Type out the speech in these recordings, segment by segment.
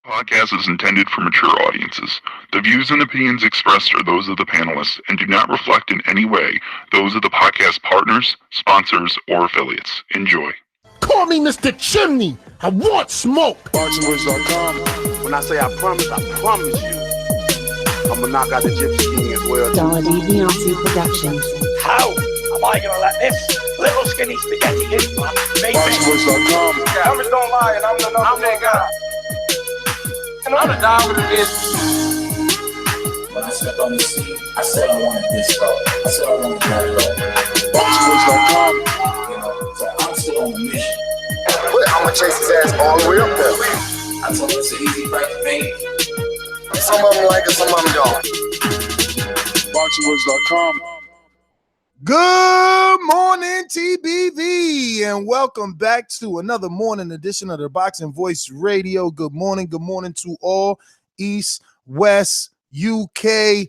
Podcast is intended for mature audiences. The views and opinions expressed are those of the panelists and do not reflect in any way those of the podcast partners, sponsors, or affiliates. Enjoy. Call me Mr. Chimney. I want smoke. ThaBoxingvoice.com. When I say I promise you, I'm gonna knock out the Gypsy King as well. Deontay Productions. How am I gonna let this little skinny spaghetti hit my baby? ThaBoxingvoice.com. Yeah, numbers don't lie, and I'm that guy. And I'm the dog with this. When I stepped on the scene, I said I wanted this road. I said I wanted that road. ThaBoxingvoice.com. You know, so I'm still on the mission. I'm gonna chase his ass all the way up there. I told him it's an easy break to make. Some of them like it, some of them don't. ThaBoxingvoice.com. Good morning, TBV, and welcome back to another morning edition of the Boxing Voice Radio. Good morning to all East, West, UK,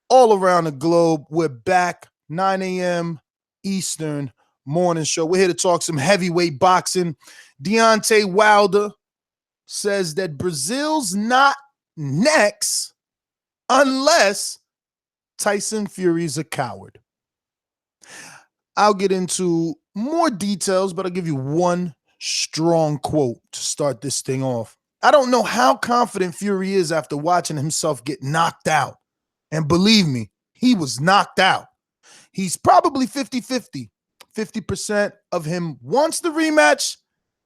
all around the globe. We're back, 9 a.m. Eastern morning show. We're here to talk some heavyweight boxing. Deontay Wilder says that Breazeale's not next unless Tyson Fury's a coward. I'll get into more details, but I'll give you one strong quote to start this thing off. I don't know how confident Fury is after watching himself get knocked out. And believe me, he was knocked out. He's probably 50-50. 50% of him wants the rematch,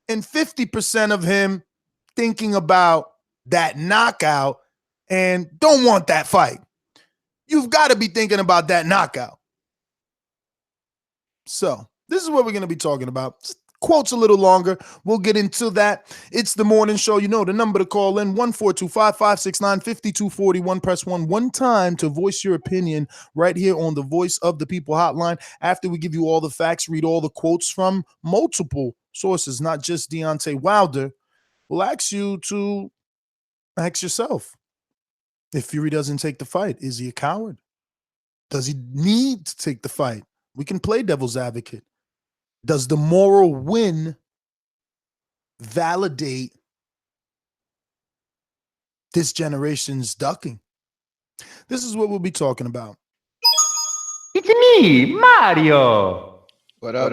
and 50% of him thinking about that knockout and don't want that fight. You've got to be thinking about that knockout. So this is what we're going to be talking about. Quotes a little longer. We'll get into that. It's the morning show. You know the number to call in, 1-425-569-5241. Press 1 time to voice your opinion right here on the Voice of the People hotline. After we give you all the facts, read all the quotes from multiple sources, not just Deontay Wilder, we'll ask you to ask yourself, if Fury doesn't take the fight, is he a coward? Does he need to take the fight? We can play devil's advocate. Does the moral win validate this generation's ducking? This is what we'll be talking about. It's me, Mario. What up?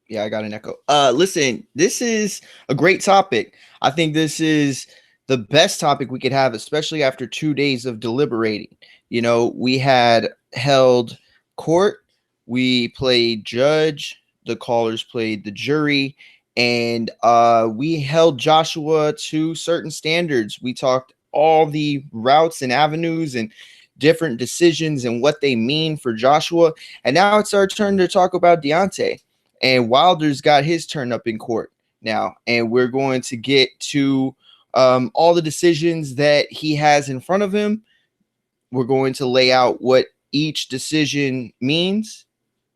Yeah, I got an echo. Listen, this is a great topic. I think this is the best topic we could have, especially after 2 days of deliberating. You know, we had held court, we played judge, the callers played the jury, and we held Joshua to certain standards. We talked all the routes and avenues and different decisions and what they mean for Joshua. And now it's our turn to talk about Deontay. And Wilder's got his turn up in court now. And we're going to get to all the decisions that he has in front of him. We're going to lay out what each decision means,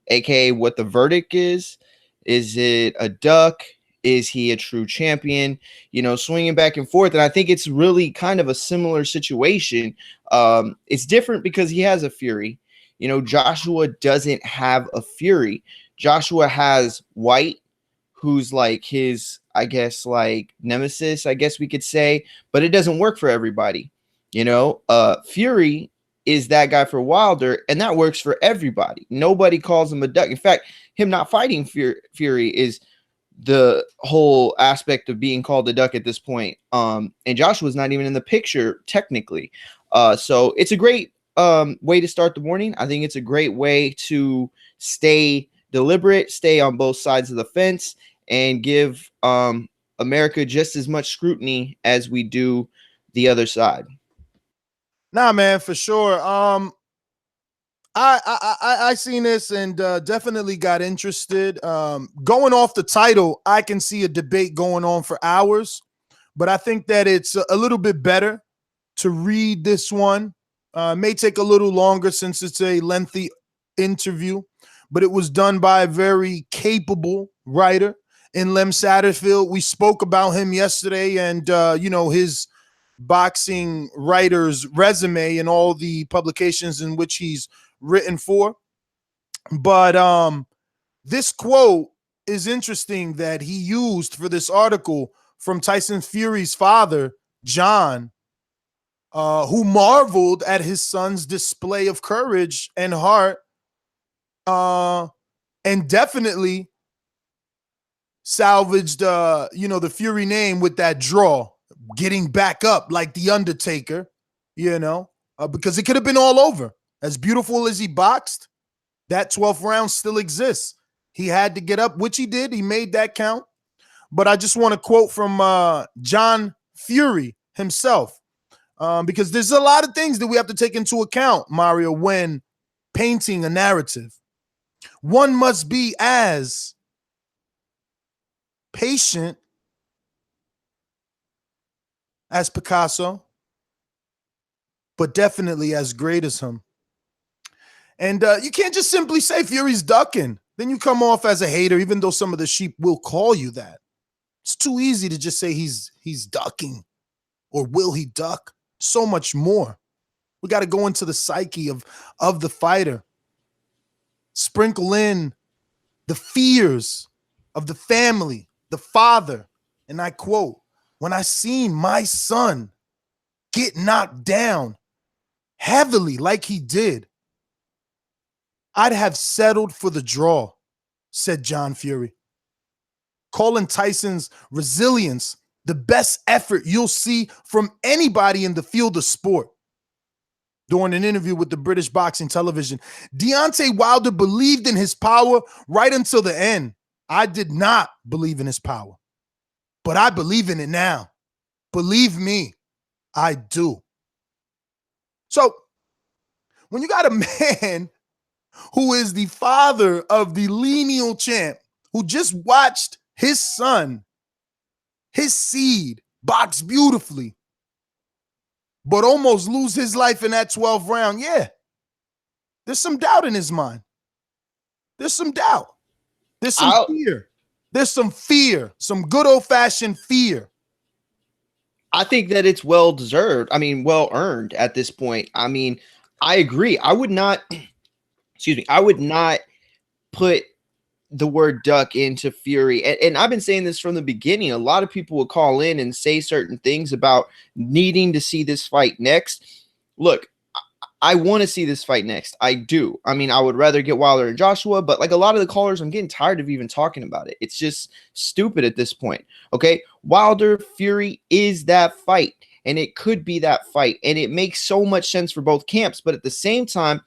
aka what the verdict is. Is it a duck? Is he a true champion? You know, swinging back and forth. And I think it's really kind of a similar situation. It's different because he has a Fury. You know, Joshua doesn't have a Fury. Joshua has White, who's like his, I guess, like nemesis, I guess we could say, but it doesn't work for everybody. You know, Fury is that guy for Wilder, and that works for everybody. Nobody calls him a duck. In fact, him not fighting Fury is the whole aspect of being called a duck at this point. And Joshua's not even in the picture technically. So it's a great way to start the morning. I think it's a great way to stay deliberate, stay on both sides of the fence, and give America just as much scrutiny as we do the other side. Nah, man, for sure. I seen this and definitely got interested. Going off the title, I can see a debate going on for hours, but I think that it's a little bit better to read this one. May take a little longer since it's a lengthy interview, but it was done by a very capable writer in Lem Satterfield. We spoke about him yesterday and, you know, his boxing writer's resume and all the publications in which he's written for. But this quote is interesting that he used for this article from Tyson Fury's father, John, who marveled at his son's display of courage and heart, and definitely salvaged, the Fury name with that draw, getting back up like the Undertaker, because it could have been all over. As beautiful as he boxed, that 12th round still exists. He had to get up, which he did. He made that count. But I just want to quote from John Fury himself, because there's a lot of things that we have to take into account, Mario, when painting a narrative. One must be as patient as Picasso, but definitely as great as him. And you can't just simply say Fury's ducking. Then you come off as a hater, even though some of the sheep will call you that. It's too easy to just say he's ducking, or will he duck? So much more. We got to go into the psyche of the fighter. Sprinkle in the fears of the family, the father. And I quote, "When I seen my son get knocked down heavily like he did, I'd have settled for the draw," said John Fury, calling Tyson's resilience the best effort you'll see from anybody in the field of sport. During an interview with the British Boxing Television, Deontay Wilder believed in his power right until the end. "I did not believe in his power, but I believe in it now. Believe me, I do." So when you got a man who is the father of the lineal champ, who just watched his son, his seed, box beautifully, but almost lose his life in that 12th round, there's some doubt in his mind. There's some doubt. There's some fear. There's some fear, some good old-fashioned fear. I think that it's well-deserved. I mean, well-earned at this point. I mean, I agree. I would not put the word duck into Fury. And I've been saying this from the beginning. A lot of people will call in and say certain things about needing to see this fight next. Look, I want to see this fight next. I do. I mean, I would rather get Wilder and Joshua, but like a lot of the callers, I'm getting tired of even talking about it. It's just stupid at this point. Okay. Wilder Fury is that fight, and it could be that fight. And it makes so much sense for both camps. But at the same time,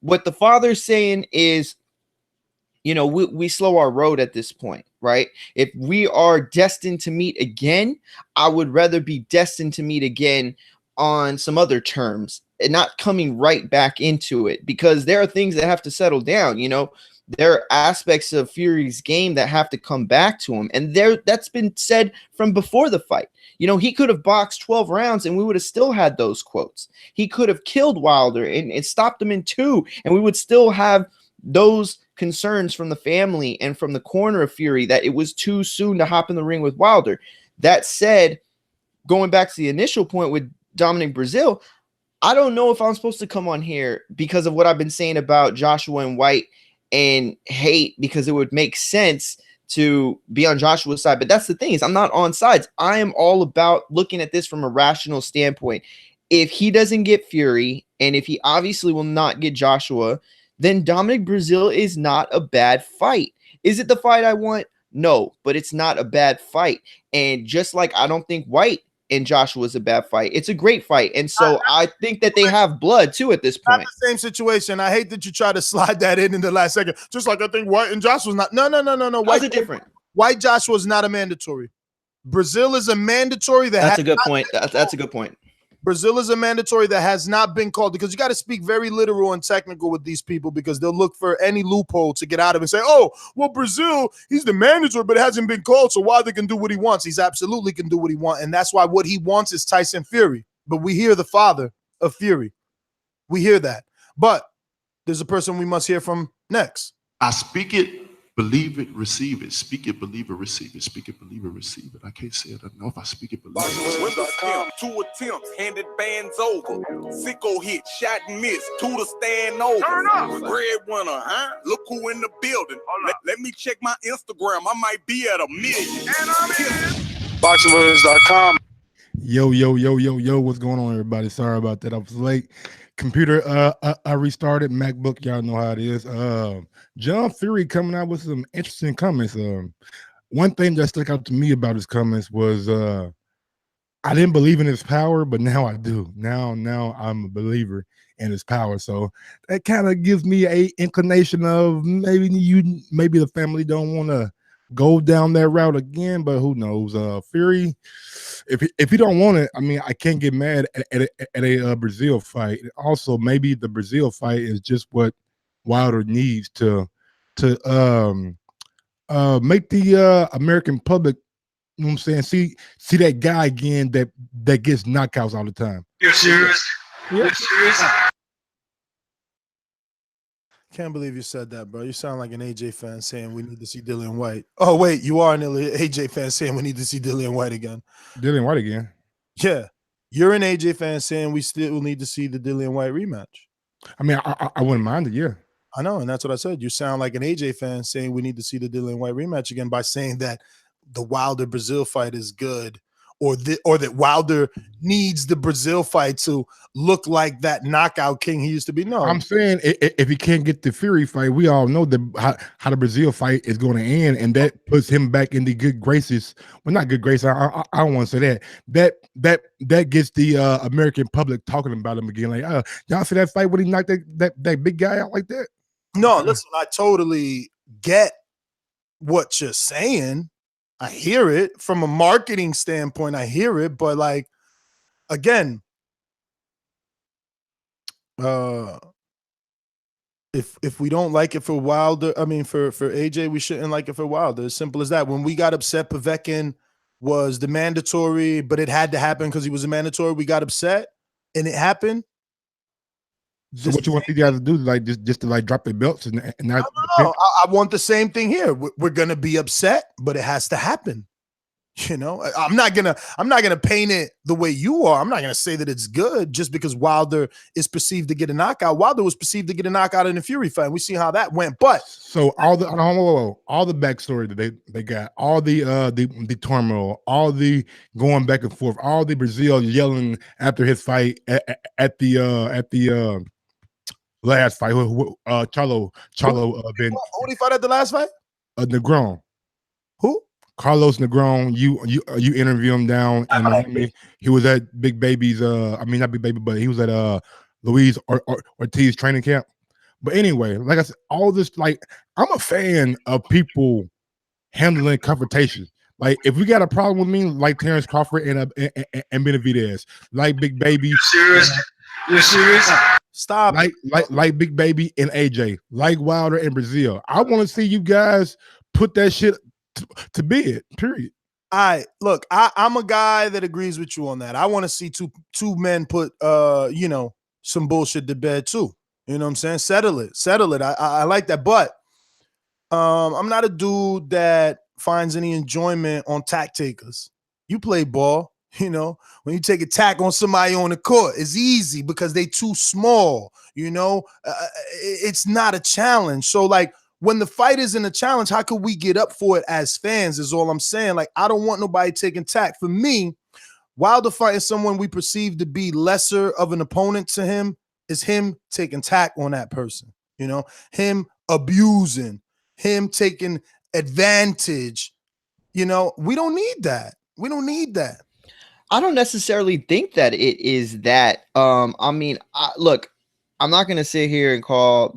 what the father's saying is, we slow our road at this point, right? If we are destined to meet again, I would rather be destined to meet again on some other terms and not coming right back into it, because there are things that have to settle down. There are aspects of Fury's game that have to come back to him. And that's been said from before the fight. He could have boxed 12 rounds and we would have still had those quotes. He could have killed Wilder and stopped him in 2, and we would still have those concerns from the family and from the corner of Fury that it was too soon to hop in the ring with Wilder. That said, going back to the initial point with Dominic Breazeale, I don't know if I'm supposed to come on here because of what I've been saying about Joshua and White and hate, because it would make sense to be on Joshua's side. But that's the thing, is I'm not on sides. I am all about looking at this from a rational standpoint. If he doesn't get Fury, and if he obviously will not get Joshua, then Dominic Breazeale is not a bad fight. Is it the fight I want? No, but it's not a bad fight. And just like I don't think White and Joshua is a bad fight, it's a great fight. And so I think that they have blood too at this point. Not the same situation. I hate that you try to slide that in the last second. Just like I think White and Joshua's not. No. How's it different? White Joshua is not a mandatory. Breazeale is a mandatory. That's a good point. That's a good point. Breazeale is a mandatory that has not been called, because you got to speak very literal and technical with these people, because they'll look for any loophole to get out of it and say, "Oh, well, Breazeale, he's the mandatory, but it hasn't been called, so Wilder can do what he wants." He's absolutely can do what he wants, and that's why what he wants is Tyson Fury. But we hear the father of Fury. We hear that. But there's a person we must hear from next. I speak it, believe it, receive it. Speak it, believe it, receive it. Speak it, believe it, receive it. I can't say it enough. I speak it, believe it. With the stamp, 2 attempts, handed bands over. Sicko hit, shot and miss, 2 to stand over. Breadwinner, huh? Look who in the building. Let me check my Instagram. I might be at 1 million. And I'm in. BoxingVoice.com. Yo, what's going on, everybody? Sorry about that. I was late. Computer I restarted. MacBook, y'all know how it is. John Fury coming out with some interesting comments. One thing that stuck out to me about his comments was I didn't believe in his power, but now I do. Now I'm a believer in his power. So that kind of gives me a inclination of maybe the family don't want to go down that route again, but who knows? Fury, if he don't want it, I mean, I can't get mad at a Breazeale fight. Also, maybe the Breazeale fight is just what Wilder needs to make the American public, you know what I'm saying, see that guy again that gets knockouts all the time. You're serious? Yeah. You're serious? Can't believe you said that, bro. You sound like an AJ fan saying we need to see Dillian White. Oh, wait, you are an AJ fan saying we need to see Dillian White again. Dillian White again? Yeah. You're an AJ fan saying we still need to see the Dillian White rematch. I mean, I wouldn't mind it, yeah. I know, and that's what I said. You sound like an AJ fan saying we need to see the Dillian White rematch again by saying that the Wilder Breazeale fight is good, or that Wilder needs the Breazeale fight to look like that knockout king he used to be. No, I'm saying if he can't get the Fury fight, we all know how the Breazeale fight is going to end, and that puts him back in the good graces. Well, not good graces. I don't want to say that. That gets the American public talking about him again. Like, y'all see that fight when he knocked that big guy out like that? No, listen, I totally get what you're saying. I hear it from a marketing standpoint. I hear it, but like, again, if we don't like it for Wilder, I mean for AJ, we shouldn't like it for Wilder. As simple as that. When we got upset, Povetkin was the mandatory, but it had to happen because he was a mandatory. We got upset, and it happened. So what you want these guys to do, like just to like drop their belts and not? No, I want the same thing here. We're gonna be upset, but it has to happen. You know, I'm not gonna paint it the way you are. I'm not gonna say that it's good just because Wilder is perceived to get a knockout. Wilder was perceived to get a knockout in the Fury fight. We see how that went. But so all the backstory that they got, all the turmoil, all the going back and forth, all the Breazeale yelling after his fight at the last fight, Charlo been who did he fight at the last fight? Negron. Who? Carlos Negron. You interview him down in Miami. He was at Big Baby's. I mean, not Big Baby, but he was at Luis Ortiz training camp. But anyway, like I said, all this, like, I'm a fan of people handling confrontation. Like, if we got a problem with me, like Terrence Crawford and Benavidez, like Big Baby. You're serious? You're serious? Stop. Like Big Baby and AJ, like Wilder and Breazeale. I want to see you guys put that shit to bed. Period. Look, I'm a guy that agrees with you on that. I want to see two men put some bullshit to bed too. You know what I'm saying? Settle it. I like that, but I'm not a dude that finds any enjoyment on tack takers. You play ball. You know, when you take a tack on somebody on the court, it's easy because they too small. You know, it's not a challenge. So, like, when the fight isn't a challenge, how could we get up for it as fans? Is all I'm saying. Like, I don't want nobody taking tack. For me, Wilder fighting someone we perceive to be lesser of an opponent to him is him taking tack on that person. You know, him abusing, him taking advantage. You know, we don't need that. We don't need that. I don't necessarily think that it is that. I mean, look, I'm not gonna sit here and call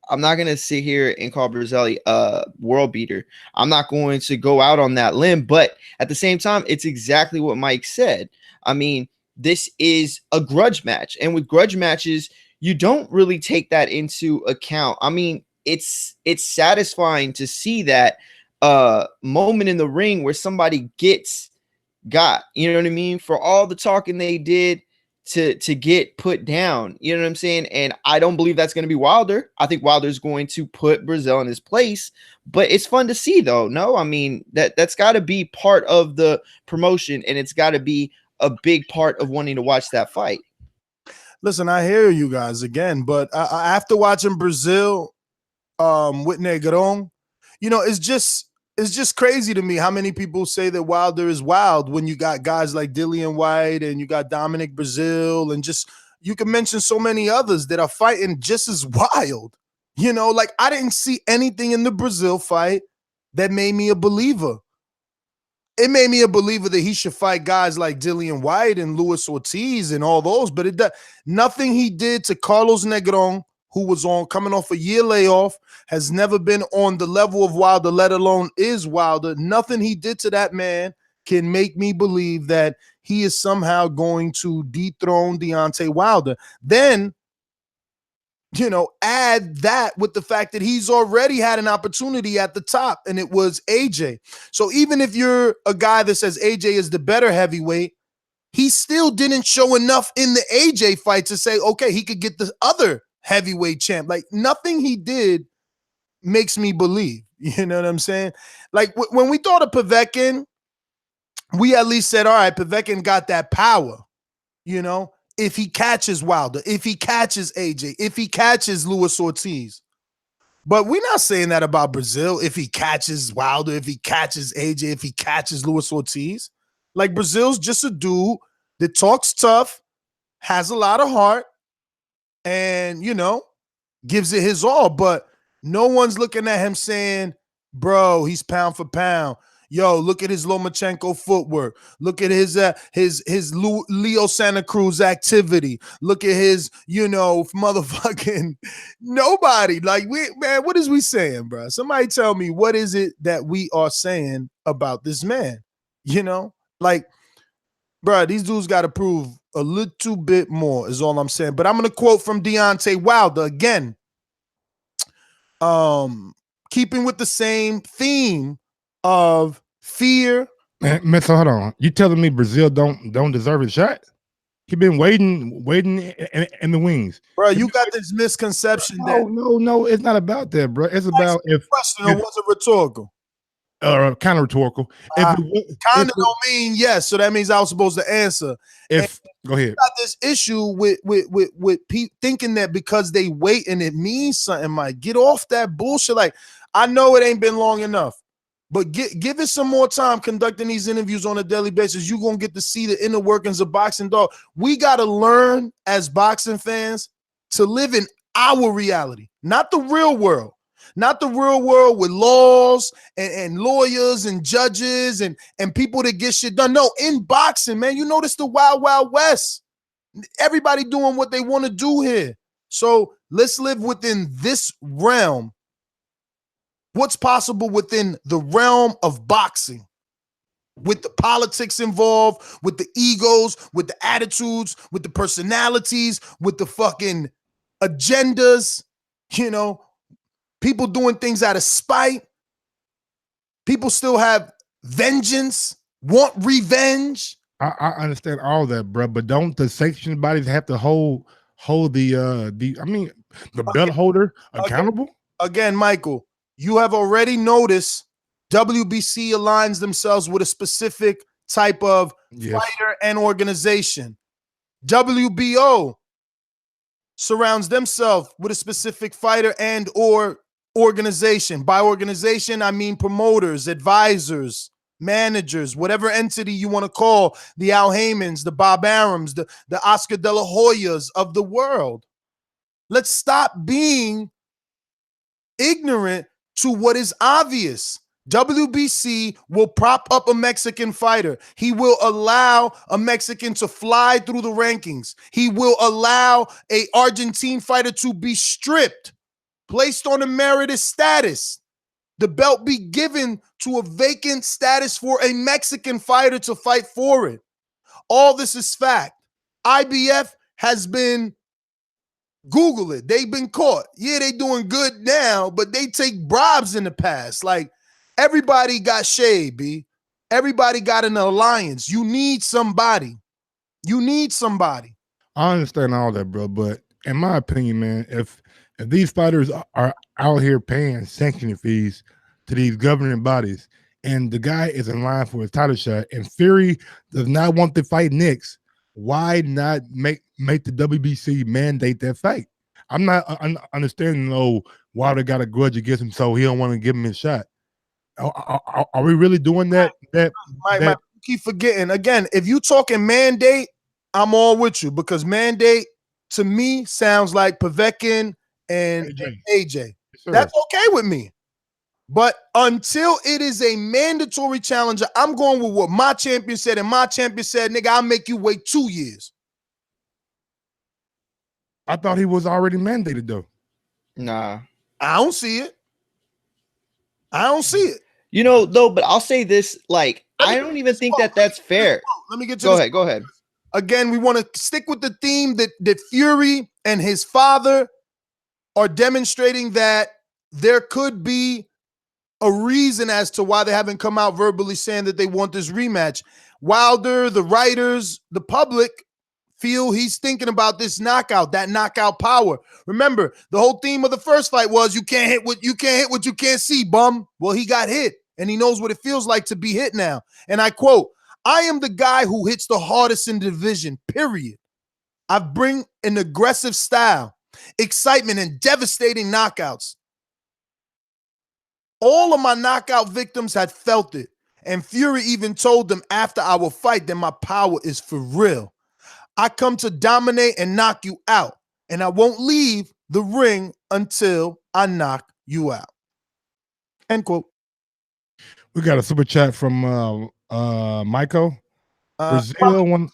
Breazeale a world beater. I'm not going to go out on that limb, but at the same time, it's exactly what Mike said. I mean, this is a grudge match, and with grudge matches, you don't really take that into account. I mean, it's satisfying to see that moment in the ring where somebody got, you know what I mean, for all the talking they did to get put down, you know what I'm saying? And I don't believe that's going to be Wilder. I think Wilder's going to put Breazeale in his place, but it's fun to see though. No, I mean, that's got to be part of the promotion, and it's got to be a big part of wanting to watch that fight. Listen, I hear you guys again, but after watching Breazeale with Negron, you know, it's just it's just crazy to me how many people say that Wilder is wild when you got guys like Dillian White and you got Dominic Breazeale and just you can mention so many others that are fighting just as wild. You know, like I didn't see anything in the Breazeale fight that made me a believer. It made me a believer that he should fight guys like Dillian White and Luis Ortiz and all those, but nothing he did to Carlos Negron, who was coming off a year layoff, has never been on the level of Wilder, let alone is Wilder. Nothing he did to that man can make me believe that he is somehow going to dethrone Deontay Wilder. Then, you know, add that with the fact that he's already had an opportunity at the top, and it was AJ. So even if you're a guy that says AJ is the better heavyweight, he still didn't show enough in the AJ fight to say, okay, he could get the other heavyweight champ. Like nothing he did makes me believe. You know what I'm saying? Like when we thought of Povetkin, we at least said, all right, Povetkin got that power, you know, if he catches Wilder, if he catches AJ, if he catches Luis Ortiz. But we're not saying that about Breazeale. If he catches Wilder, if he catches AJ, if he catches Luis Ortiz. Like Breazeale's just a dude that talks tough, has a lot of heart, and, you know, gives it his all. But no one's looking at him saying, bro, he's pound for pound. Yo, look at his Lomachenko footwork. Look at his Leo Santa Cruz activity. Look at his, you know, motherfucking nobody. Like, man, what is we saying, bro? Somebody tell me, what is it that we are saying about this man? You know, like, bro, these dudes got to prove a little bit more is all I'm saying. But I'm going to quote from Deontay Wilder again. Keeping with the same theme of fear. Man, so hold on. You telling me Breazeale don't deserve a shot? He been waiting in the wings, bro. You got this misconception that no, it's not about that, bro. It's about if question or was it rhetorical? Kind of rhetorical. Kind of don't mean yes, so that means I was supposed to answer. Go ahead. You got this issue with people thinking that because they wait and it means something. Mike, get off that bullshit. Like, I know it ain't been long enough, but give it some more time conducting these interviews on a daily basis. You're going to get to see the inner workings of boxing, dog. We got to learn as boxing fans to live in our reality, not the real world. Not the real world with laws and lawyers and judges and people that get shit done. No, in boxing, man, you notice the wild, wild west. Everybody doing what they want to do here. So let's live within this realm. What's possible within the realm of boxing? With the politics involved, with the egos, with the attitudes, with the personalities, with the fucking agendas, you know, people doing things out of spite. People still have vengeance, want revenge. I understand all that, bro, but don't the sanction bodies have to hold the belt holder accountable? Again, Michael, you have already noticed WBC aligns themselves with a specific type of fighter and organization. WBO surrounds themselves with a specific fighter and or organization. By organization, I mean promoters, advisors, managers, whatever entity you want to call the Al Haymans, the Bob Arams, the Oscar De La Hoyas of the world. Let's stop being ignorant to what is obvious. WBC will prop up a Mexican fighter. He will allow a Mexican to fly through the rankings. He will allow an Argentine fighter to be stripped, placed on a merited status, the belt be given to a vacant status for a Mexican fighter to fight for it. All this is fact. IBF has been, Google it, they've been caught. Yeah, they doing good now, but they take bribes in the past. Like, everybody got shade, B. Everybody got an alliance. You need somebody. You need somebody. I understand all that, bro, but in my opinion, man, if these fighters are out here paying sanctioning fees to these governing bodies and the guy is in line for his title shot and Fury does not want to fight next, why not make the WBC mandate that fight? I'm not understanding, why they got a grudge against him, so he don't want to give him his shot. Are we really doing that? Mike, keep forgetting. Again, if you talking mandate, I'm all with you because mandate to me sounds like Povetkin and AJ. That's okay with me. But until it is a mandatory challenger, I'm going with what my champion said. And my champion said, nigga, I'll make you wait 2 years. I thought he was already mandated, though. Nah. I don't see it. I don't see it. You know, though, but I'll say this, like, I don't even think that's fair. Let me get to Go ahead. Again, we want to stick with the theme that Fury and his father are demonstrating that there could be a reason as to why they haven't come out verbally saying that they want this rematch. Wilder, the writers, the public feel he's thinking about this knockout, that knockout power. Remember, the whole theme of the first fight was you can't hit what you can't see, bum. Well, he got hit, and he knows what it feels like to be hit now. And I quote, I am the guy who hits the hardest in the division, period. I bring an aggressive style, excitement, and devastating knockouts. All of my knockout victims had felt it, and Fury even told them after our fight that my power is for real. I come to dominate and knock you out, and I won't leave the ring until I knock you out. End quote. We got a super chat from Michael. Breazeale one,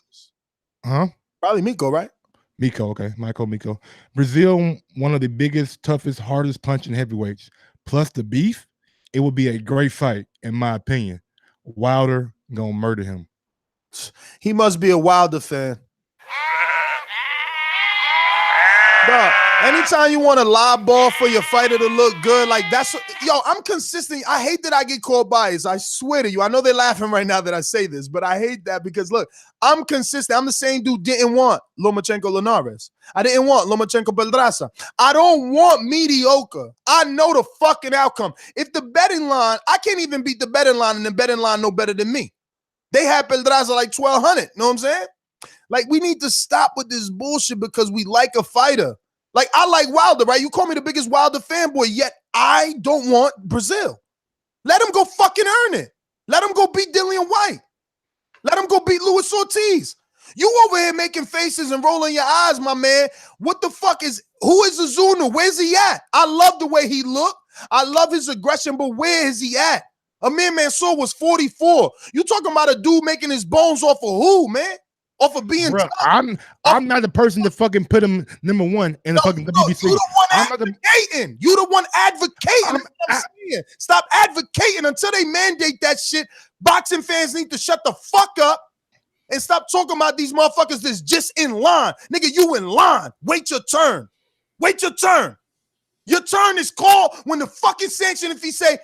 Probably Miko, right? Miko, okay. Miko. Breazeale, one of the biggest, toughest, hardest punching heavyweights. Plus the beef, it would be a great fight, in my opinion. Wilder gonna murder him. He must be a Wilder fan. Bro, anytime you want a live ball for your fighter to look good, like that's I'm consistent. I hate that I get called biased. I swear to you. I know they're laughing right now that I say this, but I hate that because look, I'm consistent. I'm the same dude didn't want Lomachenko Linares. I didn't want Lomachenko Pedraza. I don't want mediocre. I know the fucking outcome. If the betting line, I can't even beat the betting line, and the betting line no better than me. They had Pedraza like 1,200. Know what I'm saying? Like, we need to stop with this bullshit because we like a fighter. Like, I like Wilder, right? You call me the biggest Wilder fanboy, yet I don't want Breazeale. Let him go fucking earn it. Let him go beat Dillian White. Let him go beat Luis Ortiz. You over here making faces and rolling your eyes, my man. What the fuck who is Azuna? Where's he at? I love the way he looked. I love his aggression, but where is he at? Amir Mansour was 44. You talking about a dude making his bones off of who, man? Off of being tough. I'm not the person to fucking put him number one in the fucking WBC. You the one advocating. You the one advocating. I'm saying. Stop advocating until they mandate that shit. Boxing fans need to shut the fuck up and stop talking about these motherfuckers that's just in line. Nigga, you in line. Wait your turn. Wait your turn. Your turn is called when the fucking sanction, if he say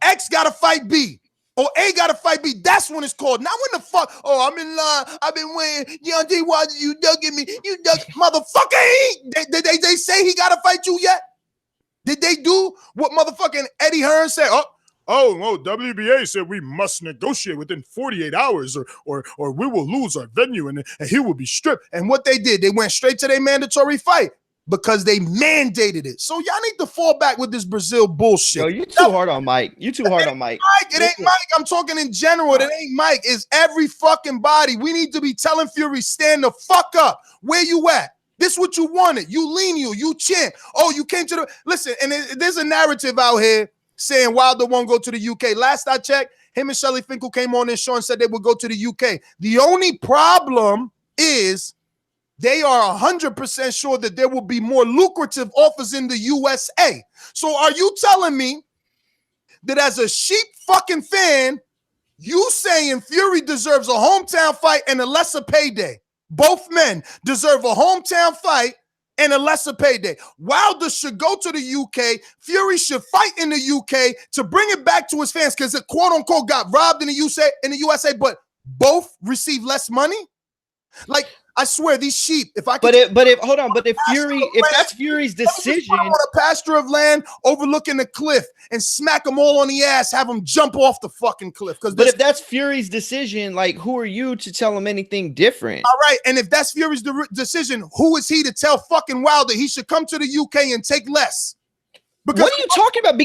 X gotta fight B. Or A got to fight B. That's when it's called. Not when the fuck, I'm in line. I've been waiting. Deontay, why did you ducking me? You duck, motherfucker. Did they say he got to fight you yet? Did they do what motherfucking Eddie Hearn said? WBA said we must negotiate within 48 hours or we will lose our venue and he will be stripped. And what they did, they went straight to their mandatory fight because they mandated it. So y'all need to fall back with this Breazeale bullshit. Yo, you too hard on Mike. You too hard on Mike. It ain't Mike. I'm talking in general. It ain't Mike. It's every fucking body. We need to be telling Fury, stand the fuck up. Where you at? This what you wanted. You lenient. You champ. Oh, you came to the... Listen, and there's a narrative out here saying Wilder won't go to the UK. Last I checked, him and Shelly Finkel came on this show and said they would go to the UK. The only problem is they are 100% sure that there will be more lucrative offers in the USA. So are you telling me that as a sheep fucking fan, you saying Fury deserves a hometown fight and a lesser payday? Both men deserve a hometown fight and a lesser payday. Wilder should go to the UK. Fury should fight in the UK to bring it back to his fans because it quote unquote got robbed in the USA, but both receive less money? Like, I swear, these sheep. If that's Fury's decision, a pasture of land overlooking the cliff and smack them all on the ass, have them jump off the fucking cliff. But if that's Fury's decision, like, who are you to tell him anything different? All right, and if that's Fury's decision, who is he to tell fucking Wilder he should come to the UK and take less? Because what are you talking about?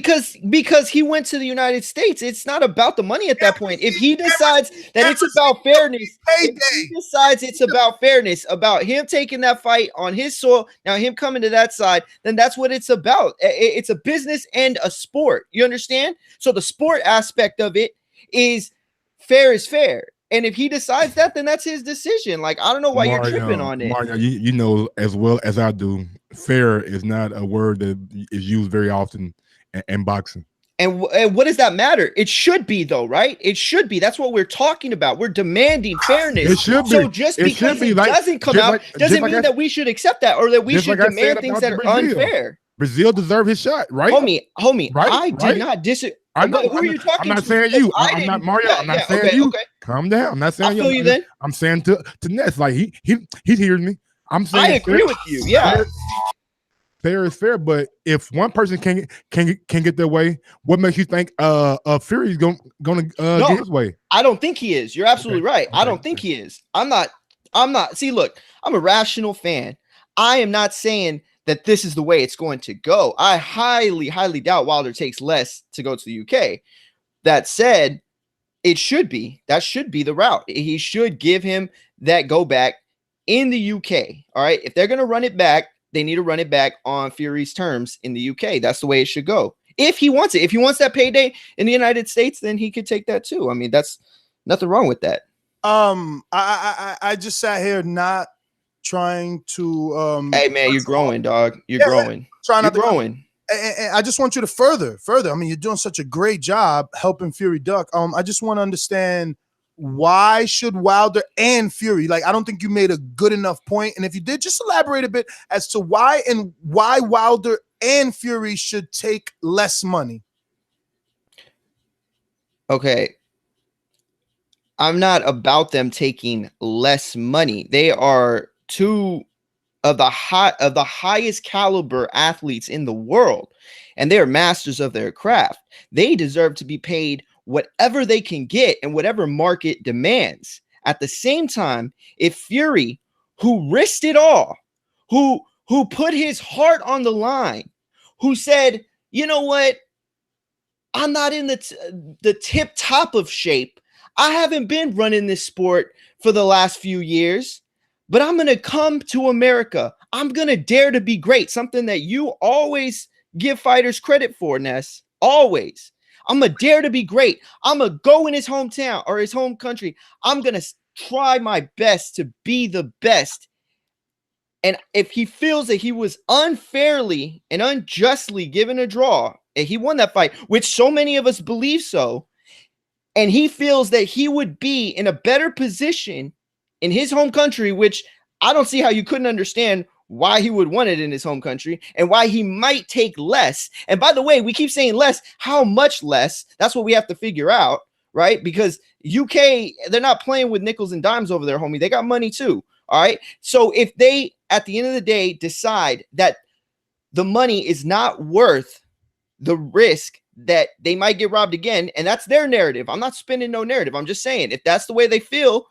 Because he went to the United States. It's not about the money at that point. If he decides that it's about fairness, if he decides it's about fairness, about him taking that fight on his soil, now him coming to that side, then that's what it's about. It's a business and a sport. You understand? So the sport aspect of it is fair is fair. And if he decides that, then that's his decision. Like, I don't know why you're tripping on it. Mario, you know as well as I do, fair is not a word that is used very often in boxing. And what does that matter? It should be, though, right? It should be. That's what we're talking about. We're demanding fairness. It should be. So just because it doesn't come out doesn't mean that we should accept that or that we should demand things that are unfair. Breazeale deserved his shot, right? Homie, I did not disagree. I know. Who are you talking to? I'm not saying you. I'm not Mario. I'm not saying you. Okay. Calm down. I'm not saying I feel you then. I'm saying to Ness, like he hears me. I'm saying I agree with you. Yeah. Fair is fair, but if one person can get their way, what makes you think Fury's gonna get his way? I don't think he is. You're absolutely right. I don't think he is. I'm not. See, look, I'm a rational fan. I am not saying that this is the way it's going to go. I highly, highly doubt Wilder takes less to go to the UK. That said, it should be. That should be the route. He should give him that go back in the UK. All right. If they're going to run it back, they need to run it back on Fury's terms in the UK. That's the way it should go. If he wants it. If he wants that payday in the United States, then he could take that too. I mean, that's nothing wrong with that. I just sat here not trying to hey man, you're growing, dog. You're growing. Trying not you're growing. And I just want you to further. I mean, you're doing such a great job helping Fury duck. I just want to understand, why should Wilder and Fury, like, I don't think you made a good enough point. And if you did, just elaborate a bit as to why Wilder and Fury should take less money. Okay. I'm not about them taking less money. They are two of the highest caliber athletes in the world, and they're masters of their craft. They deserve to be paid whatever they can get and whatever market demands. At the same time, if Fury, who risked it all, who put his heart on the line, who said, you know what, I'm not in the tip top of shape. I haven't been running this sport for the last few years, but I'm going to come to America. I'm going to dare to be great. Something that you always give fighters credit for, Ness. Always. I'm going to dare to be great. I'm going to go in his hometown or his home country. I'm going to try my best to be the best. And if he feels that he was unfairly and unjustly given a draw, and he won that fight, which so many of us believe so, and he feels that he would be in a better position in his home country, which I don't see how you couldn't understand why he would want it in his home country and why he might take less. And by the way, we keep saying less. How much less? That's what we have to figure out, right? Because UK, they're not playing with nickels and dimes over there, homie. They got money too, all right? So if they, at the end of the day, decide that the money is not worth the risk that they might get robbed again, and that's their narrative. I'm not spinning no narrative. I'm just saying, if that's the way they feel,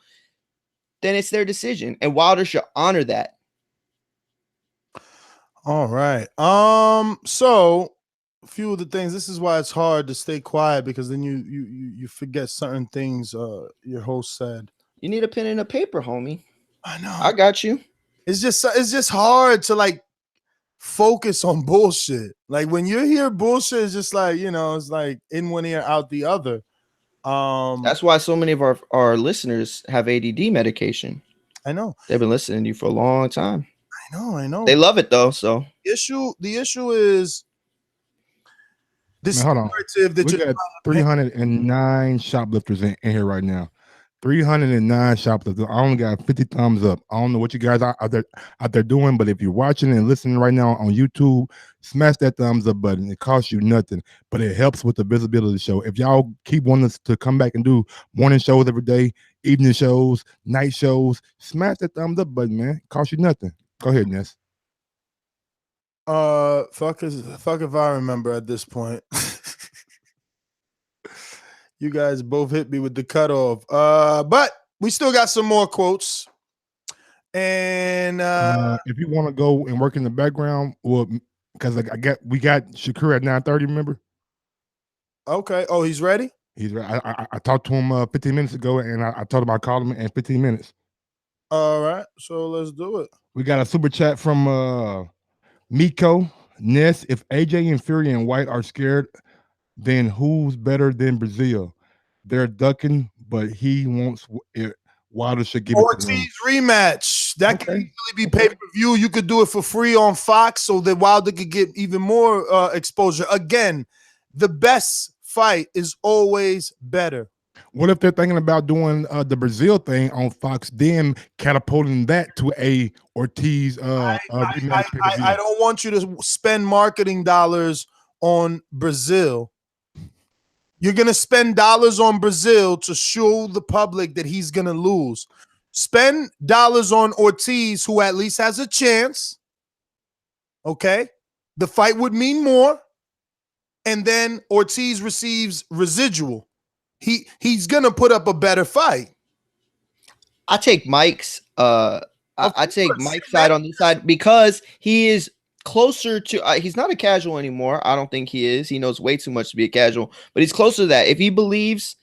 then it's their decision, and Wilder should honor that. All right. So a few of the things. This is why it's hard to stay quiet, because then you forget certain things your host said. You need a pen and a paper, homie. I know. I got you. It's just hard to like focus on bullshit. Like when you hear bullshit, it's just like, it's like in one ear, out the other. That's why so many of our listeners have ADD medication. I know. They've been listening to you for a long time. I know. They love it though. So the issue is this. Man, hold on. We got 309 shoplifters in here right now. 309 shoplifters. I only got 50 thumbs up. I don't know what you guys out there doing, but if you're watching and listening right now on YouTube, smash that thumbs up button. It costs you nothing, but it helps with the visibility of the show. If y'all keep wanting us to come back and do morning shows every day, evening shows, night shows, smash that thumbs up button, man. It costs you nothing. Go ahead, Ness. Fuck if I remember at this point. You guys both hit me with the cutoff. But we still got some more quotes. And if you want to go and work in the background, well, because we got Shakur at 9:30. Remember? Okay. Oh, he's ready. He's I talked to him 15 minutes ago, and I told him I called him in 15 minutes. All right, so let's do it. We got a super chat from Miko Ness. If AJ and Fury and White are scared, then who's better than Breazeale? They're ducking, but he wants it. Wilder should give it to him. Ortiz rematch. That could easily be pay-per-view. You could do it for free on Fox so that Wilder could get even more exposure. Again, the best fight is always better. What if they're thinking about doing the Breazeale thing on Fox, then catapulting that to a Ortiz rematch? I don't want you to spend marketing dollars on Breazeale. You're going to spend dollars on Breazeale to show the public that he's going to lose. Spend dollars on Ortiz, who at least has a chance. Okay? The fight would mean more. And then Ortiz receives residual. He's going to put up a better fight. I take Mike's I take Mike's side on this side because he is closer to he's not a casual anymore. I don't think he is. He knows way too much to be a casual, but he's closer to that. If he believes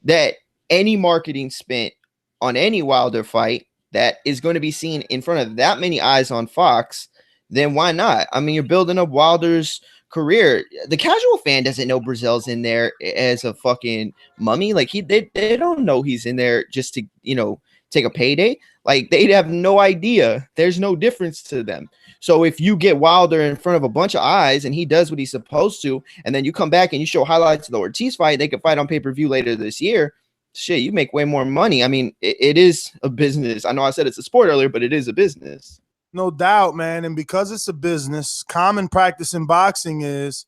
that any marketing spent on any Wilder fight that is going to be seen in front of that many eyes on Fox, then why not? I mean, you're building up Wilder's career. The casual fan doesn't know Breazeale's in there as a fucking mummy. Like they don't know he's in there just to, you know, take a payday. Like they'd have no idea. There's no difference to them. So if you get Wilder in front of a bunch of eyes and he does what he's supposed to, and then you come back and you show highlights of the Ortiz fight, they could fight on pay-per-view later this year. Shit, you make way more money. I mean, it is a business. I know I said it's a sport earlier, but it is a business. No doubt, man. And because it's a business, common practice in boxing is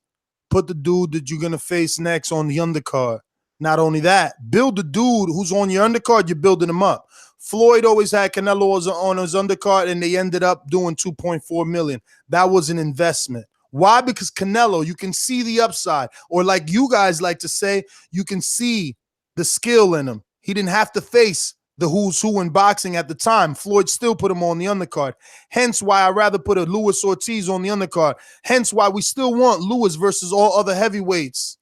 put the dude that you're going to face next on the undercard. Not only that, build the dude who's on your undercard, you're building him up. Floyd always had Canelo on his undercard, and they ended up doing $2.4 million. That was an investment. Why? Because Canelo, you can see the upside. Or like you guys like to say, you can see the skill in him. He didn't have to face the who's who in boxing at the time. Floyd still put him on the undercard. Hence why I'd rather put a Lewis Ortiz on the undercard. Hence why we still want Lewis versus all other heavyweights.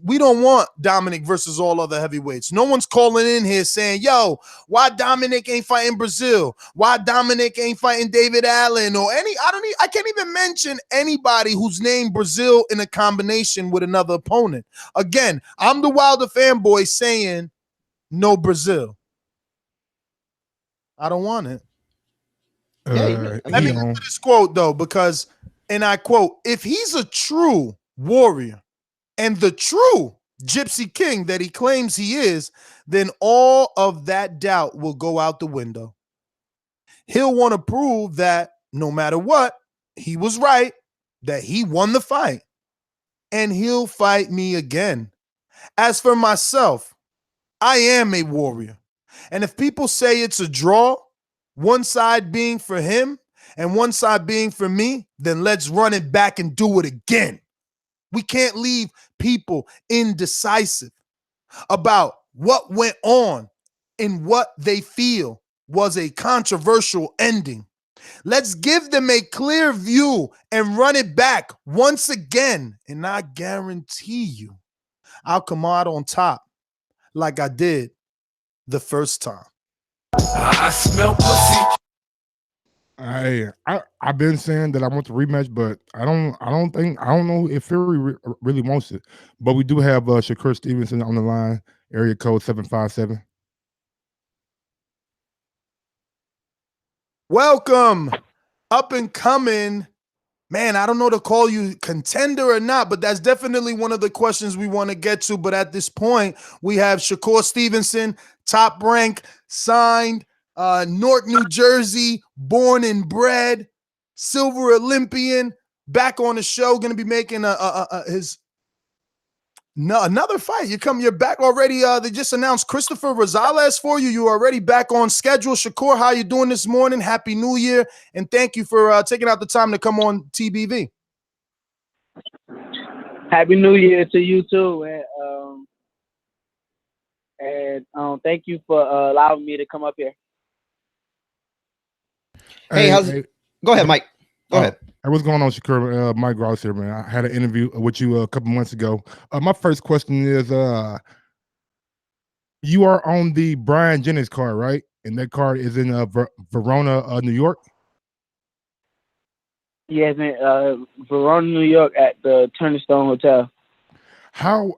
We don't want Dominic versus all other heavyweights. No one's calling in here saying, yo, why Dominic ain't fighting Breazeale? Why Dominic ain't fighting David Allen or I can't even mention anybody who's named Breazeale in a combination with another opponent. Again, I'm the Wilder fanboy saying no Breazeale. I don't want it. Let me look at this quote, though, because, and I quote, if he's a true warrior and the true Gypsy King that he claims he is, then all of that doubt will go out the window. He'll want to prove that no matter what, he was right, that he won the fight, and he'll fight me again. As for myself, I am a warrior. And if people say it's a draw, one side being for him and one side being for me, then let's run it back and do it again. We can't leave people indecisive about what went on and what they feel was a controversial ending. Let's give them a clear view and run it back once again. And I guarantee you, I'll come out on top like I did the first time. I smell pussy. I've been saying that I want the rematch, but I don't know if Fury really wants it. But we do have Shakur Stevenson on the line, area code 757. Welcome, up and coming. Man, I don't know to call you contender or not, but that's definitely one of the questions we want to get to. But at this point, we have Shakur Stevenson, top rank, signed, Newark, New Jersey, born and bred, silver Olympian, back on the show, going to be making another fight. You're back already. They just announced Christopher Rosales for you. You're already back on schedule. Shakur, how you doing this morning? Happy New Year, and thank you for taking out the time to come on TBV. Happy New Year to you too, and thank you for allowing me to come up here. Hey, how's it? Go ahead, Mike. Go ahead. Hey, what's going on, Shakur? Mike Ross here, man. I had an interview with you a couple months ago. My first question is, you are on the Brian Jennings card, right? And that card is in Verona, New York. Yes, man. Verona, New York, at the Turnstone Hotel. How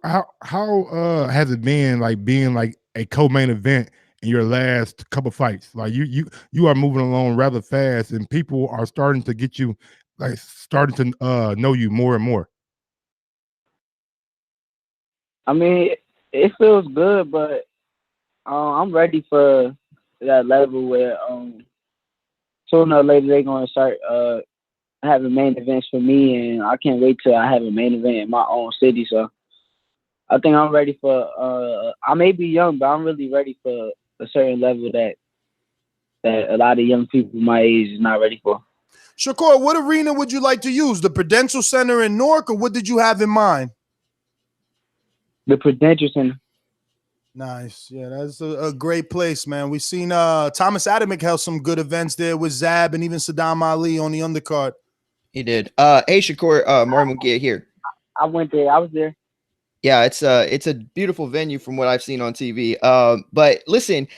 has it been like being like a co-main event in your last couple fights? Like you are moving along rather fast, and people are starting to get you, like starting to know you more and more. I mean, it feels good, but I'm ready for that level where sooner or later they're gonna start having main events for me, and I can't wait till I have a main event in my own city. So I think I'm ready for. I may be young, but I'm really ready for a certain level that a lot of young people my age is not ready for. Shakur, what arena would you like to use? The Prudential Center in Newark, or what did you have in mind? The Prudential Center. Nice. Yeah, that's a great place, man. We've seen Thomas Adamek held some good events there with Zab and even Saddam Ali on the undercard. He did. Hey, Shakur, Martin Mugia here. I went there. I was there. Yeah, it's a beautiful venue from what I've seen on TV. But listen,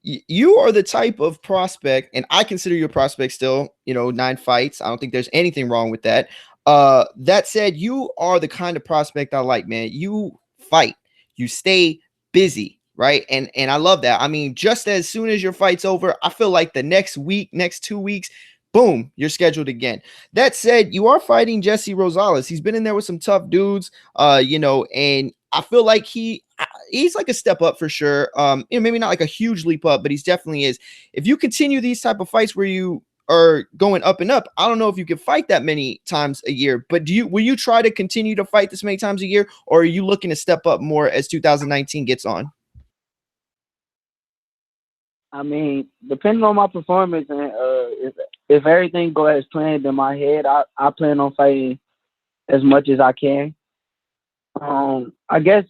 you are the type of prospect, and I consider you a prospect still, 9 fights. I don't think there's anything wrong with that. That said, you are the kind of prospect I like, man. You fight, you stay busy, right? And I love that. I mean, just as soon as your fight's over, I feel like the next week, next 2 weeks, boom, you're scheduled again. That said, you are fighting Jesse Rosales. He's been in there with some tough dudes, and I feel like he's like a step up for sure. Maybe not like a huge leap up, but he's definitely is. If you continue these type of fights where you are going up and up, I don't know if you can fight that many times a year, but will you try to continue to fight this many times a year, or are you looking to step up more as 2019 gets on? I mean, depending on my performance and if everything goes as planned in my head, I plan on fighting as much as I can. I guess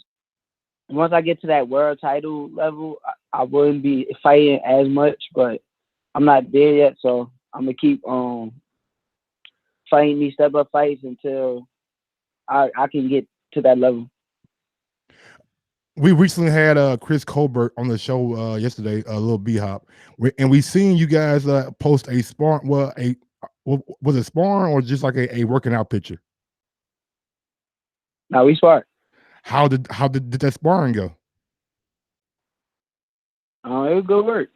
once I get to that world title level, I wouldn't be fighting as much, but I'm not there yet, so I'm gonna keep fighting these step up fights until I can get to that level. We recently had Chris Colbert on the show yesterday, a little B-hop, and we seen you guys post a sparring. Well, was it sparring or just like a working out picture? Now we sparred. How did that sparring go? It was good work.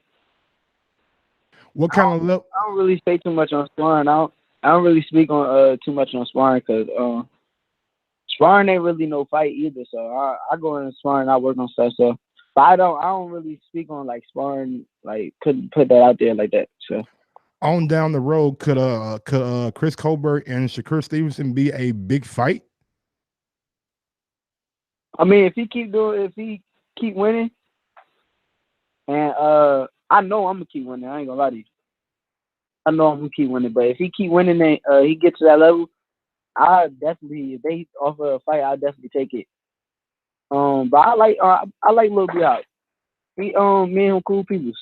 What kind of level? I don't really say too much on sparring. I don't really speak on too much on sparring because sparring ain't really no fight either. So I go in sparring, I work on stuff. So, but I don't really speak on like sparring. Like couldn't put that out there like that. So on down the road, could Chris Colbert and Shakur Stevenson be a big fight? I mean, if he keep winning, and I know I'm gonna keep winning. I ain't gonna lie to you. I know I'm gonna keep winning, but if he keep winning and he gets to that level, I definitely, if they offer a fight, I'll definitely take it. But I like Lil B-Hop. Me and him cool people.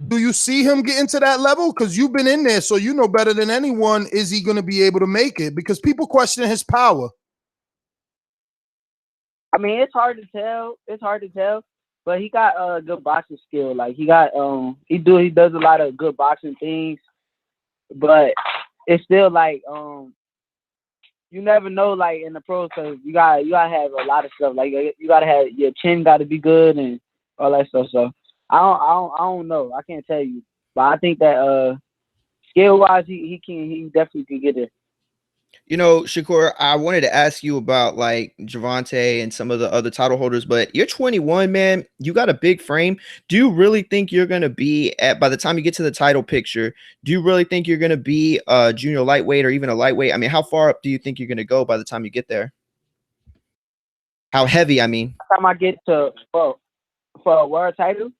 Do you see him getting to that level? Because you've been in there, so you know better than anyone. Is he going to be able to make it? Because people question his power. I mean, it's hard to tell. But he got a good boxing skill. Like he got he does a lot of good boxing things. But it's still like you never know, like in the pros, because you gotta have a lot of stuff. Like you gotta have your chin got to be good and all that stuff. So I don't know. I can't tell you, but I think that skill wise, he definitely can get there. Shakur, I wanted to ask you about like Gervonta and some of the other title holders, but you're 21, man. You got a big frame. Do you really think you're going to be by the time you get to the title picture, do you really think you're going to be a junior lightweight or even a lightweight? I mean, how far up do you think you're going to go by the time you get there? How heavy, I mean? By the time I get to for a world title?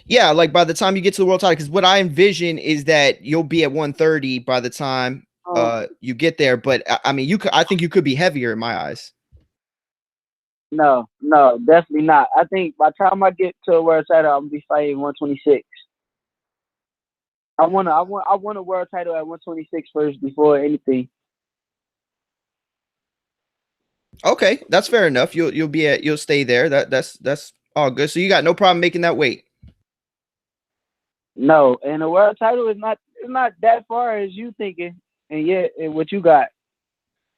Yeah, like by the time you get to the world title, because what I envision is that you'll be at 130 by the time you get there, but I mean, I think you could be heavier in my eyes. No, definitely not. I think by the time I get to a world title, I'm gonna be fighting 126. I want a world title at 126 first before anything. Okay, that's fair enough. You'll stay there. That's all good. So you got no problem making that weight. No, and the world title is not that far as you thinking, and what you got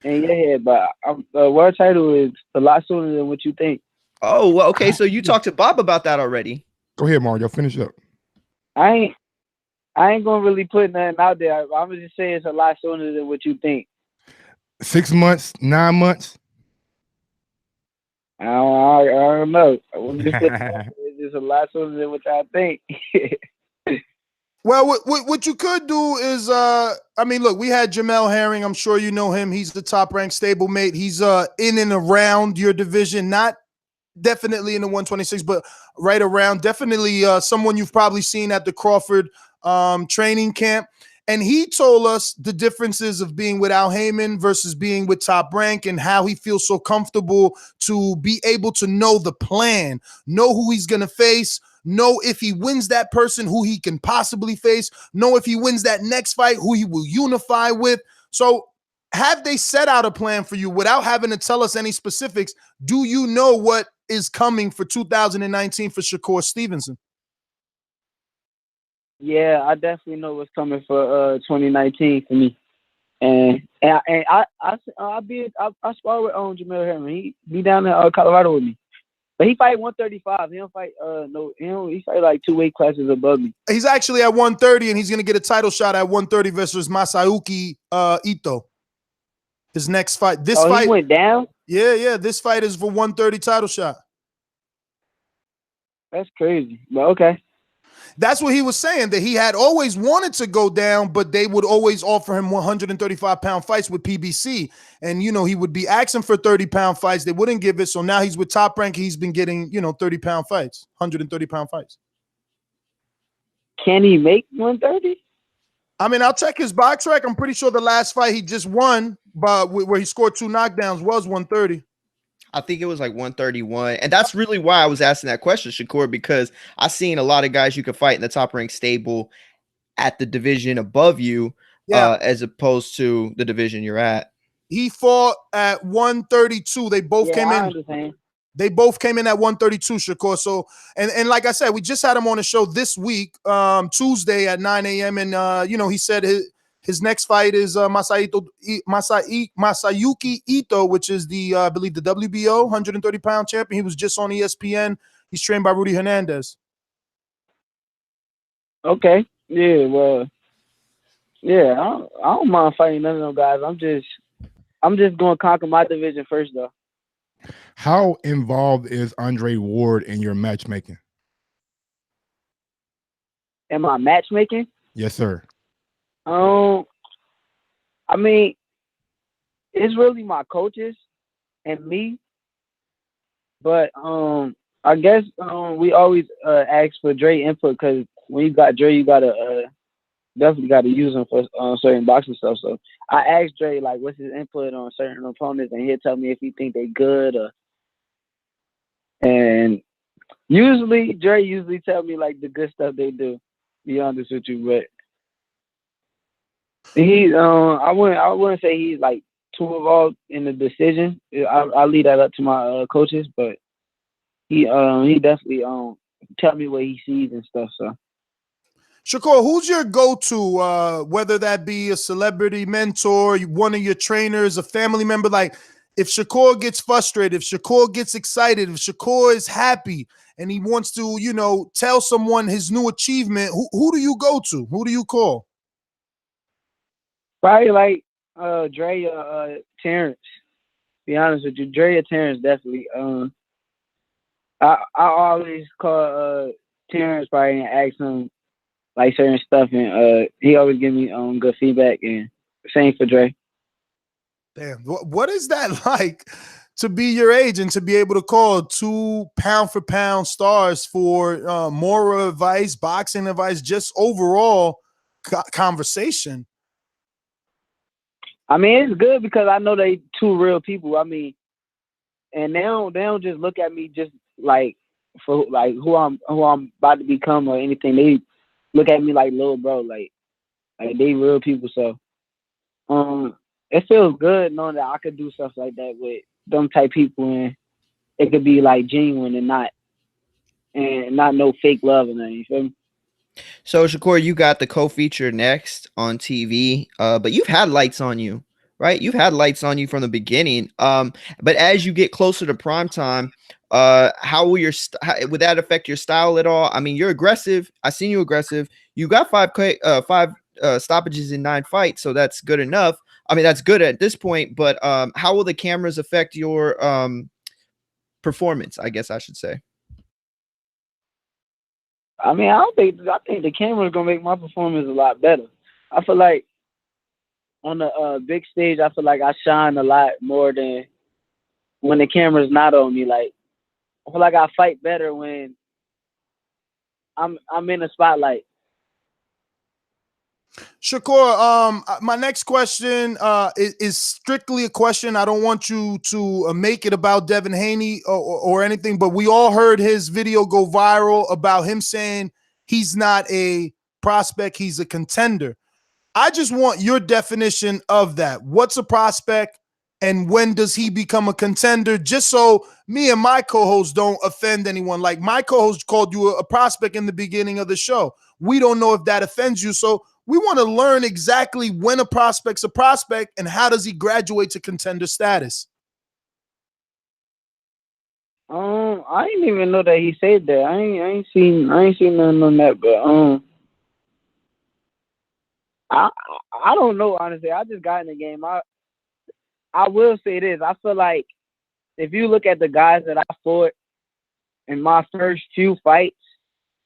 in your head. But the world title is a lot sooner than what you think. Oh, well, okay. So you talked to Bob about that already. Go ahead, Mario. Finish up. I ain't gonna really put nothing out there. I'm gonna just say it's a lot sooner than what you think. 6 months, 9 months. I don't know. It's just a lot sooner than what I think. Well, what you could do is, I mean, look, we had Jamel Herring. I'm sure you know him. He's the top-ranked stablemate. He's in and around your division, not definitely in the 126, but right around. Definitely someone you've probably seen at the Crawford training camp. And he told us the differences of being with Al Haymon versus being with Top Rank and how he feels so comfortable to be able to know the plan, know who he's going to face, know if he wins that person, who he can possibly face, know if he wins that next fight, who he will unify with. So have they set out a plan for you without having to tell us any specifics? Do you know what is coming for 2019 for Shakur Stevenson? Yeah, I definitely know what's coming for 2019 for me, and I spar with Jamel Herring. He be down in Colorado with me, but he fight 135. He don't fight he fight like 2 weight classes above me. He's actually at 130, and he's gonna get a title shot at 130 versus Masayuki Ito. His next fight. This fight he went down. Yeah. This fight is for 130 title shot. That's crazy, but okay. That's what he was saying, that he had always wanted to go down, but they would always offer him 135-pound fights with PBC. And, you know, he would be asking for 30-pound fights. They wouldn't give it. So now he's with Top Rank. He's been getting, 30-pound fights, 130-pound fights. Can he make 130? I mean, I'll check his box rec. I'm pretty sure the last fight he just won, but where he scored 2 knockdowns, was 130. I think it was like 131. And that's really why I was asking that question, Shakur, because I've seen a lot of guys you can fight in the top ranked stable at the division above you, as opposed to the division you're at. He fought at 132. They both came in. They both came in at 132, Shakur. So, and like I said, we just had him on the show this week, Tuesday at 9 a.m. And, he said his next fight is Masayuki Ito, which is I believe the WBO 130-pound champion. He was just on ESPN. He's trained by Rudy Hernandez. Okay. Yeah, well, yeah, I don't mind fighting none of them guys. I'm just going to conquer my division first, though. How involved is Andre Ward in your matchmaking? Am I matchmaking? Yes, sir. I mean, it's really my coaches and me, but I guess we always ask for Dre input, because when you got Dre, you gotta definitely gotta use him for certain boxing stuff. So I asked Dre like, what's his input on certain opponents, and he'll tell me if he think they good and usually Dre tell me like the good stuff they do. To be honest with you, but he I wouldn't say he's like too involved in the decision. I leave that up to my coaches, but he definitely tell me what he sees and stuff. So Shakur, who's your go-to, whether that be a celebrity mentor, one of your trainers, a family member? Like, if Shakur gets frustrated, if Shakur gets excited, if Shakur is happy and he wants to, tell someone his new achievement, who do you go to? Who do you call? Probably like Dre or Terrence. Be honest with you, Dre or Terrence definitely. I always call Terrence probably and ask him like certain stuff, and he always give me good feedback, and same for Dre. Damn, what is that like to be your age and to be able to call 2 pound-for-pound stars for moral advice, boxing advice, just overall conversation? I mean, it's good because I know they 2 real people. I mean, and they don't just look at me just like for like who I'm about to become or anything. look at me like little bro, like they real people. So it feels good knowing that I could do stuff like that with them type people, and it could be like genuine and not no fake love and anything. You feel me? So Shakur, you got the co-feature next on TV, but you've had lights on you, right? You've had lights on you from the beginning. But as you get closer to prime time, how will would that affect your style at all? I mean, you're aggressive. I seen you aggressive. You got five stoppages in 9 fights, so that's good enough. I mean, that's good at this point. But how will the cameras affect your performance? I guess I should say. I mean, I think the camera's gonna make my performance a lot better. I feel like on the big stage, I feel like I shine a lot more than when the camera's not on me. Like, I feel like I fight better when I'm in the spotlight. Shakur, my next question is strictly a question. I don't want you to make it about Devin Haney or anything, but we all heard his video go viral about him saying he's not a prospect, he's a contender. I just want your definition of that. What's a prospect and when does he become a contender? Just so me and my co-host don't offend anyone. Like my co-host called you a prospect in the beginning of the show. We don't know if that offends you. So we want to learn exactly when a prospect's a prospect and how does he graduate to contender status. I didn't even know that he said that. I ain't seen nothing on that, but I don't know, honestly. I just got in the game. I will say this. I feel like if you look at the guys that I fought in my first few fights,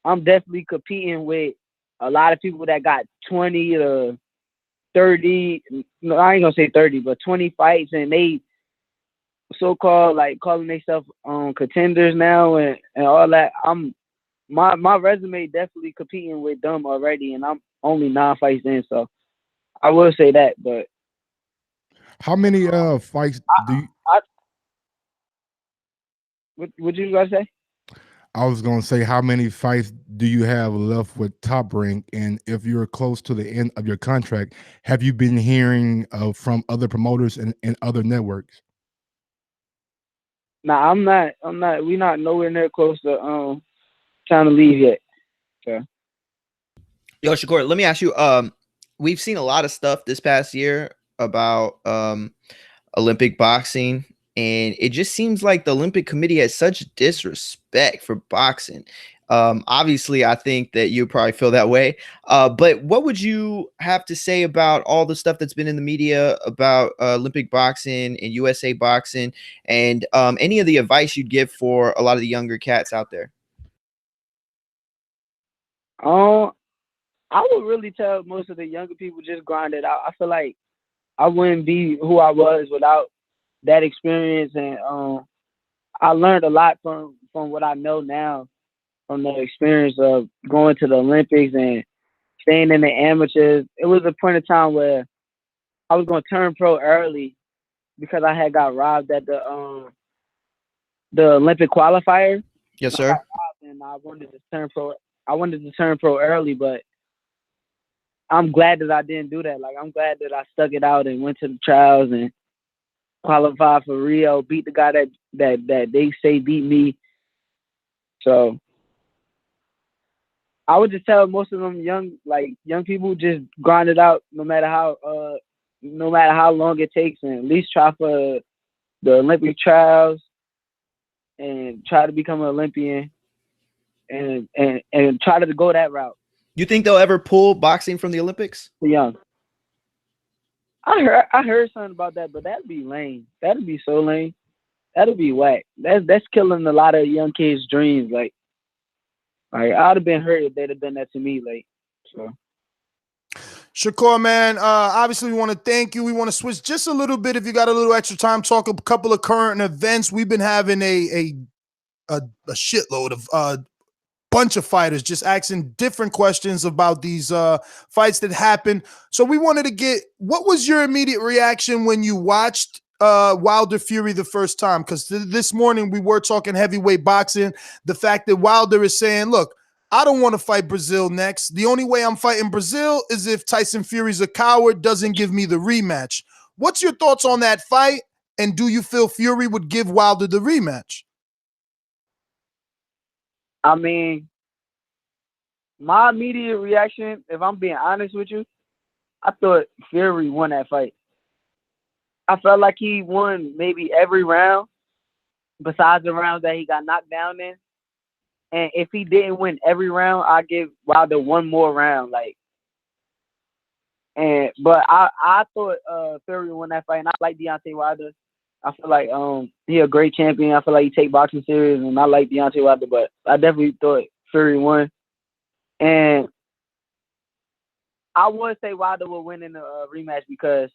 I'm definitely competing with a lot of people that got 20 to 30. No, I ain't gonna say 30, but 20 fights, and they so-called like calling themselves contenders now and all that. My resume definitely competing with them already, and I'm only 9 fights in, so I will say that. But how many fights do you? What you guys say? I was going to say, how many fights do you have left with Top Rank? And if you're close to the end of your contract, have you been hearing from other promoters and other networks? Nah, I'm not. We're not nowhere near close to trying to leave yet. So. Yo, Shakur, let me ask you. We've seen a lot of stuff this past year about Olympic boxing. And it just seems like the Olympic Committee has such disrespect for boxing. Obviously, I think that you probably feel that way. But what would you have to say about all the stuff that's been in the media about Olympic boxing and USA boxing, and any of the advice you'd give for a lot of the younger cats out there? I would really tell most of the younger people just grind it out. I feel like I wouldn't be who I was without that experience, and I learned a lot from what I know now, from the experience of going to the Olympics and staying in the amateurs. It was a point of time where I was going to turn pro early because I had got robbed at the Olympic qualifier. Yes, sir. And I wanted to turn pro. I wanted to turn pro early, but I'm glad that I didn't do that. Like, I'm glad that I stuck it out and went to the trials and qualified for Rio, beat the guy that they say beat me. So I would just tell most of them young people, just grind it out no matter how long it takes, and at least try for the Olympic trials and try to become an Olympian and try to go that route. You think they'll ever pull boxing from the Olympics? Young. I heard something about that, but that'd be lame. That'd be so lame. That'd be whack. That's killing a lot of young kids' dreams. Like I'd have been hurt if they'd have done that to me. Like, so. Shakur, man, obviously we want to thank you. We want to switch just a little bit, if you got a little extra time, talk a couple of current events. We've been having a shitload of bunch of fighters just asking different questions about these fights that happened. So we wanted to get, what was your immediate reaction when you watched Wilder Fury the first time? Because this morning we were talking heavyweight boxing. The fact that Wilder is saying, look, I don't want to fight Breazeale next. The only way I'm fighting Breazeale is if Tyson Fury's a coward, doesn't give me the rematch. What's your thoughts on that fight? And do you feel Fury would give Wilder the rematch? I mean, my immediate reaction, if I'm being honest with you, I thought Fury won that fight. I felt like he won maybe every round besides the rounds that he got knocked down in. And if he didn't win every round, I'd give Wilder one more round. But I thought Fury won that fight, and I like Deontay Wilder. I feel like he a great champion. I feel like he take boxing serious, and I like Deontay Wilder, but I definitely thought Fury won. And I would say Wilder will win in the rematch because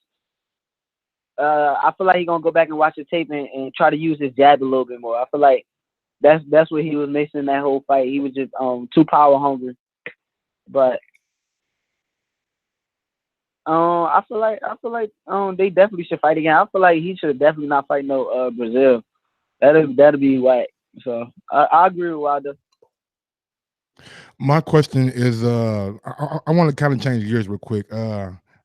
I feel like he's gonna go back and watch the tape and try to use his jab a little bit more. I feel like that's what he was missing that whole fight. He was just too power hungry. But I feel like they definitely should fight again. I feel like he should definitely not fight no Breazeale. That'll be White. So I agree with Wilder. My question is, I want to kind of change gears real quick.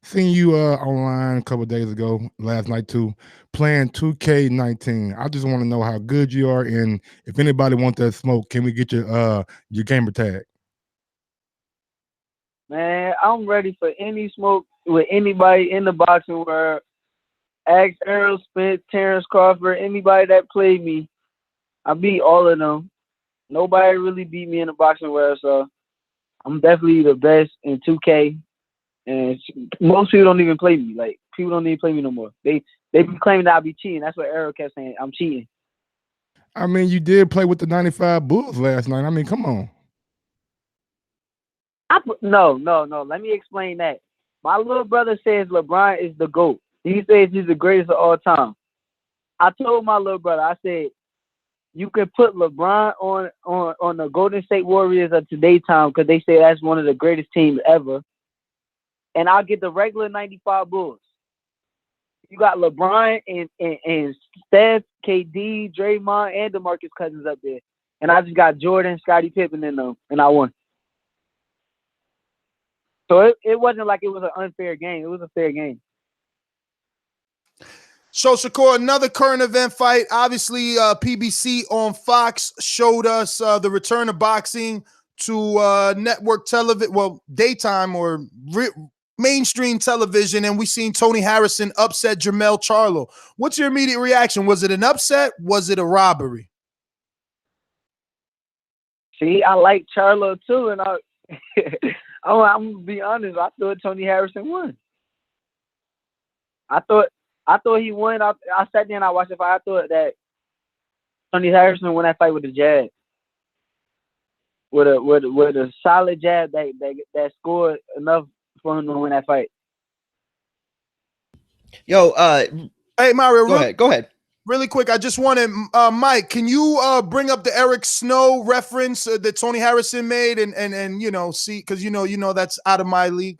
Seen you online a couple of days ago, last night too, playing 2K19. I just want to know how good you are, and if anybody wants that smoke, can we get your gamer tag? Man, I'm ready for any smoke with anybody in the boxing world. Ask Errol Spence, Terrence Crawford, anybody that played me. I beat all of them. Nobody really beat me in the boxing world, so I'm definitely the best in 2K. And most people don't even play me. Like, people don't even play me no more. They be claiming that I be cheating. That's what Errol kept saying. I'm cheating. I mean, you did play with the 95 Bulls last night. I mean, come on. No. Let me explain that. My little brother says LeBron is the GOAT. He says he's the greatest of all time. I told my little brother, I said, you can put LeBron on the Golden State Warriors of today's time because they say that's one of the greatest teams ever. And I'll get the regular 95 Bulls. You got LeBron and Steph, KD, Draymond, and DeMarcus Cousins up there. And I just got Jordan, Scottie Pippen in them, and I won. So it wasn't like it was an unfair game. It was a fair game. So, Shakur, another current event fight. Obviously, PBC on Fox showed us the return of boxing to network television, well, daytime or mainstream television, and we seen Tony Harrison upset Jermell Charlo. What's your immediate reaction? Was it an upset? Was it a robbery? See, I like Charlo too, and I'm gonna be honest. I thought Tony Harrison won. I thought he won. I sat there and I watched the fight. I thought that Tony Harrison won that fight with a jab, with a solid jab that scored enough for him to win that fight. Yo, hey Mario, go ahead. Really quick, I just wanted Mike, can you bring up the Eric Snow reference that Tony Harrison made and you know, see, because you know that's out of my league.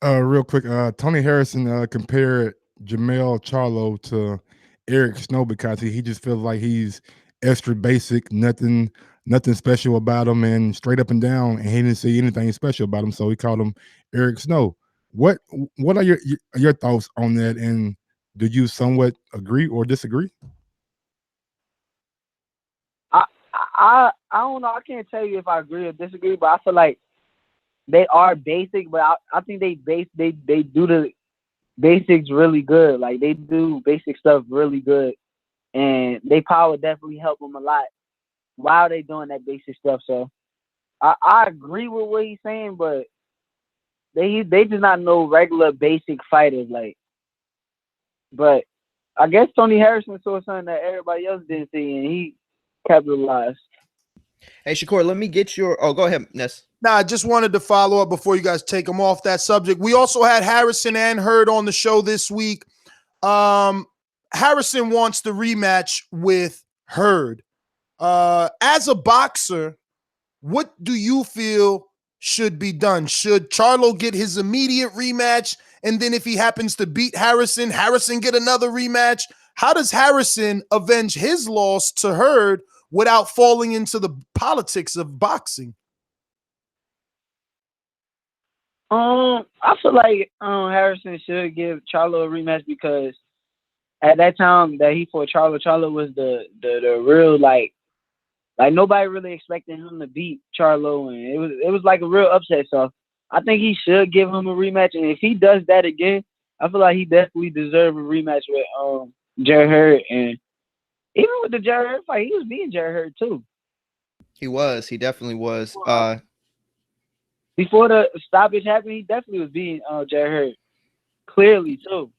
Real quick, Tony Harrison compared Jermell Charlo to Eric Snow because he just feels like he's extra basic, nothing special about him, and straight up and down, and he didn't see anything special about him, so he called him Eric Snow. What are your thoughts on that, and do you somewhat agree or disagree? I don't know. I can't tell you if I agree or disagree, but I feel like they are basic, but I think they do the basics really good. Like, they do basic stuff really good, and they power definitely help them a lot while they doing that basic stuff. So I agree with what he's saying, but they just not no regular basic fighters. Like, but I guess Tony Harrison saw something that everybody else didn't see, and he capitalized. Hey, Shakur, let me get your. Oh, go ahead, Ness. Nah, I just wanted to follow up before you guys take them off that subject. We also had Harrison and Hurd on the show this week. Harrison wants the rematch with Hurd. As a boxer, what do you feel should be done? Should Charlo get his immediate rematch, and then if he happens to beat Harrison get another rematch? How does Harrison avenge his loss to Hurd without falling into the politics of boxing? I feel like Harrison should give Charlo a rematch because at that time that he fought Charlo was the real like nobody really expected him to beat Charlo, and it was like a real upset. So I think he should give him a rematch, and if he does that again, I feel like he definitely deserves a rematch with Jarrett Hurd. And even with the Jarrett Hurd fight, he was beating Jarrett Hurd too. He definitely was. Before the stoppage happened, he definitely was beating Jarrett Hurd clearly too.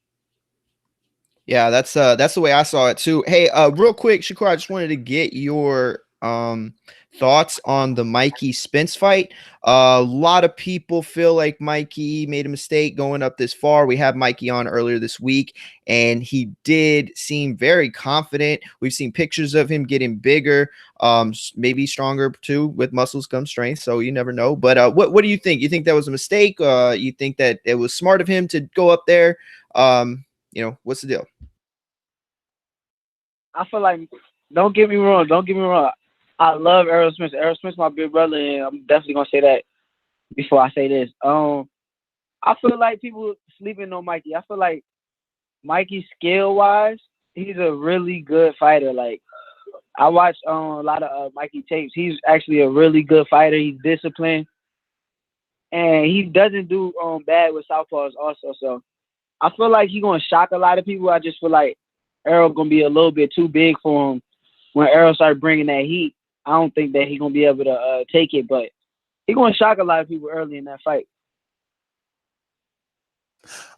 Yeah, that's the way I saw it too. Hey, real quick, Shakur, I just wanted to get your thoughts on the Mikey Spence fight. A lot of people feel like Mikey made a mistake going up this far. We had Mikey on earlier this week, and he did seem very confident. We've seen pictures of him getting bigger, maybe stronger too. With muscles comes strength, so you never know. But what do you think? You think that was a mistake? You think that it was smart of him to go up there? What's the deal? I feel like, don't get me wrong. I love Errol Spence. Errol Spence, my big brother, and I'm definitely gonna say that before I say this. I feel like people sleeping on Mikey. I feel like Mikey, skill wise, he's a really good fighter. Like I watched a lot of Mikey tapes. He's actually a really good fighter. He's disciplined, and he doesn't do bad with southpaws also. So I feel like he's gonna shock a lot of people. I just feel like Errol gonna be a little bit too big for him. When Errol started bringing that heat, I don't think that he's gonna be able to take it, but he's gonna shock a lot of people early in that fight.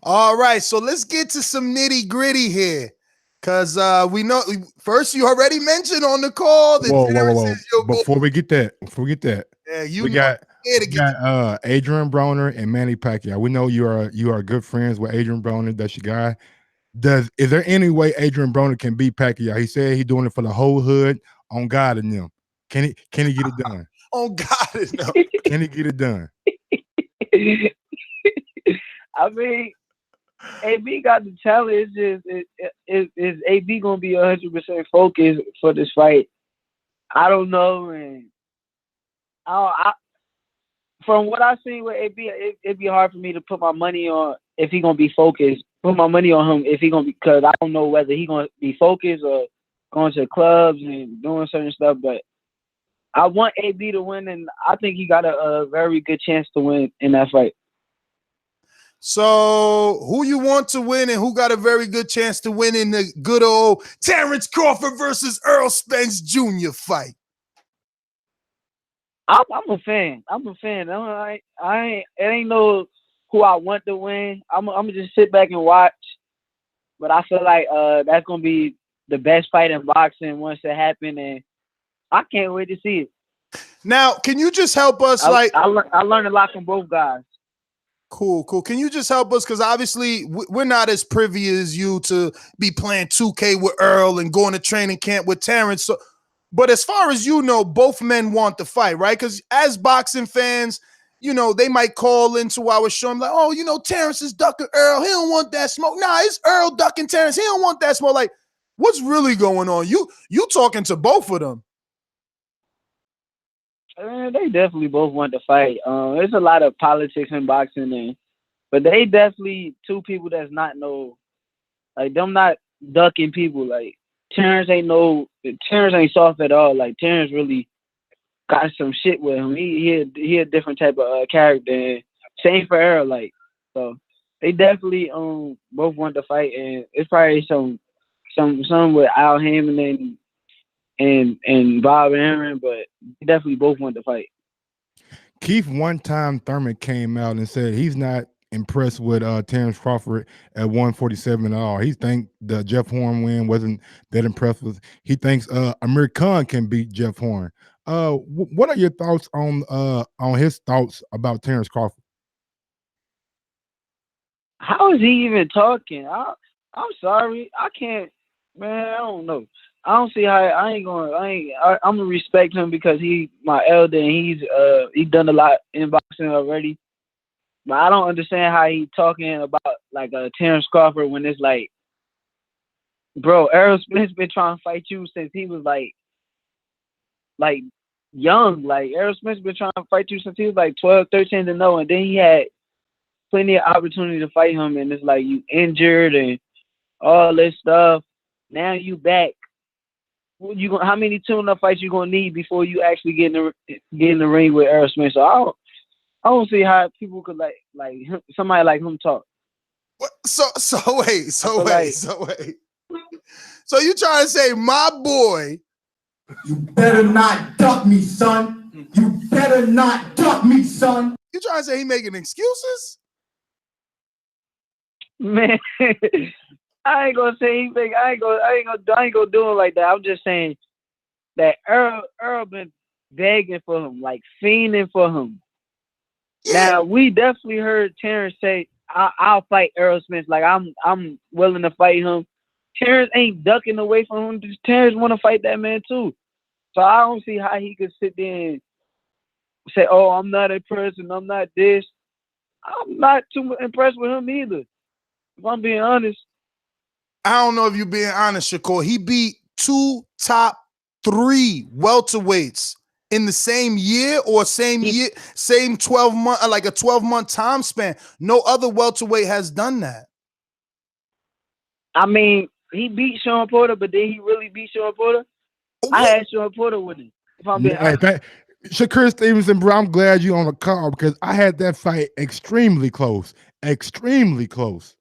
All right, so let's get to some nitty gritty here, because we know first you already mentioned on the call that whoa. Before we get that, yeah, we got Adrian Broner and Manny Pacquiao. We know you are good friends with Adrian Broner. That's your guy. Is there any way Adrian Broner can beat Pacquiao? He said he's doing it for the whole hood. On God and them. Can he get it done? On God and them. Can he get it done? I mean, AB got the talent. It's just is AB gonna be 100% focused for this fight? I don't know, and from what I've seen with AB, it'd be hard for me to put my money on if he gonna be focused. Put my money on him if he gonna be, because I don't know whether he gonna be focused or going to clubs and doing certain stuff. But I want AB to win, and I think he got a very good chance to win in that fight. So who you want to win and who got a very good chance to win in the good old Terrence Crawford versus Errol Spence Jr. fight? I'm a fan. It ain't no who I want to win. I'm gonna just sit back and watch. But I feel like that's gonna be the best fight in boxing once it happens, and I can't wait to see it. Now, can you just help us? I learned a lot from both guys. Cool. Can you just help us? Because obviously we're not as privy as you to be playing 2K with Earl and going to training camp with Terrence. So, but as far as you know, both men want the fight, right? Because as boxing fans, they might call into our show and like, oh, Terrence is ducking Earl. He don't want that smoke. Nah, it's Earl ducking Terrence. He don't want that smoke. Like, what's really going on? You talking to both of them? They definitely both want to fight. There's a lot of politics in boxing, but they definitely two people that's not them not ducking people. Like Terrence ain't soft at all. Like Terrence really got some shit with him. He a different type of character. And same for Earl. Like, so they definitely both want to fight, and it's probably some with Al Haymon and Bob Aaron, but they definitely both want to fight. Keith, one time Thurman came out and said he's not impressed with Terrence Crawford at 147 at all. He thinks the Jeff Horn win wasn't that impressive. He thinks Amir Khan can beat Jeff Horn. What are your thoughts on his thoughts about Terrence Crawford? How is he even talking? I'm sorry, I can't, man. I don't know. I don't see how I'm gonna respect him because he my elder and he's done a lot in boxing already. But I don't understand how he talking about like Terrence Crawford when it's like, bro, Errol Spence been trying to fight you since he was like young. Like Errol Spence been trying to fight you since he was like 12, 13 to know, and then he had plenty of opportunity to fight him, and it's like you injured and all this stuff. Now you back. How many tune-up fights you gonna need before you actually get in the ring with Errol Spence? So I don't see how people could like him, somebody like him talk. So wait. So you trying to say my boy? You better not duck me, son. You better not duck me, son. You trying to say he making excuses? Man, I ain't gonna say he make. I ain't gonna do it like that. I'm just saying that Earl been begging for him, like fiending for him. Yeah. Now we definitely heard Terrence say, "I'll fight Errol Spence. Like I'm willing to fight him." Terrence ain't ducking away from him. Terrence want to fight that man too. So I don't see how he could sit there and say, "Oh, I'm not impressed and I'm not this." I'm not too impressed with him either. If I'm being honest. I don't know if you're being honest, Shakur. He beat 2 top 3 welterweights in the same year or same 12 month, like a 12-month time span. No other welterweight has done that. I mean, he beat Sean Porter, but did he really beat Sean Porter? I had Sean Porter with him. If I'm being honest. Shakur Stevenson, bro, I'm glad you on the call because I had that fight extremely close. Extremely close.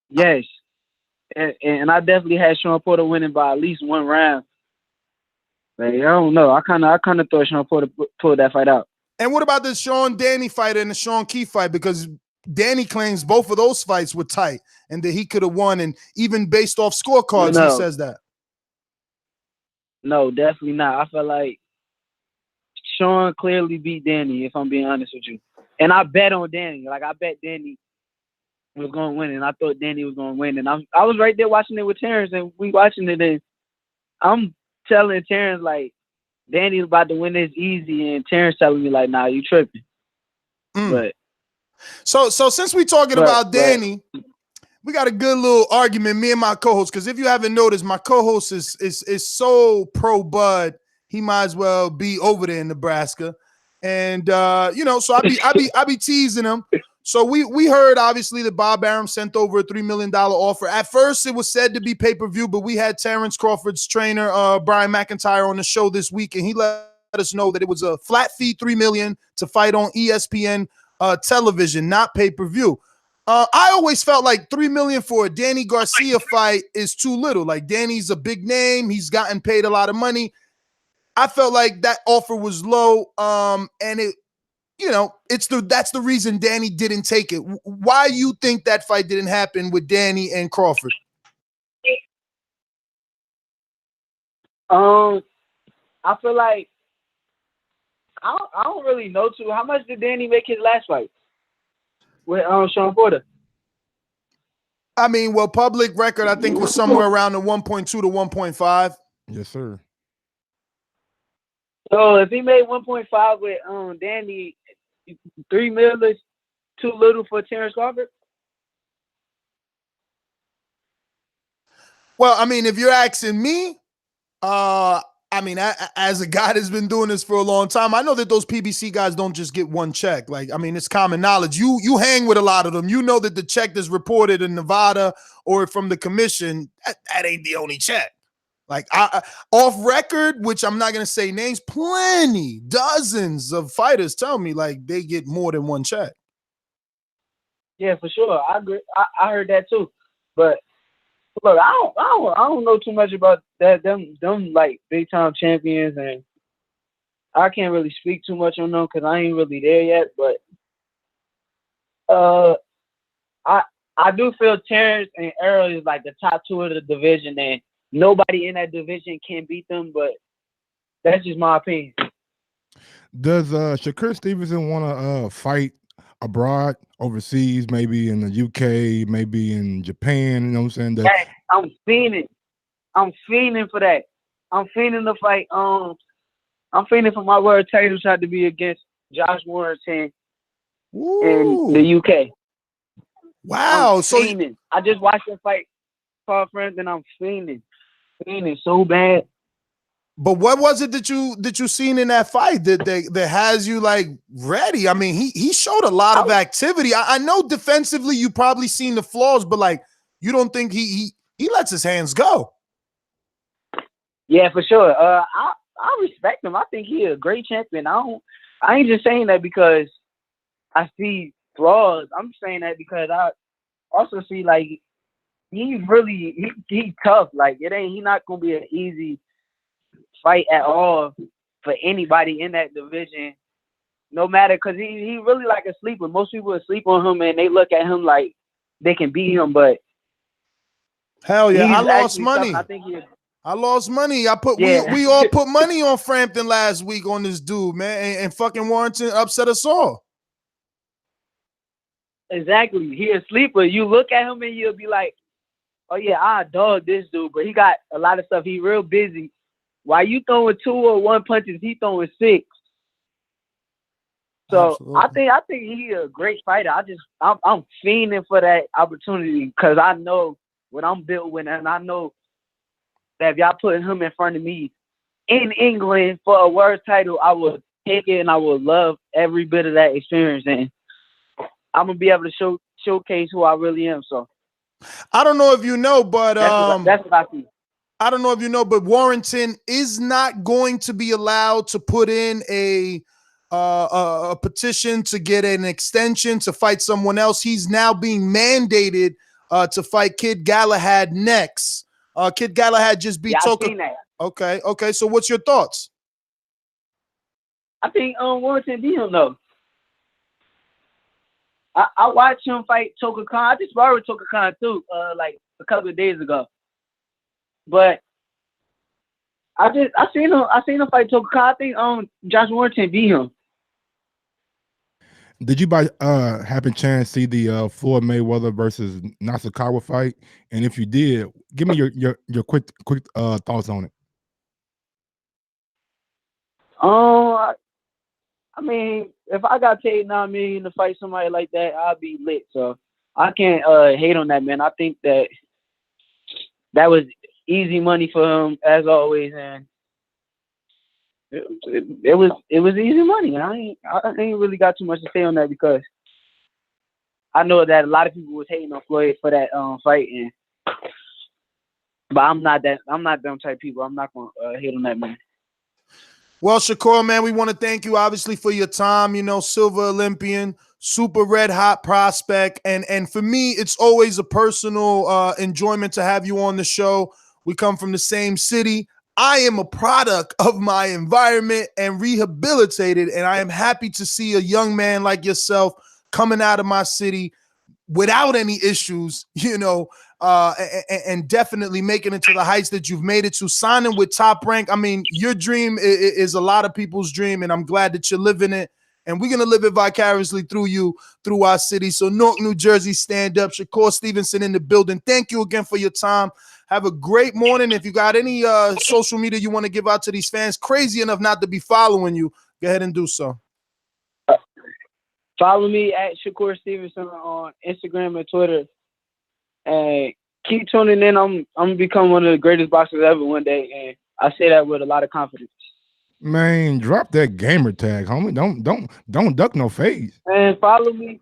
Yes. And I definitely had Sean Porter winning by at least 1 round. Like, I don't know. I kind of thought Sean Porter pulled that fight out. And what about the Sean Danny fight and the Sean Keith fight? Because Danny claims both of those fights were tight and that he could have won. And even based off scorecards, he says that. No, definitely not. I feel like Sean clearly beat Danny, if I'm being honest with you. And I bet on Danny. Like, I bet Danny was going to win, and I thought Danny was going to win. And I was right there watching it with Terrence, and we watching it, and I'm telling Terrence, like, Danny's about to win this easy, and Terrence telling me, like, nah, you tripping. But so since we talking about Danny, we got a good little argument, me and my co-host, because if you haven't noticed, my co-host is so pro Bud, he might as well be over there in Nebraska. And so I be teasing him. So we heard obviously that Bob Arum sent over a $3 million offer. At first, it was said to be pay-per-view, but we had Terrence Crawford's trainer, Brian McIntyre, on the show this week, and he let us know that it was a flat fee, $3 million to fight on ESPN television, not pay-per-view. I always felt like $3 million for a Danny Garcia fight is too little. Like, Danny's a big name; he's gotten paid a lot of money. I felt like that offer was low, and it. That's the reason Danny didn't take it. Why you think that fight didn't happen with Danny and Crawford? I feel like I don't really know too. How much did Danny make his last fight with Sean Porter? I mean, well, public record I think was somewhere around the 1.2 to 1.5. Yes, sir. So if he made 1.5 with Danny, $3 million is too little for Terrence Crawford? Well, I mean, if you're asking me, I mean, as a guy that's been doing this for a long time, I know that those PBC guys don't just get one check. Like, I mean, it's common knowledge. You hang with a lot of them. You know that the check that's reported in Nevada or from the commission, that ain't the only check. Like, off record, which I'm not going to say names, dozens of fighters tell me, like, they get more than one check. Yeah, for sure. I agree. I heard that too. But look, I don't know too much about that. Them like big time champions, and I can't really speak too much on them because I ain't really there yet. But I do feel Terrence and Errol is like the top 2 of the division, and nobody in that division can beat them. But that's just my opinion. Does Shakur Stevenson want to fight abroad, overseas, maybe in the UK, maybe in Japan? You know what I'm saying? Hey, I'm fiending. I'm fiending for that. I'm fiending to fight. I'm fiending for my world title shot to be against Josh Warrington in the UK. Wow! So I just watched him fight Paul Friends, and I'm fiending so bad. But what was it that you seen in that fight that has you like ready? I mean, he showed a lot of activity. I know defensively you probably seen the flaws, but like you don't think he lets his hands go. Yeah, for sure. I respect him. I think he's a great champion. I ain't just saying that because I see flaws. I'm saying that because I also see like he's tough. Like he not gonna be an easy fight at all for anybody in that division, no matter, because he really like a sleeper. Most people sleep on him and they look at him like they can beat him, but hell yeah, I lost money. I lost money. We all put money on Frampton last week on this dude, man, and fucking Warrington upset us all. Exactly, he a sleeper. You look at him and you'll be like, oh yeah, I dog this dude, but he got a lot of stuff. He real busy. While you throwing 2 or 1 punches, he throwing 6. So absolutely. I think he's a great fighter. I'm fiending for that opportunity because I know what I'm built with, and I know that if y'all put him in front of me in England for a world title, I would take it and I would love every bit of that experience, and I'm gonna be able to showcase who I really am. So I don't know if you know, but that's what I see. I don't know if you know, but Warrington is not going to be allowed to put in a petition to get an extension to fight someone else. He's now being mandated to fight Kid Galahad next. Kid Galahad just beat Toka. Okay. So what's your thoughts? I think Warrington beat him though. I watched him fight Toka Khan. I just sparred with Toka Khan too, like a couple of days ago. But I seen him fight Toka Khan. I think Josh Warrington beat him. Did you by happen chance see the Floyd Mayweather versus Nasukawa fight? And if you did, give me your quick thoughts on it. I mean, if I got paid $9 million to fight somebody like that, I'll be lit. So I can't hate on that, man. I think that was easy money for him as always, and it was easy money. I ain't really got too much to say on that because I know that a lot of people was hating on Floyd for that fight, but I'm not them type of people. I'm not gonna hate on that, man. Well, Shakur, man, we want to thank you obviously for your time. You know, Silver Olympian, super red hot prospect, and for me, it's always a personal enjoyment to have you on the show. We come from the same city. I am a product of my environment and rehabilitated, and I am happy to see a young man like yourself coming out of my city without any issues, you know, and definitely making it to the heights that you've made it to, signing with Top Rank. I mean, your dream is a lot of people's dream, and I'm glad that you're living it. And we're going to live it vicariously through you, through our city. So Newark, New Jersey, stand up. Shakur Stevenson in the building. Thank you again for your time. Have a great morning. If you got any social media you want to give out to these fans, crazy enough not to be following you, go ahead and do so. Follow me at Shakur Stevenson on Instagram and Twitter. And keep tuning in. I'm gonna become one of the greatest boxers ever one day. And I say that with a lot of confidence. Man, drop that gamer tag, homie. Don't duck no face. And follow me.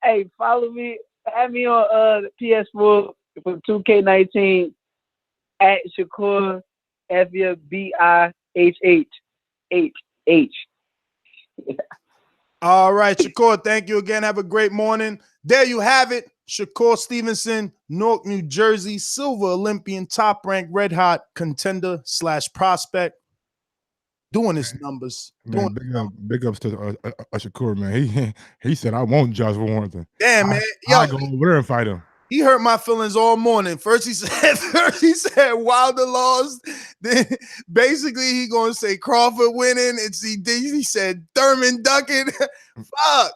Hey, follow me. Add me on PS4 for 2K19 at Shakur FBIHH. All right, Shakur, thank you again. Have a great morning. There you have it. Shakur Stevenson, Newark, New Jersey, Silver Olympian, Top Rank, red hot contender / prospect. Doing his numbers. Man, big ups to Shakur, man. He said, I want Josh Warrington. Damn, man. I'll go over there and fight him. He hurt my feelings all morning. First he said Wilder lost. Then basically he gonna say Crawford winning. He said Thurman ducking. Fuck.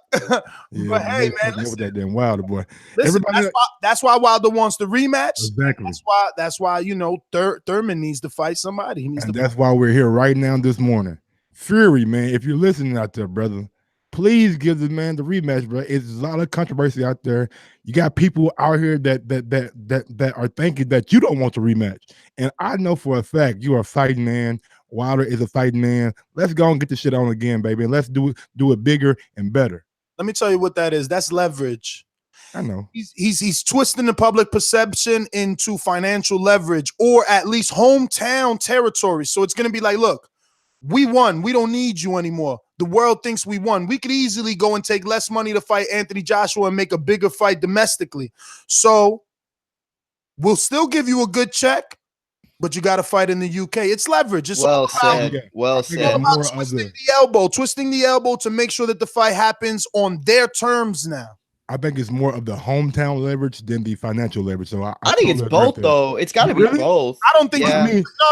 Yeah, but hey, man, with that damn Wilder boy. Listen, that's why Wilder wants the rematch. Exactly. That's why you know Thurman needs to fight somebody. That's why we're here right now this morning. Fury, man. If you're listening out there, brother, please give the man the rematch, bro. It's a lot of controversy out there. You got people out here that are thinking that you don't want the rematch, and I know for a fact you are a fighting man. Wilder is a fighting man. Let's go and get the shit on again, baby, and let's do it bigger and better. Let me tell you what that is. That's leverage. I know. He's twisting the public perception into financial leverage, or at least hometown territory. So it's going to be like, look, we won. We don't need you anymore. The world thinks we won. We could easily go and take less money to fight Anthony Joshua and make a bigger fight domestically. So we'll still give you a good check, but you got to fight in the UK. It's leverage. It's well said. Well said. Twisting the elbow to make sure that the fight happens on their terms now. I think it's more of the hometown leverage than the financial leverage. So I think it's both, though. It's got to be both. I don't think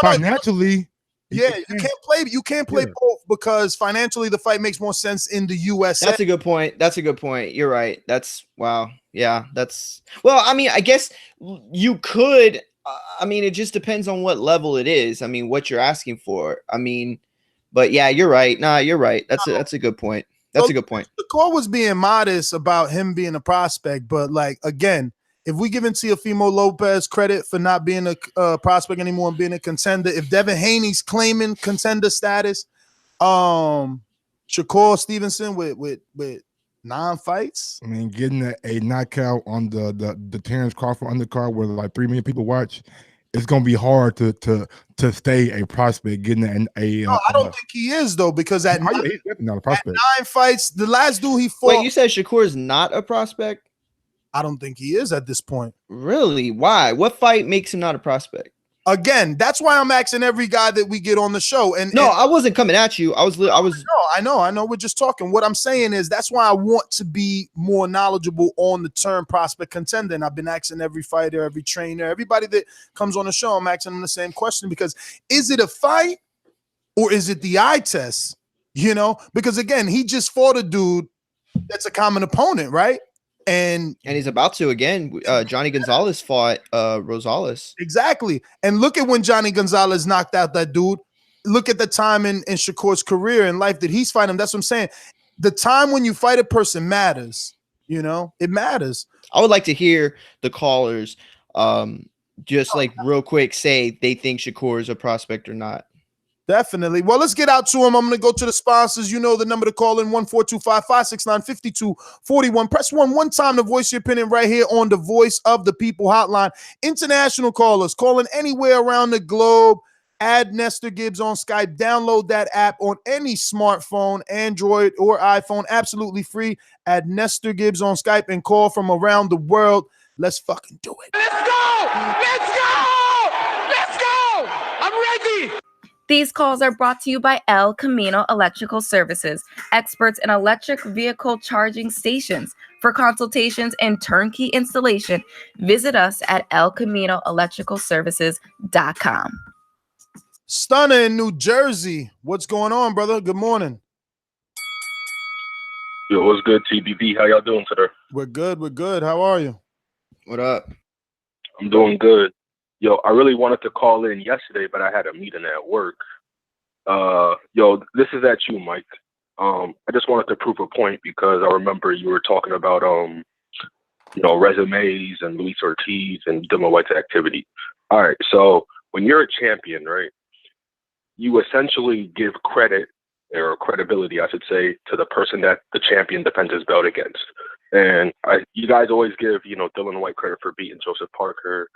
financially. Yeah, you can't play both because financially the fight makes more sense in the USA. That's a good point. That's a good point. You're right. That's wow. Yeah, that's well, I mean, I guess you could I mean, it just depends on what level it is. I mean, what you're asking for. I mean, but yeah, you're right. Nah, you're right. That's a good point. That's a good point. The call was being modest about him being a prospect, but like again, if we giving Teofimo Lopez credit for not being a prospect anymore and being a contender, if Devin Haney's claiming contender status, Shakur Stevenson with 9 fights. I mean, getting a knockout on the Terrence Crawford undercard where like 3 million people watch, it's gonna be hard to stay a prospect getting a. No, I don't think he is though, because he's definitely not a prospect. At 9 fights, the last dude he fought. Wait, you said Shakur is not a prospect? I don't think he is at this point. Really? Why? What fight makes him not a prospect? Again, that's why I'm asking every guy that we get on the show. And I wasn't coming at you. I was. No, I know. We're just talking. What I'm saying is that's why I want to be more knowledgeable on the term prospect contender. And I've been asking every fighter, every trainer, everybody that comes on the show, I'm asking them the same question, because is it a fight or is it the eye test? You know, because again, he just fought a dude that's a common opponent, right? And he's about to again. Johnny Gonzalez fought Rosales. Exactly. And look at when Johnny Gonzalez knocked out that dude. Look at the time in Shakur's career and life that he's fighting him. That's what I'm saying. The time when you fight a person matters. You know, it matters. I would like to hear the callers just like real quick say they think Shakur is a prospect or not. Definitely. Well, let's get out to him. I'm going to go to the sponsors. You know the number to call in, 1-425-569-5241. Press 1 time to voice your opinion right here on the Voice of the People hotline. International callers calling anywhere around the globe. Add Nestor Gibbs on Skype. Download that app on any smartphone, Android or iPhone. Absolutely free. Add Nestor Gibbs on Skype and call from around the world. Let's fucking do it. Let's go! Let's go! Let's go! I'm ready! These calls are brought to you by El Camino Electrical Services, experts in electric vehicle charging stations. For consultations and turnkey installation, visit us at elcaminoelectricalservices.com. Stunner in New Jersey. What's going on, brother? Good morning. Yo, what's good, TBB? How y'all doing today? We're good. We're good. How are you? What up? I'm doing good. Yo, I really wanted to call in yesterday, but I had a meeting at work. Yo, this is at you, Mike. I just wanted to prove a point because I remember you were talking about, resumes and Luis Ortiz and Dillian Whyte's activity. All right, so when you're a champion, right, you essentially give credit or credibility, I should say, to the person that the champion defends his belt against. And you guys always give, Dillian Whyte credit for beating Joseph Parker,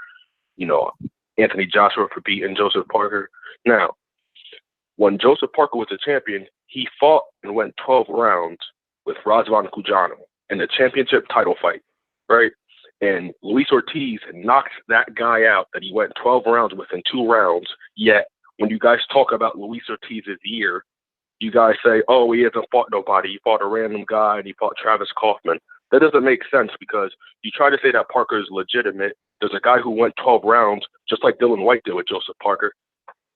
Anthony Joshua for beating Joseph Parker. Now, when Joseph Parker was a champion, he fought and went 12 rounds with Razvan Kujano in the championship title fight, right? And Luis Ortiz knocked that guy out that he went 12 rounds with in 2 rounds. Yet, when you guys talk about Luis Ortiz's year, you guys say, oh, he hasn't fought nobody. He fought a random guy and he fought Travis Kaufman. That doesn't make sense because you try to say that Parker is legitimate. There's a guy who went 12 rounds, just like Dillian Whyte did with Joseph Parker,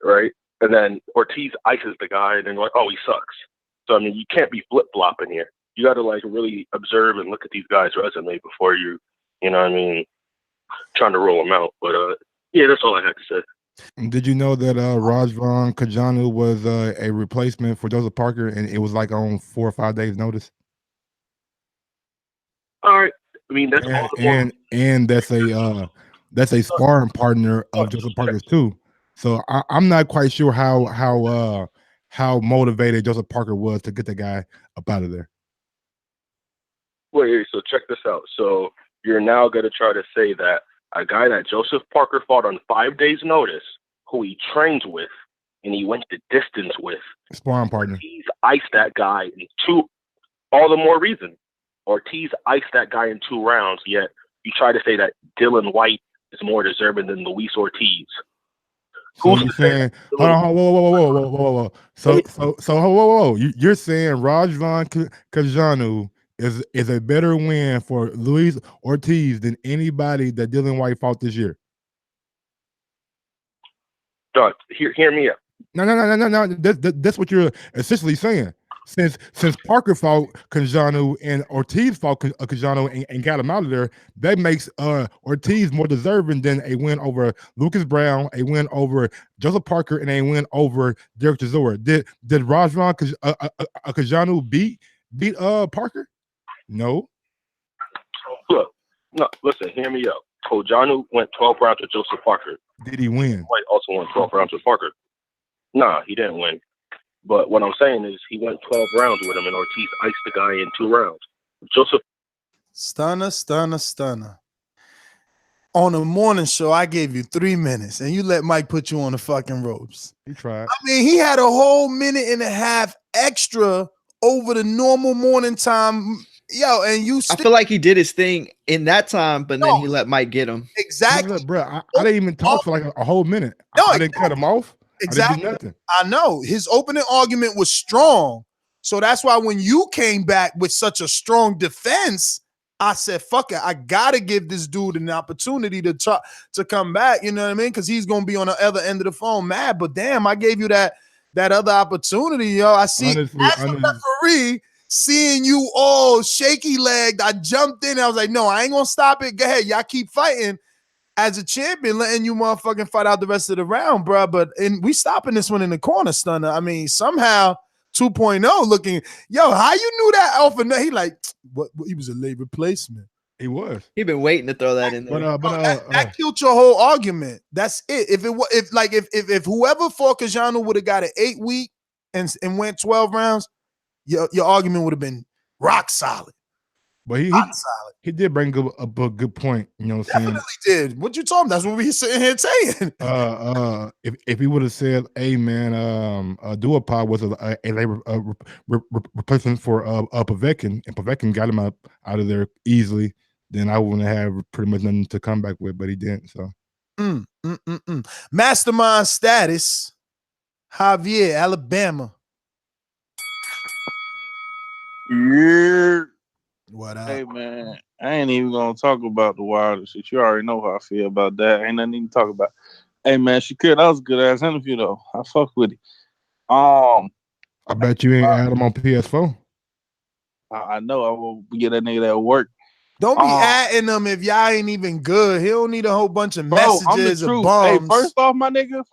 right? And then Ortiz ices the guy, and then like, oh, he sucks. So, I mean, you can't be flip-flopping here. You got to, really observe and look at these guys' resume before you, trying to roll them out. But, yeah, that's all I had to say. Did you know that Razvan Kujanu was a replacement for Joseph Parker, and it was like on 4 or 5 days' notice? All right. I mean, that's all the more. And that's a sparring partner of Joseph Parker's too. So I'm not quite sure how motivated Joseph Parker was to get the guy up out of there. Wait, so check this out. So you're now going to try to say that a guy that Joseph Parker fought on 5 days' notice, who he trained with, and he went the distance with, sparring partner. Ortiz iced that guy in two. All the more reason. Ortiz iced that guy in 2 rounds. Yet you try to say that Dylan White is more deserving than Luis Ortiz. So you're saying, hold on, whoa. So whoa. You're saying Rajvan Kajanu is a better win for Luis Ortiz than anybody that Dylan White fought this year? Dog, hear me out. No. That's what you're essentially saying. Since Parker fought Kajanu and Ortiz fought Kajanu and got him out of there, that makes Ortiz more deserving than a win over Lucas Brown, a win over Joseph Parker, and a win over Derek Chisora. Did Rajvan Kajanu beat Parker? No. Look, no, listen, hear me out. Kajanu went 12 rounds with Joseph Parker. Did he win? White also went 12 rounds with Parker. Nah, he didn't win. But what I'm saying is he went 12 rounds with him, and Ortiz iced the guy in 2 rounds. Joseph. Stunner. On the morning show, I gave you 3 minutes, and you let Mike put you on the fucking ropes. He tried. I mean, he had a whole minute and a half extra over the normal morning time. Yo, and you I feel like he did his thing in that time, but then he let Mike get him. Exactly. Look, bro, I didn't even talk for like a whole minute. No, I didn't cut him off. Exactly. I didn't do nothing. I know. His opening argument was strong. So that's why when you came back with such a strong defense, I said, fuck it. I got to give this dude an opportunity to come back. You know what I mean? Because he's going to be on the other end of the phone mad. But damn, I gave you that other opportunity, yo. I see as a referee, seeing you all shaky legged, I jumped in. I was like, no, I ain't going to stop it. Go ahead. Y'all keep fighting. As a champion, letting you motherfucking fight out the rest of the round, bro. But we stopping this one in the corner, Stunner. I mean, somehow 2.0 looking, yo, how you knew that Alpha? He like, what? He was a late replacement. He was. He been waiting to throw that in there. That killed your whole argument. That's it. If whoever fought Kajanu would have got an 8 week and went 12 rounds, your argument would have been rock solid. But he did bring up a good point, you know what I'm saying? Definitely did. What you told him? That's what we sitting here saying. If he would have said, hey man, Duopod was a replacement for Povetkin, and Povetkin got him out of there easily, then I wouldn't have pretty much nothing to come back with, but he didn't. So Mastermind status, Javier, Alabama. Yeah. What up? Hey man, I ain't even gonna talk about the Wilder shit. You already know how I feel about that. Ain't nothing to talk about. Hey man, Shakur, that was a good ass interview though. I fuck with it. I bet you ain't had him on PS4. I know. I will get that nigga that work. Don't be adding them if y'all ain't even good. He don't need a whole bunch of messages or Hey, bombs. first off, my nigga,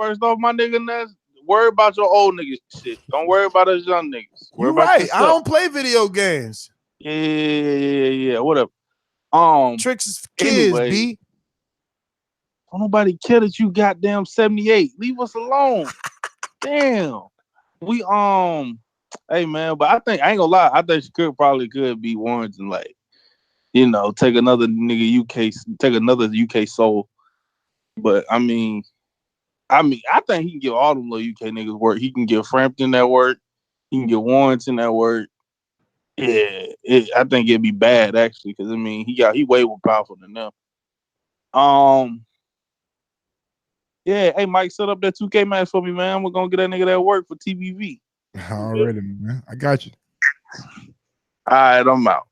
Ness, worry about your old niggas shit. Don't worry about us young niggas. You're right. I don't play video games. Yeah. Whatever. Tricks is kids, anyway, B. Don't nobody care that you goddamn 78. Leave us alone. Damn. We hey man, but I ain't gonna lie, I think Shakur probably could be Warrington, like, you know, take another UK soul. But I mean, I think he can give all them little UK niggas work. He can give Frampton that work. He can give Warrington that work. Yeah, I think it'd be bad actually, because I mean he way more powerful than them. Yeah, hey Mike, set up that 2K match for me, man. We're gonna get that nigga that work for TBV. Already, man. I got you. All right, I'm out.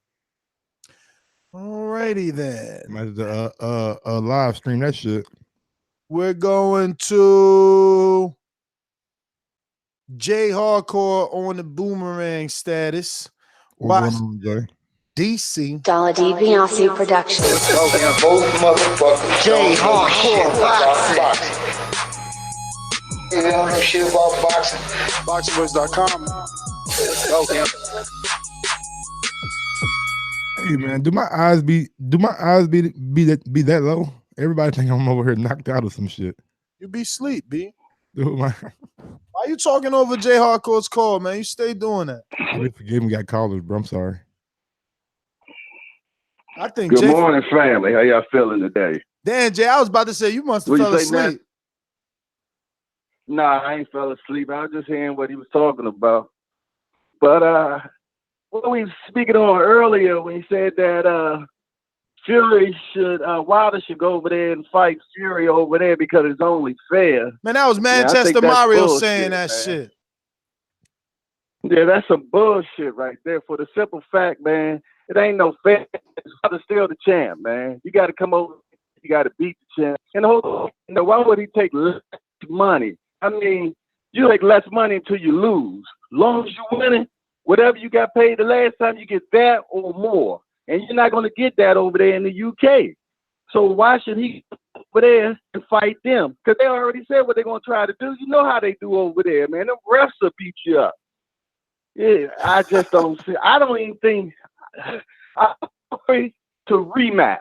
Alrighty then. Might live stream that shit. We're going to J Hardcore on the boomerang status. What's going on, Jay? DC. Dollar DiBiase Productions. J Hardcore Boxing. You don't know shit about boxing. BoxingVoice.com. Hey man, do my eyes be that low? Everybody think I'm over here knocked out or some shit. You be sleep, B. Dude, Why you talking over J Hardcore's call, man? You stay doing that. forgive me, got callers, bro. I'm sorry. I think Good Jay. morning, family. How y'all feeling today? Damn, Jay, I was about to say you must have fell asleep. Nah, I ain't fell asleep. I was just hearing what he was talking about. But what we were speaking on earlier when he said that Fury should Wilder should go over there and fight Fury over there because it's only fair. Man, that was Manchester Mario saying that shit. Yeah, that's some bullshit right there. For the simple fact, man, it ain't no fair. Wilder's still the champ, man. You got to come over. You got to beat the champ. And why would he take less money? I mean, you take less money until you lose. Long as you winning, whatever you got paid the last time, you get that or more. And you're not going to get that over there in the UK. So why should he go over there and fight them? Because they already said what they're going to try to do. You know how they do over there, man. The refs will beat you up. Yeah, I just don't see. I don't even think I'm free to rematch.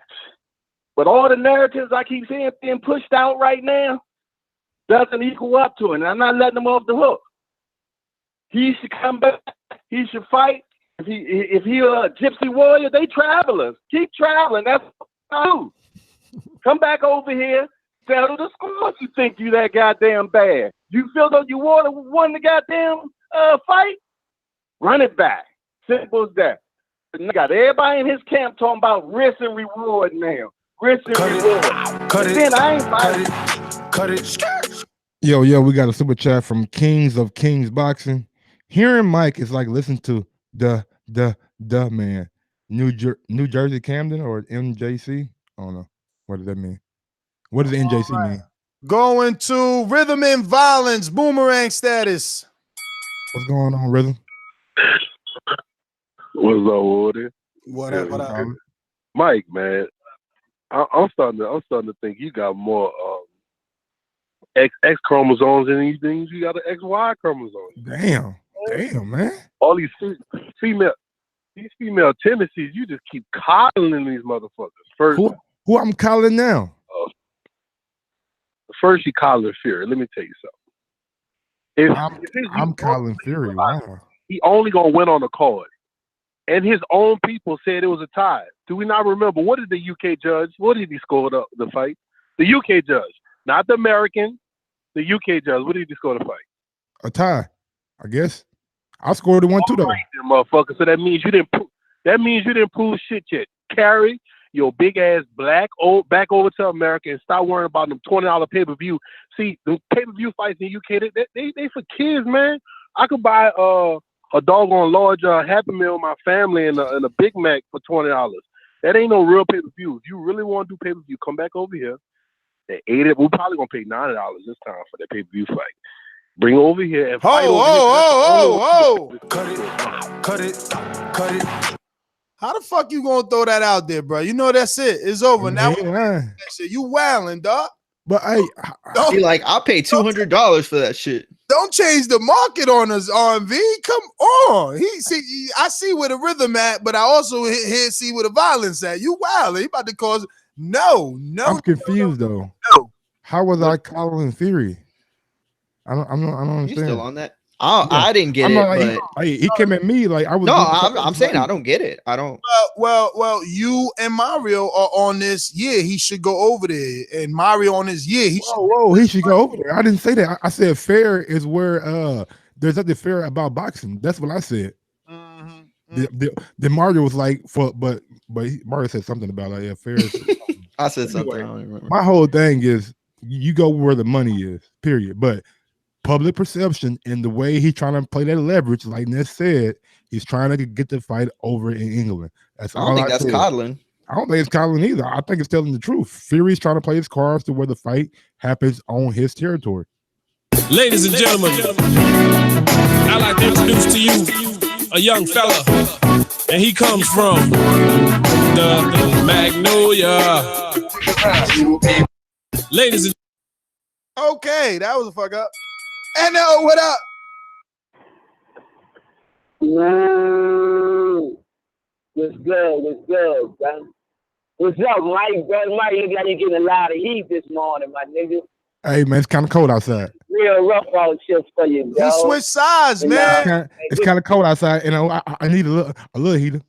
But all the narratives I keep seeing being pushed out right now doesn't equal up to it. And I'm not letting them off the hook. He should come back. He should fight. If he a gypsy warrior, they travelers. Keep traveling. That's what I do. Come back over here. Settle the score if you think you that goddamn bad. You feel though you won the goddamn fight? Run it back. Simple as that. You got everybody in his camp talking about risk and reward now. Risk and reward. Then I ain't fighting. Cut it. Yo, we got a super chat from Kings of Kings Boxing. Hearing Mike is like listening to the man. New Jersey Camden or MJC? I don't know. What does that mean? What does NJC mean? Going to Rhythm and Violence, Boomerang status. What's going on, Rhythm? What's up, Woody? What up? Mike, man, I'm starting to think you got more X chromosomes than these things. You got an XY chromosome. Damn, man. All these female tendencies, you just keep coddling these motherfuckers. First, who I'm calling now? First, you coddling Fury. Let me tell you something. I'm calling Fury. Wow. He only gonna win on the card, and his own people said it was a tie. Do we not remember? What did the UK judge? What did he score the fight? The UK judge, not the American. The UK judge. What did he score the fight? A tie, I guess. I scored the 1-2 though. Right, motherfucker. So that means you didn't prove shit yet. Carry your big ass back over to America and stop worrying about them $20 pay-per-view. See, the pay-per-view fights in the UK, they for kids, man. I could buy a doggone large Happy Meal with my family and a Big Mac for $20. That ain't no real pay-per-view. If you really want to do pay-per-view, come back over here. They ate it. We're probably gonna pay $90 this time for that pay-per-view fight. Bring it over here and fight over here. Cut it. How the fuck you gonna throw that out there, bro? You know that's it. It's over now. You wilding, dog. But hey, I'll pay $200 for that shit. Don't change the market on us, RV. Come on. I see where the rhythm at, but I also see where the violence at. You wild. He about to cause no. I'm confused though. No. How was I calling Fury? I don't understand. You still on that? I didn't get it. But he came at me like I was. No, I'm saying I don't get it. I don't. Well, you and Mario are on this. Yeah, he should go over there, and Mario on this. Yeah, he should go over there. I didn't say that. I said fair is where there's nothing fair about boxing. That's what I said. The Mario was like, but Mario said something about like fair. I said something. I don't remember. My whole thing is you go where the money is. Period. But public perception and the way he's trying to play that leverage, like Ness said, he's trying to get the fight over in England. I don't think that's coddling. I don't think it's coddling either. I think it's telling the truth. Fury's trying to play his cards to where the fight happens on his territory. Ladies and gentlemen, I'd like to introduce to you a young fella, and he comes from the Magnolia. Ladies and okay, that was a fuck up. And what up? What's good, bro? What's up, Mike? Brother Mike, look like you getting a lot of heat this morning, my nigga. Hey man, it's kind of cold outside. Real rough out shit for you, He dog. switched sides, man. It's kind of cold outside, and I need a little heater.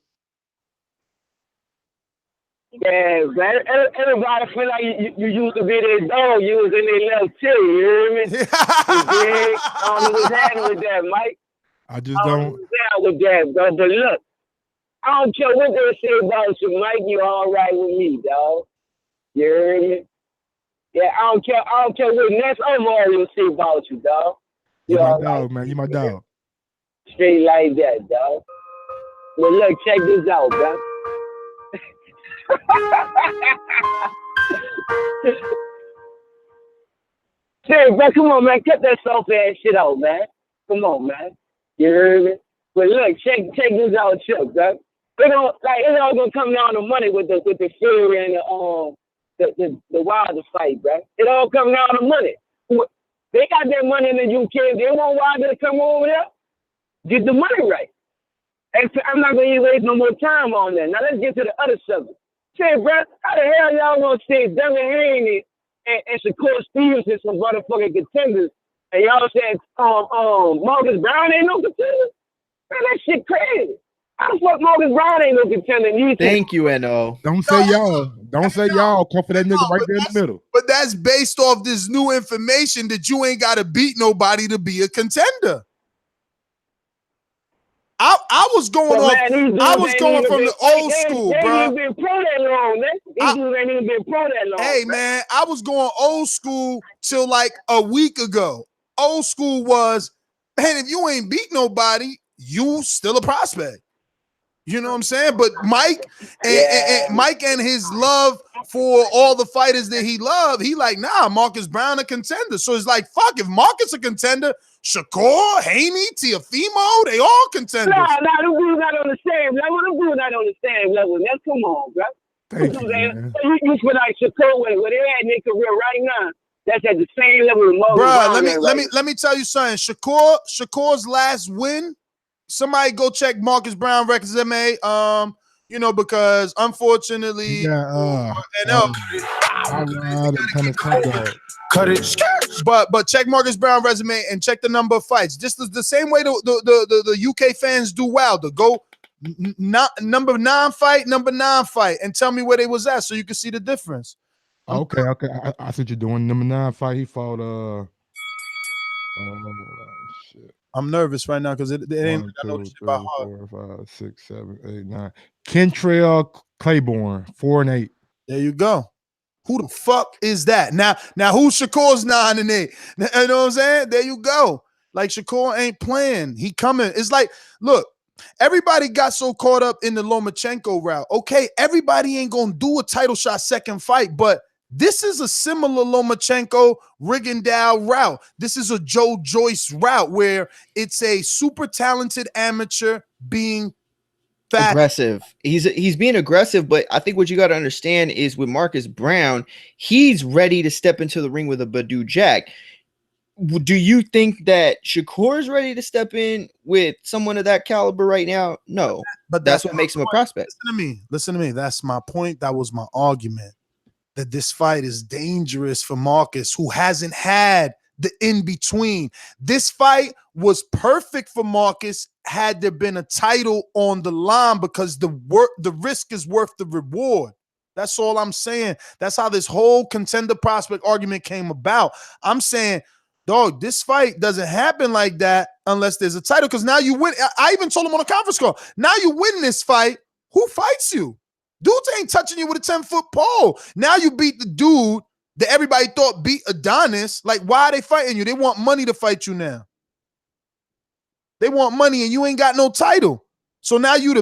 Yeah, man. Everybody feel like you used to be their dog. You was in their little chill, you hear me? You dig? I don't know what's happening with that, Mike. I just don't. Down with that, bro. But look, I don't care what they say about you, Mike. You all right with me, dog. You hear me? Yeah, I don't care what next Mario say about you, dog. You my dog, man. You my dog. Straight like that, dog. But look, check this out, bro. Say, bro, come on, man. Cut that soft ass shit out, man. Come on, man. You heard me? But look, check this out, Chuck, bro. It's all gonna come down to money with the Fury and the Wilder fight, bro. It all comes down to money. They got their money in the UK. They want Wilder to come over there. Get the money right. And so I'm not gonna waste no more time on that. Now let's get to the other subject. Say, bro, how the hell y'all gonna say Devin Haney and Shakur Stevenson some motherfucking contenders, and y'all said Marcus Brown ain't no contender? Man, that shit crazy. How the fuck Marcus Brown ain't no contender? Thank you, N.O. Don't say y'all. Don't say y'all. Come for that nigga right there in the middle. But that's based off this new information that you ain't got to beat nobody to be a contender. I was going off. I was going from the old school, bro. They ain't been pro that long, man. These dudes ain't even been pro that long. Hey, man, I was going old school till like a week ago. Old school was, man, if you ain't beat nobody, you still a prospect. You know what I'm saying? But Mike and Mike and his love for all the fighters that he loved, he like, nah, Marcus Brown a contender. So it's like, fuck, if Marcus a contender, Shakur, Haney, Teofimo, they all contenders. Nah, them dudes not on the same level. Them dudes not on the same level. Now, come on, bro. Thank you, man. You feel like Shakur, where they at in their career right now, that's at the same level as Marcus Brown. Let me tell you something. Shakur's last win. Somebody go check Marcus Brown records, because unfortunately, cut it. But check Marcus Brown resume and check the number of fights. Just the same way the UK fans do Wilder. Go number 9 fight, and tell me where they was at so you can see the difference. Okay. I see what you're doing. Number 9 fight, he fought shit. I'm nervous right now because it ain't. 1, 2, 3, 4, 5, 6, 7, 8, 9. Kentrell Claiborne, 4-8. There you go. Who the fuck is that? Now who's Shakur's 9 and 8? You know what I'm saying? There you go. Like Shakur ain't playing. He coming. It's like, look, everybody got so caught up in the Lomachenko route. Okay, everybody ain't gonna do a title shot second fight, but this is a similar Lomachenko Rigondeaux route. This is a Joe Joyce route where it's a super talented amateur being aggressive. He's being aggressive, but I think what you got to understand is with Marcus Brown, he's ready to step into the ring with a Badou Jack. Do you think that Shakur is ready to step in with someone of that caliber right now? No, but that's what makes him a prospect. Listen to me. That's my point. That was my argument. That this fight is dangerous for Marcus, who hasn't had the in-between. This fight was perfect for Marcus had there been a title on the line because the risk is worth the reward. That's all I'm saying. That's how this whole contender prospect argument came about. I'm saying, dog, this fight doesn't happen like that unless there's a title, because now you win. I even told him on a conference call, now you win this fight, who fights you? Dudes ain't touching you with a 10-foot pole. Now you beat the dude that everybody thought beat Adonis. Like, why are they fighting you? They want money to fight you now. They want money and you ain't got no title. So now you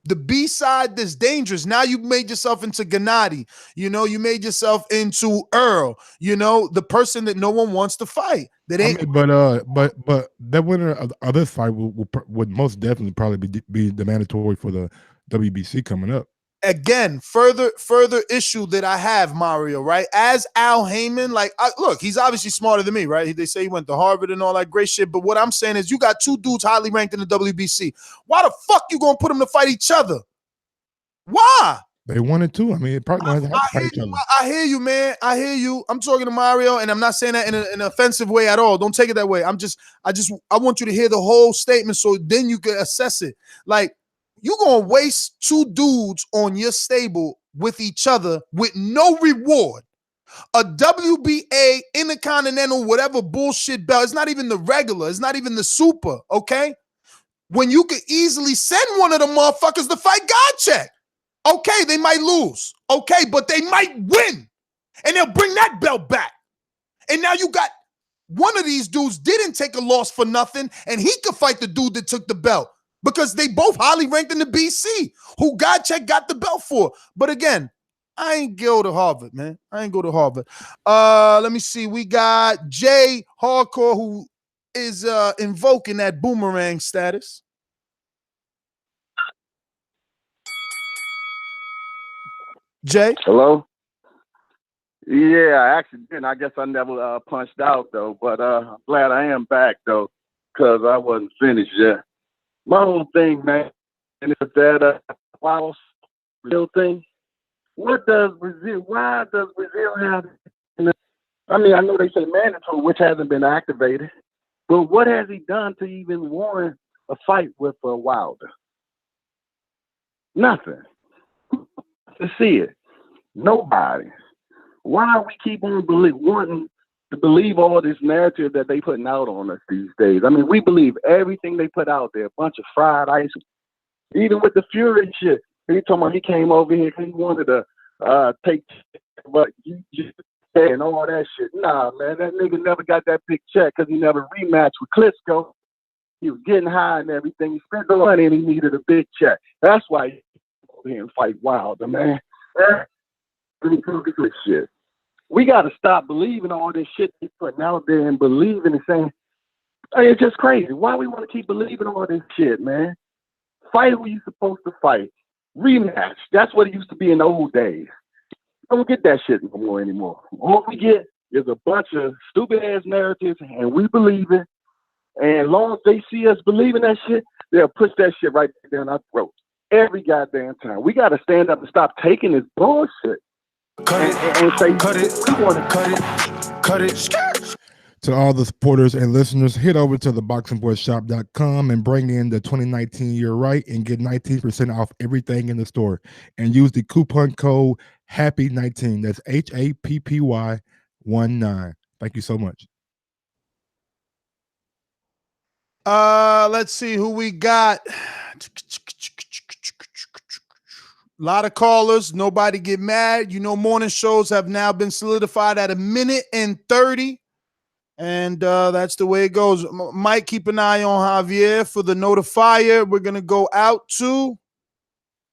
the B side that's dangerous. Now you made yourself into Gennady. You made yourself into Earl. The person that no one wants to fight. That ain't. But that winner of this fight would most definitely probably be the mandatory for the WBC coming up. Again, further issue that I have, Mario, right? As Al Haymon, look, he's obviously smarter than me, right? They say he went to Harvard and all that great shit. But what I'm saying is you got 2 dudes highly ranked in the WBC. Why the fuck you gonna put them to fight each other? Why? They wanted to. I mean, it probably going to have to fight each other. I hear you, man. I hear you. I'm talking to Mario, and I'm not saying that in an offensive way at all. Don't take it that way. I want you to hear the whole statement so then you can assess it. Like, you gonna waste two dudes on your stable with each other with no reward. A WBA, Intercontinental, whatever bullshit belt. It's not even the regular. It's not even the super, okay? When you could easily send one of the motherfuckers to fight Godcheck. Okay, they might lose. Okay, but they might win. And they'll bring that belt back. And now you got one of these dudes didn't take a loss for nothing, and he could fight the dude that took the belt because they both highly ranked in the BC, who Godcheck got the belt for. But again, I ain't go to Harvard, man. I ain't go to Harvard. Let me see. We got Jay Hardcore, who is invoking that boomerang status. Jay? Hello? Yeah, I actually didn't. I guess I never punched out, though. But I'm glad I am back, though, because I wasn't finished yet. My whole thing, man, and it's that real thing. Why does Breazeale have I mean, I know they say mandatory, which hasn't been activated. But what has he done to even warrant a fight with Wilder? Nothing. To see it. Nobody. Why we keep on wanting to believe all this narrative that they putting out on us these days? I mean, we believe everything they put out there, a bunch of fried ice. Even with the Fury shit. He talking about he came over here because he wanted to take, but you just and all that shit. Nah, man, that nigga never got that big check because he never rematched with Klitschko. He was getting high and everything. He spent the money and he needed a big check. That's why he over here and fight Wilder, man. Shit. We got to stop believing all this shit they putting out there and believing and saying, hey, it's just crazy. Why we want to keep believing all this shit, man? Fight who you supposed to fight. Rematch. That's what it used to be in the old days. Don't get that shit no more anymore. All we get is a bunch of stupid-ass narratives, and we believe it. And as long as they see us believing that shit, they'll push that shit right down our throat every goddamn time. We got to stand up and stop taking this bullshit. And say, cut it, cut it. To all the supporters and listeners, head over to ThaBoxingVoiceShop.com and bring in the 2019 year right and get 19% off everything in the store. And use the coupon code HAPPY19. That's HAPPY19. Thank you so much. Let's see who we got. A lot of callers. Nobody get mad. You know, morning shows have now been solidified at 1:30. And that's the way it goes. Mike, keep an eye on Javier for the notifier. We're going to go out to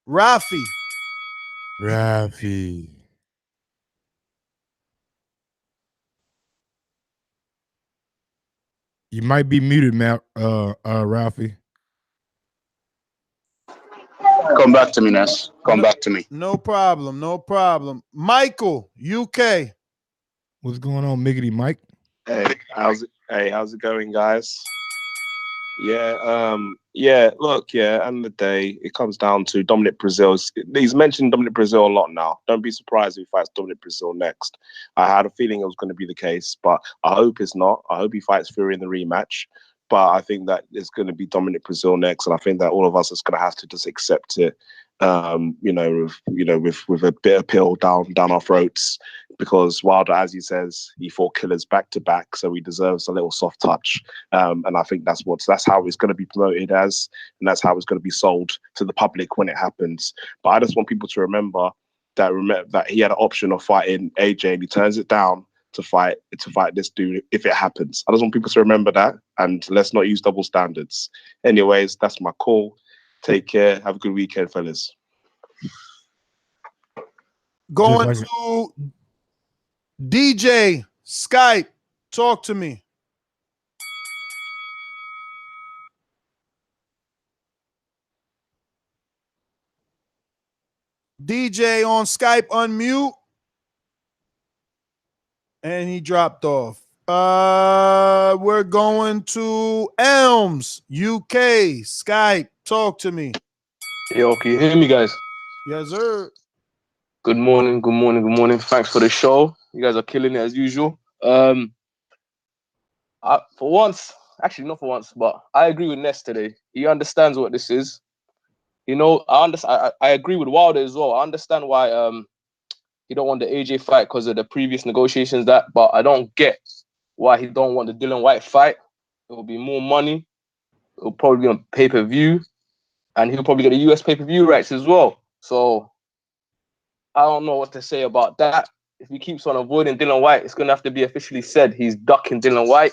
Rafi. You might be muted, Ralphie. Come back to me, Ness. Come back to me. No problem. No problem. Michael, UK. What's going on, Miggity Mike? Hey, how's it going, guys? Yeah, look, end of the day, it comes down to Dominic Breazeale. He's mentioned Dominic Breazeale a lot now. Don't be surprised if he fights Dominic Breazeale next. I had a feeling it was going to be the case, but I hope it's not. I hope he fights Fury in the rematch. But I think that it's going to be Dominic Breazeale next, and I think that all of us is going to have to just accept it. With a bitter pill down our throats, because Wilder, as he says, he fought killers back to back, so he deserves a little soft touch. And I think that's how it's going to be promoted as, and that's how it's going to be sold to the public when it happens. But I just want people to remember that he had an option of fighting AJ, and he turns it down to fight this dude if it happens. I just want people to remember that, and let's not use double standards. Anyways, that's my call. Take care. Have a good weekend, fellas. Going to DJ Skype. Talk to me. DJ on Skype, unmute. And he dropped off. We're going to Elms, UK. Skype, talk to me. Yo, can you hear me, guys? Yes, sir. Good morning, good morning, good morning. Thanks for the show. You guys are killing it as usual. For once, actually not for once, but I agree with Ness today. He understands what this is. You know, I understand. I agree with Wilder as well. I understand why he don't want the AJ fight because of the previous negotiations. But I don't get why he don't want the Dillian Whyte fight. It will be more money. It will probably be on pay-per-view, and he'll probably get the US pay-per-view rights as well. So I don't know what to say about that. If he keeps on avoiding Dillian Whyte, it's gonna have to be officially said he's ducking Dillian Whyte.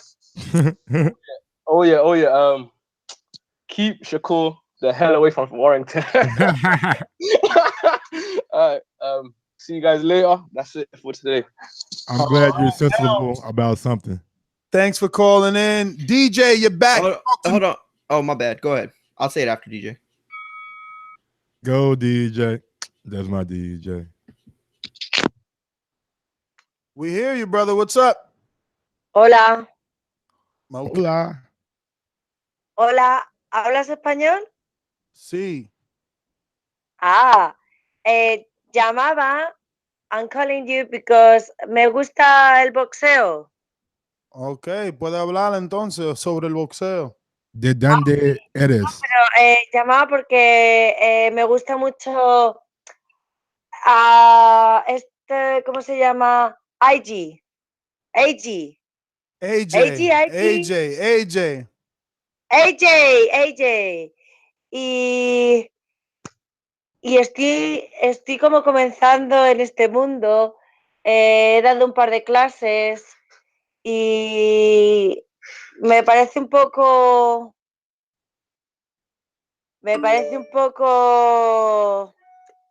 Oh yeah. Keep Shakur the hell away from Warrington. All right. See you guys later. That's it for today. I'm glad you're sensible about something. Thanks for calling in. DJ, you're back. Hold on. Oh, my bad. Go ahead. I'll say it after DJ. Go, DJ. That's my DJ. We hear you, brother. What's up? Hola. Okay. Hola. Hola. ¿Hablas español? Sí. Llamaba. I'm calling you because me gusta el boxeo. Ok, puede hablar entonces sobre el boxeo. ¿De dónde eres? Pero llamaba porque me gusta mucho ¿cómo se llama? AJ. Y estoy como comenzando en este mundo, he dado un par de clases y me parece un poco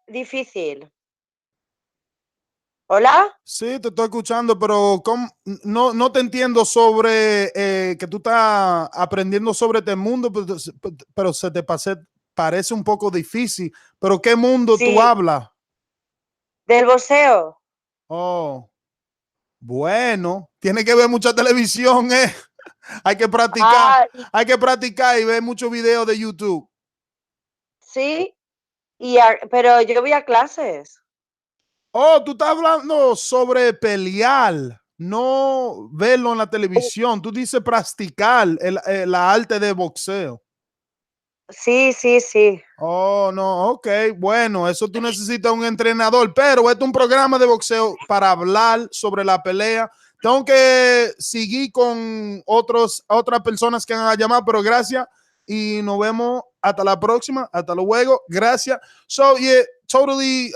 difícil. ¿Hola? Sí, te estoy escuchando, pero no te entiendo sobre que tú estás aprendiendo sobre este mundo, pero se te parece un poco difícil. ¿Pero qué mundo tú hablas? Del boxeo. Oh, bueno, tiene que ver mucha televisión, ¿eh? Hay que practicar, y ver muchos videos de YouTube. Sí, pero yo voy a clases. Oh, tú estás hablando sobre pelear, no verlo en la televisión. Tú dices practicar la arte de boxeo. Sí. Oh, no, ok. Bueno, eso tú necesitas un entrenador, pero este es un programa de boxeo para hablar sobre la pelea. Tengo que seguir con otras personas que han llamado, pero gracias y nos vemos hasta la próxima. Hasta luego. Gracias. So, yeah, totally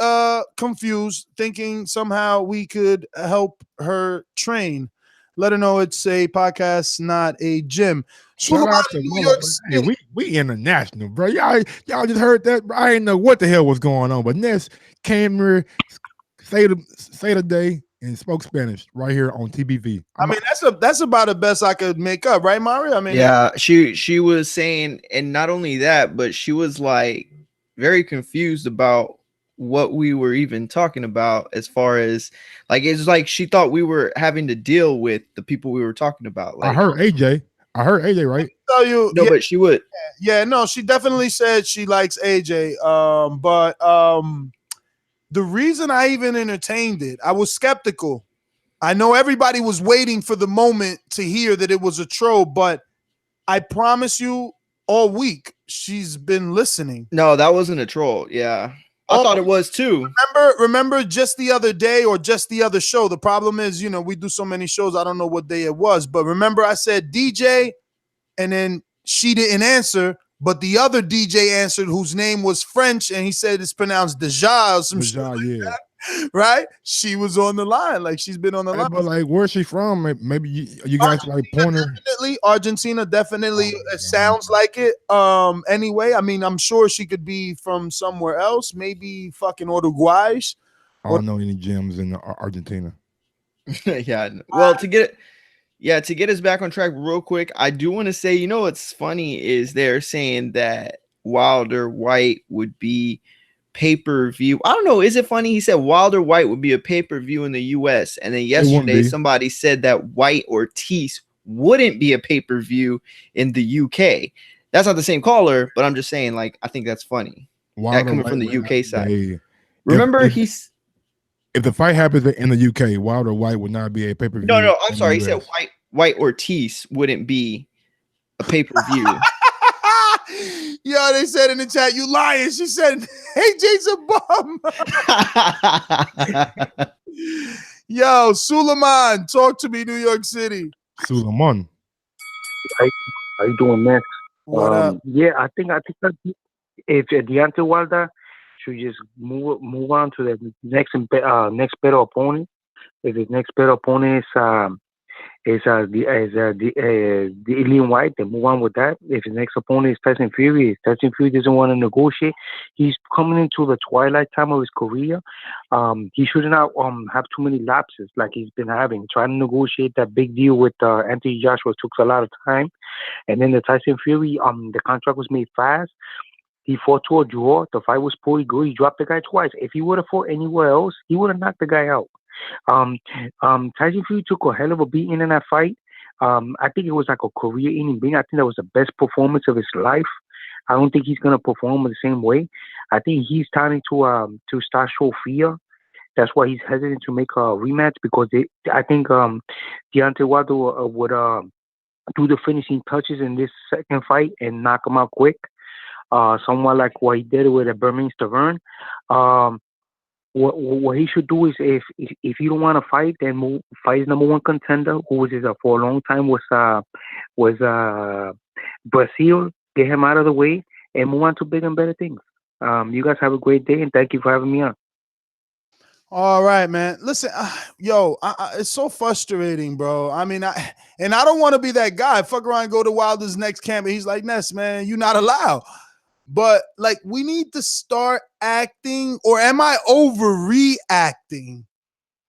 confused, thinking somehow we could help her train. Let her know it's a podcast, not a gym. Shout out to New York City. Hey, we international, bro. Y'all just heard that? Bro? I didn't know what the hell was going on, but Ness came here, say the day, and spoke Spanish right here on TBV. I mean, that's about the best I could make up, right, Mario? I mean, yeah, she was saying, and not only that, but she was like very confused about what we were even talking about, as far as like it's like she thought we were having to deal with the people we were talking about. Like, I heard AJ, right? Tell you, no, but she would. Yeah, no, she definitely said she likes AJ. But the reason I even entertained it, I was skeptical. I know everybody was waiting for the moment to hear that it was a troll, but I promise you, all week she's been listening. No, that wasn't a troll. Yeah, I thought it was too. Remember just the other day or just the other show. The problem is, we do so many shows. I don't know what day it was, but remember I said DJ, and then she didn't answer, but the other DJ answered, whose name was French, and he said it's pronounced Deja or some shit like that. Right? She was on the line. Like, she's been on the line. But like, where's she from? Maybe you guys like pointer. Definitely Argentina. Definitely, it sounds like it. Anyway, I mean, I'm sure she could be from somewhere else. Maybe fucking Uruguay. I don't know any gyms in Argentina. Yeah. Well, to get us back on track real quick, I do want to say, what's funny is they're saying that Wilder-Whyte would be pay-per-view. I don't know. Is it funny? He said Wilder-Whyte would be a pay-per-view in the US. And then yesterday somebody said that White-Ortiz wouldn't be a pay-per-view in the UK. That's not the same caller, but I'm just saying, like, I think that's funny. That coming White from the would not UK be side. a- Remember, if the fight happens in the UK, Wilder-Whyte would not be a pay-per-view. No, I'm in sorry. He the said US. White-Ortiz wouldn't be a pay-per-view. Yo, they said in the chat, you lying. She said, AJ's a bum. Yo, Suleiman, talk to me, New York City. Suleiman. How you doing, Max? What up? Yeah, I think that if Deontay Wilder should just move on to the next better opponent. If his next better opponent is the Alien White, then move on with that. If his next opponent is Tyson Fury, if Tyson Fury doesn't want to negotiate, he's coming into the twilight time of his career. He should not have too many lapses like he's been having. Trying to negotiate that big deal with Anthony Joshua took a lot of time, and then the Tyson Fury, the contract was made fast. He fought to a draw. The fight was pretty good. He dropped the guy twice. If he would have fought anywhere else, he would have knocked the guy out. Tyson Fury took a hell of a beating in that fight. I think it was like a career-ending beating. I think that was the best performance of his life. I don't think he's gonna perform the same way. I think he's starting to start show fear. That's why he's hesitant to make a rematch because I think Deontay Wilder would do the finishing touches in this second fight and knock him out quick. Somewhat like what he did with Birmingham Thurman. What he should do is if you don't want to fight, then fight his number one contender, who was for a long time was Breazeale. Get him out of the way and move on to bigger and better things. You guys have a great day and thank you for having me on. All right, man. Listen, yo, it's so frustrating, bro. I mean, I don't want to be that guy. Fuck around and go to Wilder's next camp, and he's like, Ness, man, you're not allowed. But, like, we need to start acting, or am I overreacting?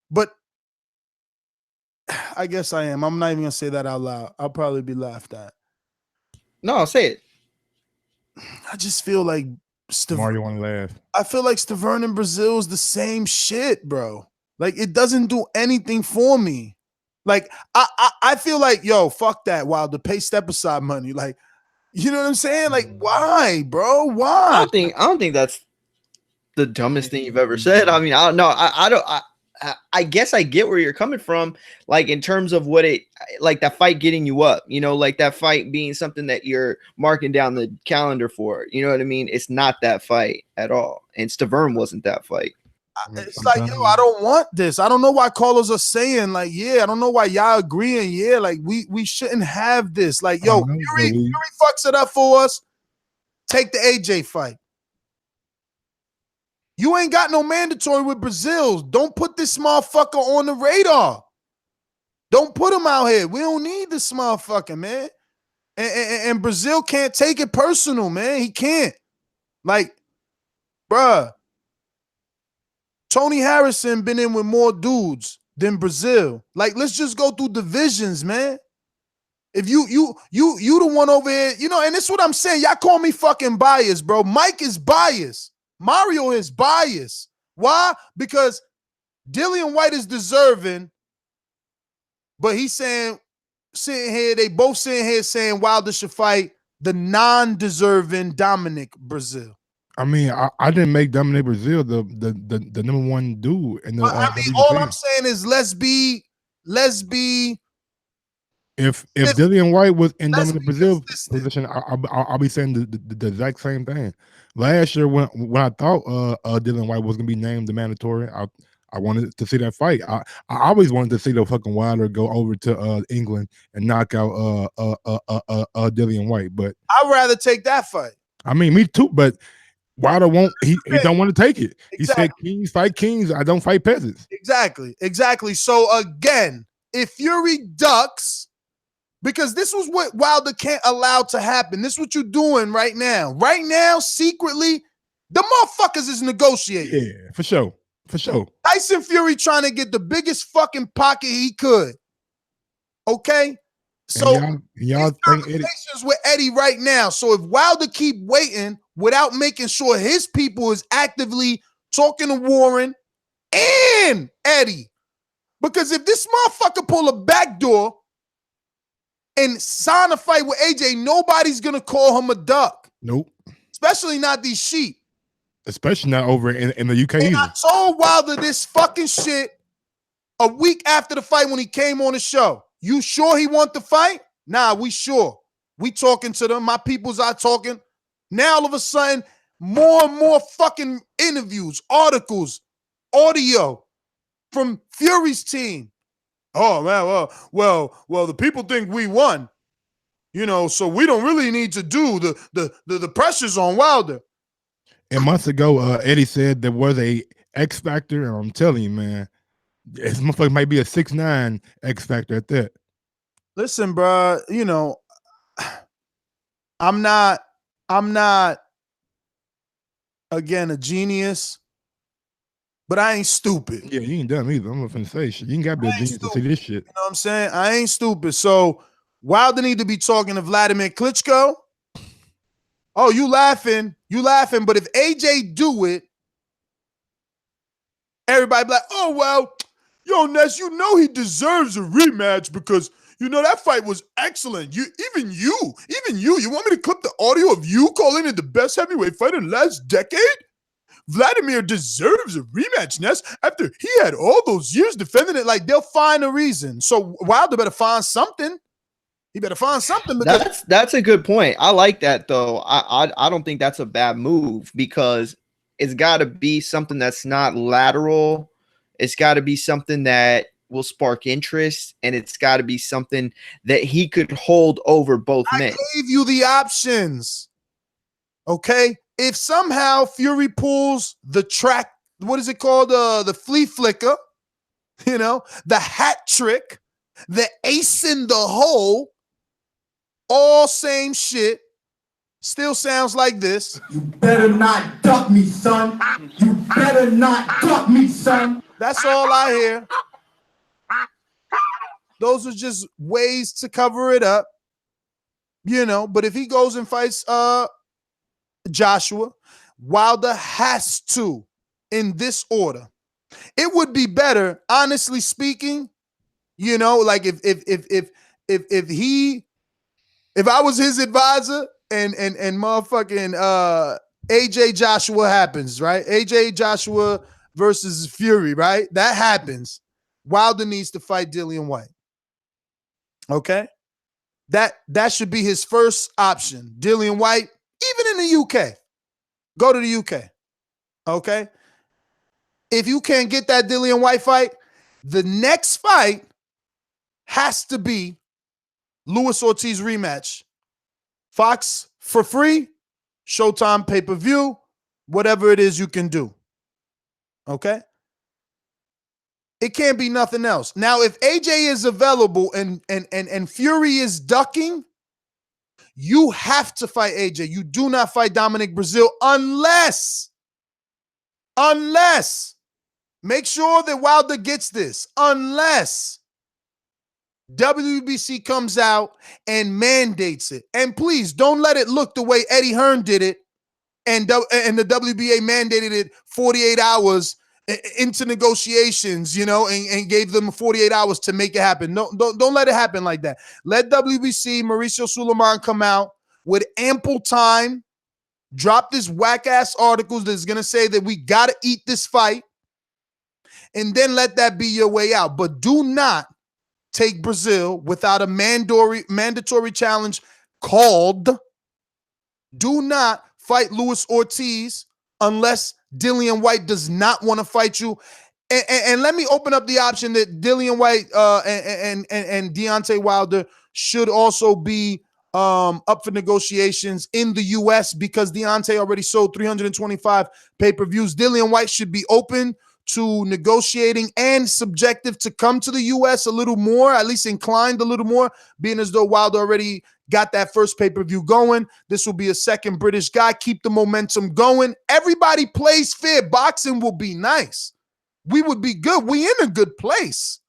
But I guess I am. I'm not even going to say that out loud. I'll probably be laughed at. No, say it. I just feel like Mario want to laugh. I feel like Stavern and Breazeale is the same shit, bro. Like, it doesn't do anything for me. Like, I feel like, yo, fuck that, Wilder. Pay step aside money. Like, you know what I'm saying? Like, why, bro? Why? I don't think that's the dumbest thing you've ever said. I mean, I don't know. I guess I get where you're coming from, like in terms of what it, like that fight getting you up, you know, like that fight being something that you're marking down the calendar for. You know what I mean? It's not that fight at all. And Stavern wasn't that fight. It's like, yo, I don't want this. I don't know why callers are saying, like, yeah, I don't know why y'all agreeing, yeah, like we shouldn't have this. Like, yo, Fury fucks it up for us. Take the AJ fight. You ain't got no mandatory with Breazeale. Don't put this motherfucker on the radar. Don't put him out here. We don't need this motherfucker, man. And Breazeale can't take it personal, man. He can't. Like, bruh. Tony Harrison been in with more dudes than Breazeale. Like, let's just go through divisions, man. If you the one over here, you know, and this is what I'm saying. Y'all call me fucking biased, bro. Mike is biased. Mario is biased. Why? Because Dillian White is deserving, but he's saying, they both sitting here saying Wilder should fight the non-deserving Dominic Breazeale. I mean, I didn't make Dominic Breazeale the number one dude in the. I mean, all I'm saying is let's be. If Dillian White was in Dominic Breazeale's position, I'll be saying the exact same thing. Last year, when I thought Dillian White was gonna be named the mandatory, I wanted to see that fight. I always wanted to see the fucking Wilder go over to England and knock out Dillian White. But I'd rather take that fight. I mean, me too. But Wilder won't. He don't want to take it. He said, "Kings fight kings. I don't fight peasants." Exactly. So again, if Fury ducks, because this was what Wilder can't allow to happen. This is what you're doing right now. Right now, secretly, the motherfuckers is negotiating. Yeah, for sure. Tyson Fury trying to get the biggest fucking pocket he could. Okay? So y'all think conversations with Eddie right now. So if Wilder keep waiting without making sure his people is actively talking to Warren and Eddie, because if this motherfucker pull a backdoor and sign a fight with AJ, nobody's gonna call him a duck. Nope. Especially not these sheep. especially not over in the UK And either. I told Wilder this fucking shit a week after the fight when he came on the show. You sure he want the fight? Nah, we sure. We talking to them. My peoples are talking. Now all of a sudden, more and more fucking interviews, articles, audio from Fury's team. Oh man, well, the people think we won. You know, so we don't really need to do the pressures on Wilder. And months ago, Eddie said there was a X factor, and I'm telling you, man, this motherfucker might be a 6'9" X factor at that. Listen, bro, you know, I'm not again a genius, but I ain't stupid. Yeah, you ain't dumb either. I'm not finna say shit. You ain't gotta be a genius to see this shit. You know what I'm saying? I ain't stupid. So Wilder need to be talking to Vladimir Klitschko. Oh, you laughing, but if AJ do it, everybody be like, oh, well, yo, Ness, you know he deserves a rematch because, you know, that fight was excellent. Even you want me to clip the audio of you calling it the best heavyweight fight in the last decade? Vladimir deserves a rematch, Ness, after he had all those years defending it. Like, they'll find a reason. So Wilder better find something. He better find something. Because That's a good point. I like that, though. I don't think that's a bad move because it's got to be something that's not lateral. It's got to be something that will spark interest, and it's got to be something that he could hold over both men. I gave you the options. Okay? If somehow Fury pulls the track, what is it called? The flea flicker, you know, the hat trick, the ace in the hole, all same shit, still sounds like this. You better not duck me, son. You better not duck me, son. That's all I hear. Those are just ways to cover it up, you know. But if he goes and fights Joshua, Wilder has to, in this order. It would be better, honestly speaking, you know, like if I was his advisor and motherfucking AJ Joshua happens, right? AJ Joshua versus Fury, right? That happens. Wilder needs to fight Dillian Whyte. Okay? That should be his first option. Dillian Whyte, even in the UK. Go to the UK. Okay? If you can't get that Dillian Whyte fight, the next fight has to be Lewis Ortiz rematch. Fox for free, Showtime pay-per-view, whatever it is you can do. Okay? It can't be nothing else. Now, if AJ is available and Fury is ducking, you have to fight AJ. You do not fight Dominic Breazeale unless, make sure that Wilder gets this, unless WBC comes out and mandates it. And please don't let it look the way Eddie Hearn did it and the WBA mandated it 48 hours into negotiations, you know, and gave them 48 hours to make it happen. No, don't let it happen like that. Let WBC, Mauricio Suleiman come out with ample time, drop this whack-ass articles that's going to say that we got to eat this fight, and then let that be your way out. But do not take Breazeale without a mandatory challenge called. Do not fight Lewis Ortiz unless Dillian Whyte does not want to fight you. And let me open up the option that Dillian Whyte and Deontay Wilder should also be up for negotiations in the U.S. because Deontay already sold 325 pay-per-views. Dillian Whyte should be open to negotiating and subjective to come to the U.S. a little more, at least inclined a little more, being as though Wilder already got that first pay-per-view going. This will be a second British guy. Keep the momentum going. Everybody plays fair. Boxing will be nice. We would be good. We in a good place.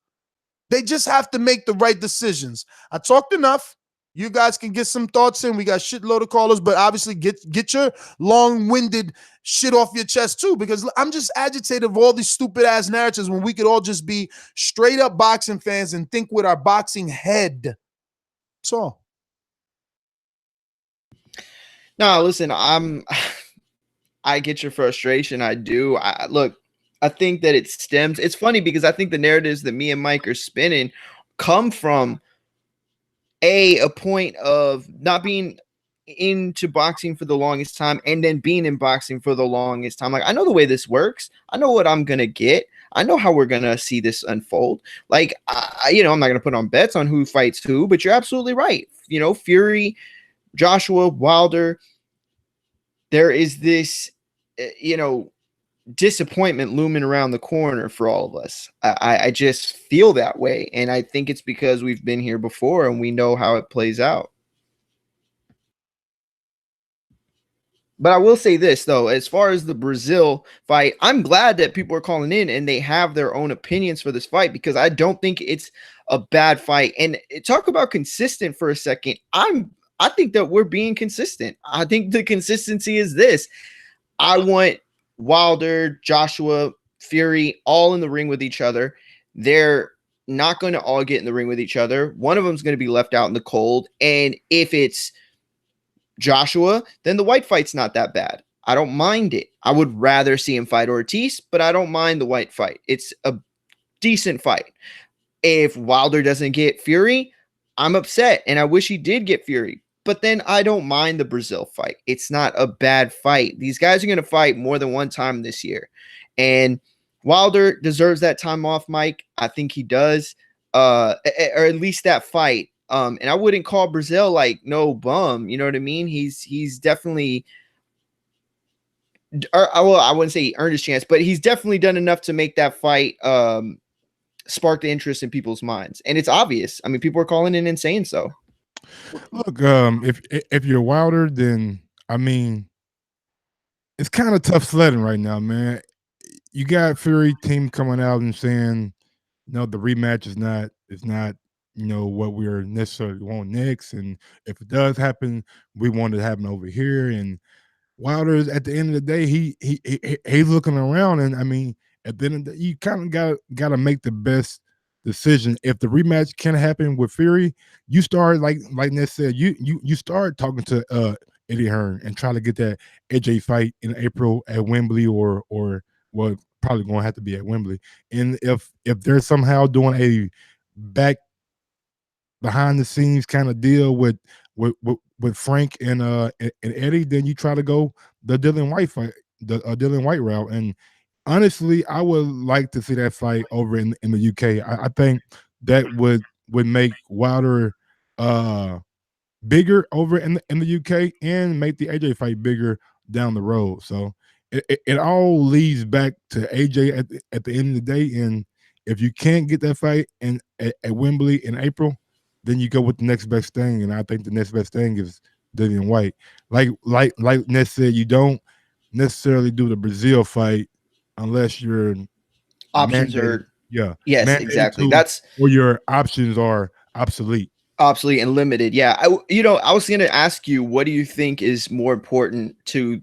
They just have to make the right decisions. I talked enough. You guys can get some thoughts in. We got shitload of callers, but obviously get your long-winded shit off your chest too, because I'm just agitated of all these stupid-ass narratives when we could all just be straight-up boxing fans and think with our boxing head. That's all. No, listen, I get your frustration. I do. Look, I think that it stems. It's funny because I think the narratives that me and Mike are spinning come from a point of not being into boxing for the longest time and then being in boxing for the longest time. Like, I know the way this works. I know what I'm going to get. I know how we're going to see this unfold. Like, I'm not going to put on bets on who fights who, but you're absolutely right. Fury, Joshua, Wilder, there is this, disappointment looming around the corner for all of us. I just feel that way. And I think it's because we've been here before and we know how it plays out. But I will say this, though, as far as the Breazeale fight, I'm glad that people are calling in and they have their own opinions for this fight because I don't think it's a bad fight. And talk about consistent for a second. I think that we're being consistent. I think the consistency is this. I want Wilder, Joshua, Fury all in the ring with each other. They're not going to all get in the ring with each other. One of them is going to be left out in the cold. And if it's Joshua, then the White fight's not that bad. I don't mind it. I would rather see him fight Ortiz, but I don't mind the White fight. It's a decent fight. If Wilder doesn't get Fury, I'm upset, and I wish he did get Fury. But then I don't mind the Breazeale fight. It's not a bad fight. These guys are going to fight more than one time this year. And Wilder deserves that time off, Mike. I think he does, or at least that fight. And I wouldn't call Breazeale like no bum. You know what I mean? He's definitely, I wouldn't say he earned his chance, but he's definitely done enough to make that fight spark the interest in people's minds. And it's obvious. I mean, people are calling in and saying so. Look, if you're Wilder, then I mean, it's kind of tough sledding right now, man. You got Fury team coming out and saying, the rematch is not what we're necessarily want next, and if it does happen, we want it to happen over here. And Wilder's at the end of the day, he's looking around, and I mean, at the end of the day, you kind of got to make the best decision. If the rematch can happen with Fury, you start like Ness said, you start talking to Eddie Hearn and try to get that AJ fight in April at Wembley or well, probably going to have to be at Wembley. And if they're somehow doing a back behind the scenes kind of deal with Frank and Eddie, then you try to go the Dillian Whyte fight, the Dillian Whyte route. And honestly, I would like to see that fight over in the UK. I think that would make Wilder bigger over in the UK and make the AJ fight bigger down the road. So it all leads back to AJ at the end of the day. And if you can't get that fight at Wembley in April, then you go with the next best thing. And I think the next best thing is Dillian Whyte. Like Ness said, you don't necessarily do the Breazeale fight unless your options are yes, exactly. or your options are obsolete and limited. Yeah. I was going to ask you, what do you think is more important to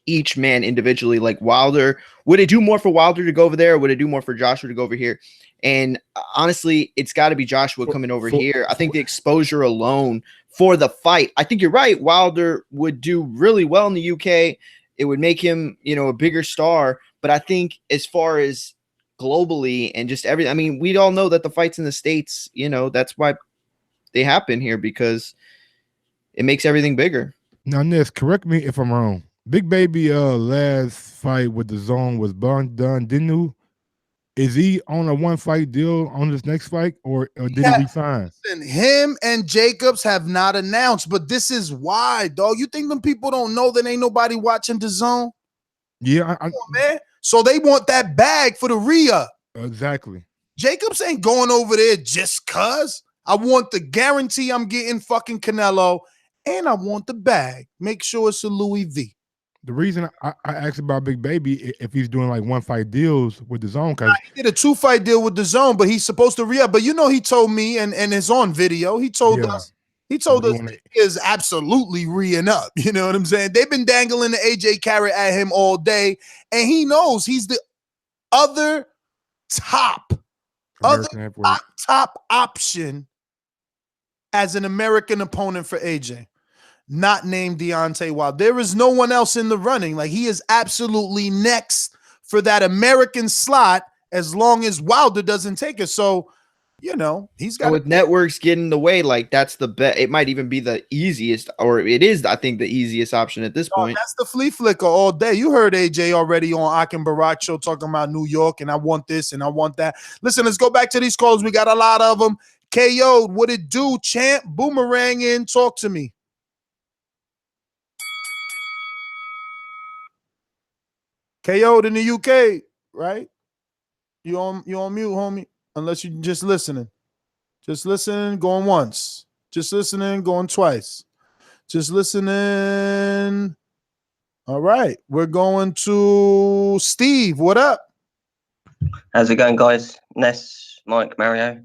each man individually? Like Wilder, would it do more for Wilder to go over there, or would it do more for Joshua to go over here? And honestly, it's got to be Joshua coming over here. I think the exposure alone for the fight, I think you're right. Wilder would do really well in the UK. It would make him, a bigger star. But I think as far as globally and just everything, I mean, we all know that the fights in the States, that's why they happen here, because it makes everything bigger. Now, Ness, correct me if I'm wrong. Big Baby last fight with the Zone was done, didn't he? Is he on a one-fight deal on this next fight, or did he resign? Him and Jacobs have not announced, but this is why, dog. You think them people don't know that ain't nobody watching the Zone? Yeah, come on, man. So they want that bag for the re-up. Exactly. Jacobs ain't going over there just cuz. I want the guarantee I'm getting fucking Canelo, and I want the bag. Make sure it's a Louis V. The reason I asked about Big Baby, if he's doing like one-fight deals with the Zone, because he did a 2-fight deal with the Zone, but he's supposed to re-up. But he told me, and it's on video, he told us he is absolutely re-ing up. You know what I'm saying? They've been dangling the AJ carrot at him all day, and he knows he's the other top option as an American opponent for AJ. not named Deontay Wilder. There is no one else in the running. Like, he is absolutely next for that American slot as long as Wilder doesn't take it. So, you know, he's got with networks getting in the way, like that's the bet. It might even be the easiest, or it is, I think, the easiest option at this point. That's the flea flicker all day. You heard AJ already on Akin Barak show talking about New York, and I want this and I want that. Listen, let's go back to these calls. We got a lot of them. KO'd, what it do, champ? Boomerang in, talk to me. KO'd in the UK, right? You on mute, homie. Unless you're just listening. Just listening, going once. Just listening, going twice. Just listening. All right. We're going to Steve. What up? How's it going, guys? Ness, Mike, Mario.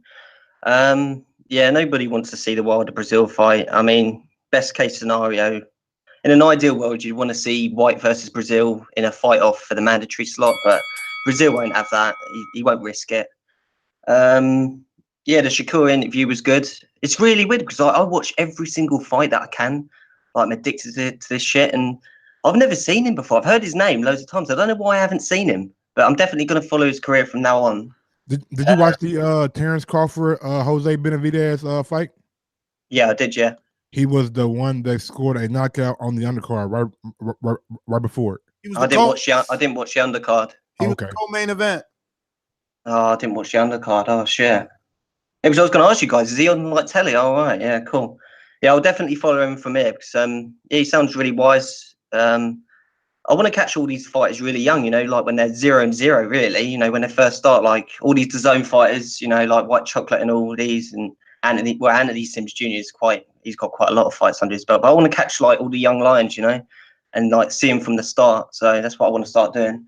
Yeah, nobody wants to see the Wilder-Breazeale fight. I mean, best case scenario, in an ideal world, you'd want to see White versus Breazeale in a fight-off for the mandatory slot, but Breazeale won't have that. He won't risk it. Yeah, the Shakur interview was good. It's really weird because I watch every single fight that I can. Like, I'm addicted to this shit, and I've never seen him before. I've heard his name loads of times. I don't know why I haven't seen him, but I'm definitely going to follow his career from now on. Did you watch the Terrence Crawford Jose Benavidez fight? Yeah, I did. Yeah, he was the one that scored a knockout on the undercard right before it. I didn't watch the undercard. He was the co-main event. Oh, I didn't watch the undercard. Oh shit. It was. I was going to ask you guys. Is he on like telly? All right. Yeah. Cool. Yeah, I'll definitely follow him from here because yeah, he sounds really wise. I want to catch all these fighters really young, you know, like when they're 0-0, really, you know, when they first start, like all these DAZN fighters, you know, like White Chocolate and all these, and Anthony Sims Jr. is he's got quite a lot of fights under his belt, but I want to catch like all the young lions, you know, and like see him from the start. So that's what I want to start doing.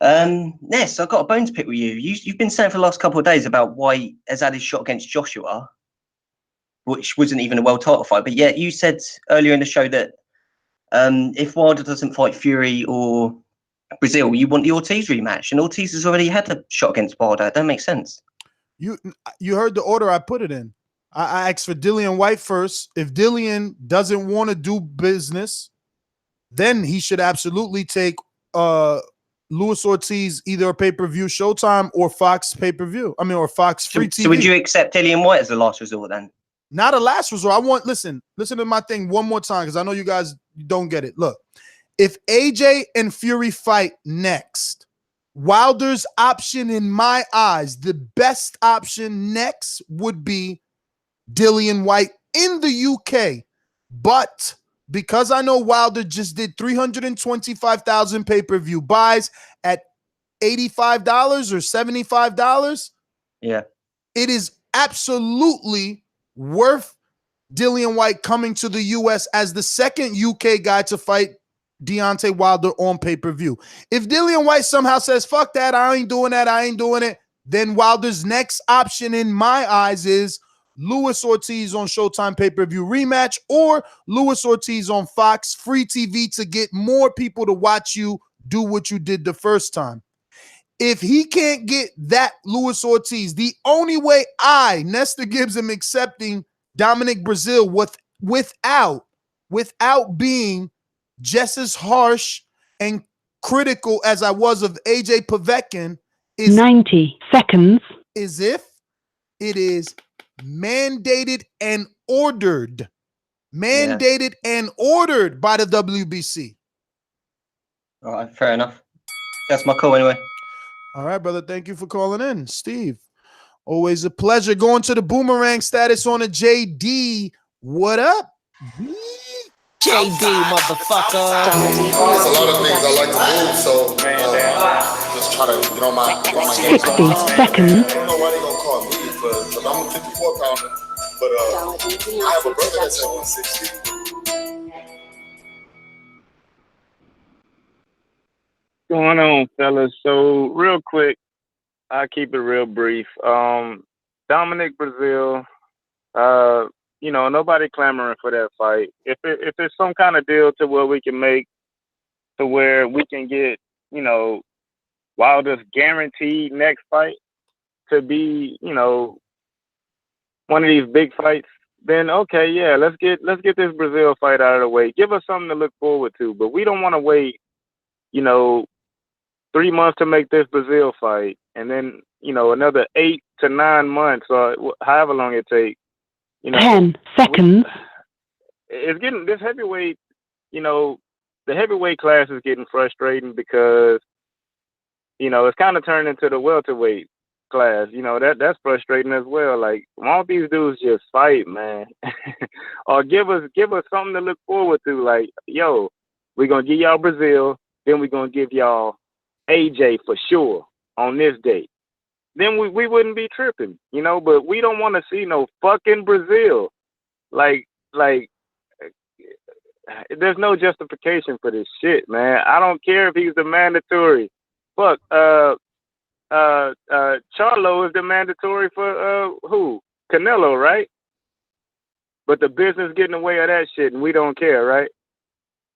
Ness, I've got a bone to pick with you. You've been saying for the last couple of days about White has had his shot against Joshua, which wasn't even a world title fight, but yet you said earlier in the show that if Wilder doesn't fight Fury or Breazeale, you want the Ortiz rematch, and Ortiz has already had a shot against Wilder. That makes sense. You heard the order I put it in. I asked for Dillian White first. If Dillian doesn't want to do business, then he should absolutely take Luis Ortiz, either a pay-per-view Showtime or Fox pay-per-view. I mean, or Fox free TV. So would you accept Dillian White as the last resort then? Not a last resort. I want listen to my thing one more time because I know you guys don't get it. Look, if AJ and Fury fight next, Wilder's option in my eyes, the best option next would be Dillian White in the UK. But because I know Wilder just did 325,000 pay-per-view buys at $85 or $75, yeah, it is absolutely worth Dillian White coming to the U.S. as the second UK guy to fight Deontay Wilder on pay-per-view. If Dillian White somehow says, fuck that, I ain't doing it, then Wilder's next option in my eyes is Luis Ortiz on Showtime pay-per-view rematch or Luis Ortiz on Fox free TV to get more people to watch you do what you did the first time. If he can't get that Luis Ortiz, the only way Nestor Gibbs, am accepting Dominic Breazeale without being just as harsh and critical as I was of AJ Povetkin is 90 seconds. Is if it is mandated and ordered by the WBC. All right, fair enough. That's my call anyway. All right, brother. Thank you for calling in, Steve. Always a pleasure. Going to the boomerang status on a JD. What up? JD, motherfucker. There's a lot of things I like to do, so just try to get on my 60 seconds. I don't know why they gonna call me, but I'm a 54 pounder. But I have a brother that's at 160. Going on, fellas? So real quick, I'll keep it real brief. Dominic Breazeale, you know, nobody clamoring for that fight. If it's some kind of deal to where we can make to where we can get, you know, Wilder's guaranteed next fight to be, you know, one of these big fights, then okay, yeah, let's get this Breazeale fight out of the way. Give us something to look forward to. But we don't want to wait, 3 months to make this Breazeale fight, and then another 8 to 9 months or however long it takes. 10 seconds. It's getting this heavyweight. The heavyweight class is getting frustrating because it's kind of turned into the welterweight class. That's frustrating as well. Like, why don't these dudes just fight, man? Or give us something to look forward to. Like, yo, we're gonna give y'all Breazeale, then we're gonna give y'all AJ for sure on this date. Then we wouldn't be tripping, but we don't want to see no fucking Breazeale. Like there's no justification for this shit, man. I don't care if he's the mandatory. Fuck, Charlo is the mandatory for who? Canelo, right? But the business getting away of that shit, and we don't care, right?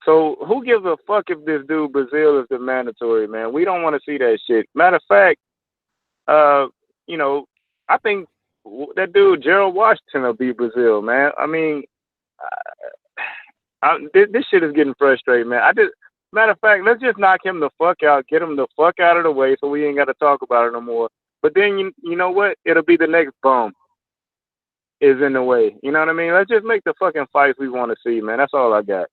So who gives a fuck if this dude Breazeale is the mandatory, man? We don't want to see that shit. Matter of fact, I think that dude Gerald Washington will be Breazeale, man. I mean, this shit is getting frustrating, man. Matter of fact, let's just knock him the fuck out, get him the fuck out of the way, so we ain't got to talk about it no more. But then you know what? It'll be the next bum is in the way. You know what I mean? Let's just make the fucking fights we want to see, man. That's all I got.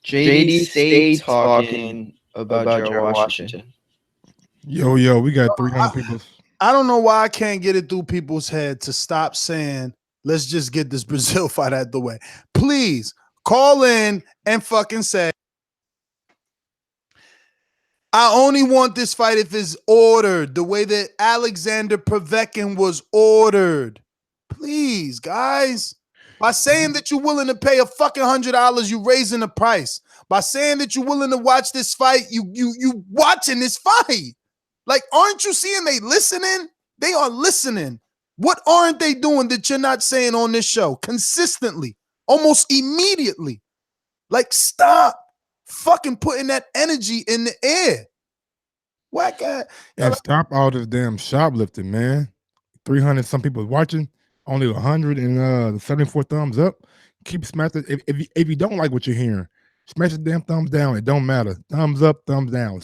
JD stayed talking about Gerald Washington. Yo, we got 300 people. I don't know why I can't get it through people's head to stop saying, let's just get this Breazeale fight out the way. Please call in and fucking say, I only want this fight if it's ordered the way that Alexander Povetkin was ordered. Please, guys. By saying that you're willing to pay a fucking $100, you raising the price. By saying that you're willing to watch this fight, you watching this fight. Like, aren't you seeing they listening? They are listening. What aren't they doing that you're not saying on this show consistently, almost immediately? Like, stop fucking putting that energy in the air. Whack at. And stop all this damn shoplifting, man. 300 some people watching, only 174 thumbs up. Keep smashing. If you don't like what you're hearing, smash the damn thumbs down. It don't matter. Thumbs up, thumbs down.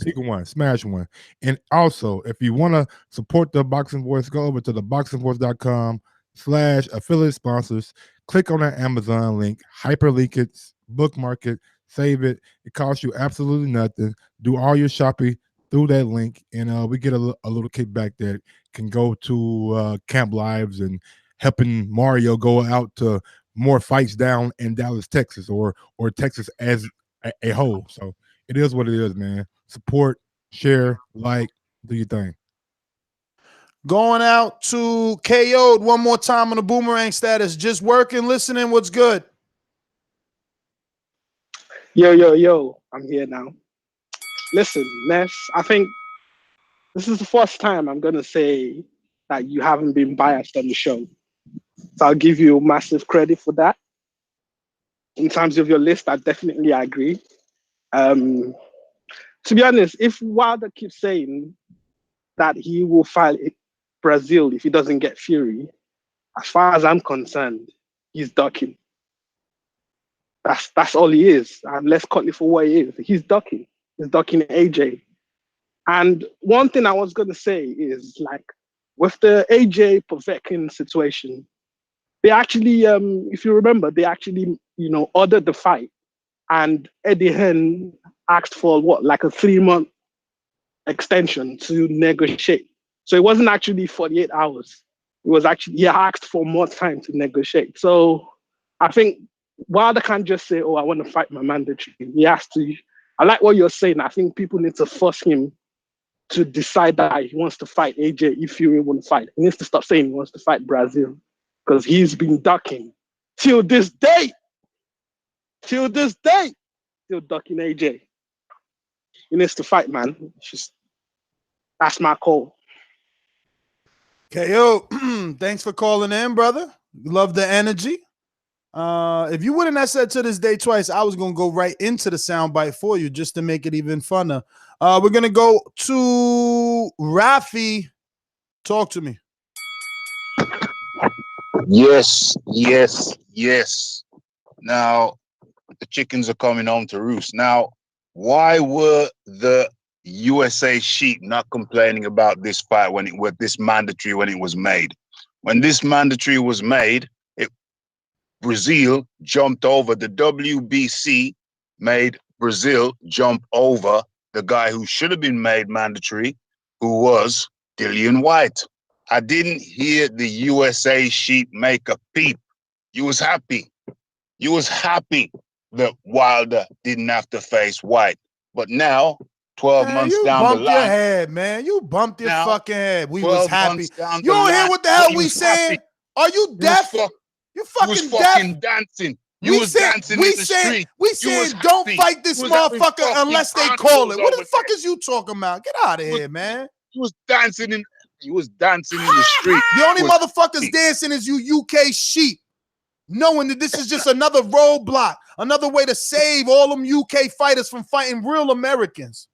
Pick one, smash one. And also, if you want to support the Boxing Voice, go over to theboxingvoice.com/affiliate sponsors. Click on that Amazon link, hyperlink it, bookmark it, save it. It costs you absolutely nothing. Do all your shopping through that link, and we get a little kickback that can go to Camp Lives and helping Mario go out to more fights down in Dallas, Texas, or Texas as a whole. So it is what it is, man. Support, share, like, do your thing. Going out to KO'd one more time on the boomerang status. Just working, listening. What's good? Yo, I'm here now. Listen, Ness, I think this is the first time I'm going to say that you haven't been biased on the show. So I'll give you massive credit for that. In terms of your list, I definitely agree. To be honest, if Wilder keeps saying that he will fight Breazeale if he doesn't get Fury, as far as I'm concerned, he's ducking. That's all he is. And let's call it for what he is. He's ducking. He's ducking AJ. And one thing I was going to say is, like, with the AJ Povetkin situation, they actually, if you remember, they actually, ordered the fight. And Eddie Hearn asked for like a 3-month extension to negotiate. So it wasn't actually 48 hours. It was actually, he asked for more time to negotiate. So I think Wilder can't just say, oh, I want to fight my mandatory. He has to, I like what you're saying. I think people need to force him to decide that he wants to fight AJ if Fury won't fight. He needs to stop saying he wants to fight Breazeale because he's been ducking till this day. Still ducking AJ. He needs to fight, man. That's my call. KO, thanks for calling in, brother. Love the energy. If you wouldn't have said to this day twice, I was going to go right into the soundbite for you just to make it even funner. We're going to go to Rafi. Talk to me. Yes, yes, yes. Now, the chickens are coming home to roost. Now, why were the USA sheep not complaining about this fight when it was this mandatory when it was made? When this mandatory was made, Breazeale jumped over the WBC, made Breazeale jump over the guy who should have been made mandatory, who was Dillian Whyte. I didn't hear the USA sheep make a peep. You was happy. You was happy that Wilder didn't have to face Whyte. But now, 12 months you down the bumped your line. head, man. You bumped your Now, fucking head. We 12 was happy. months down You the don't hear line, what the hell you we was saying? happy. Are you deaf? You fucking deaf? fucking dancing. You was dancing in the street. We saying don't fight this motherfucker unless they call it. What the fuck is you talking about? Get out of here, man. You was dancing in the street. The only motherfuckers dancing is you UK sheep, knowing that this is just another roadblock, another way to save all them UK fighters from fighting real Americans.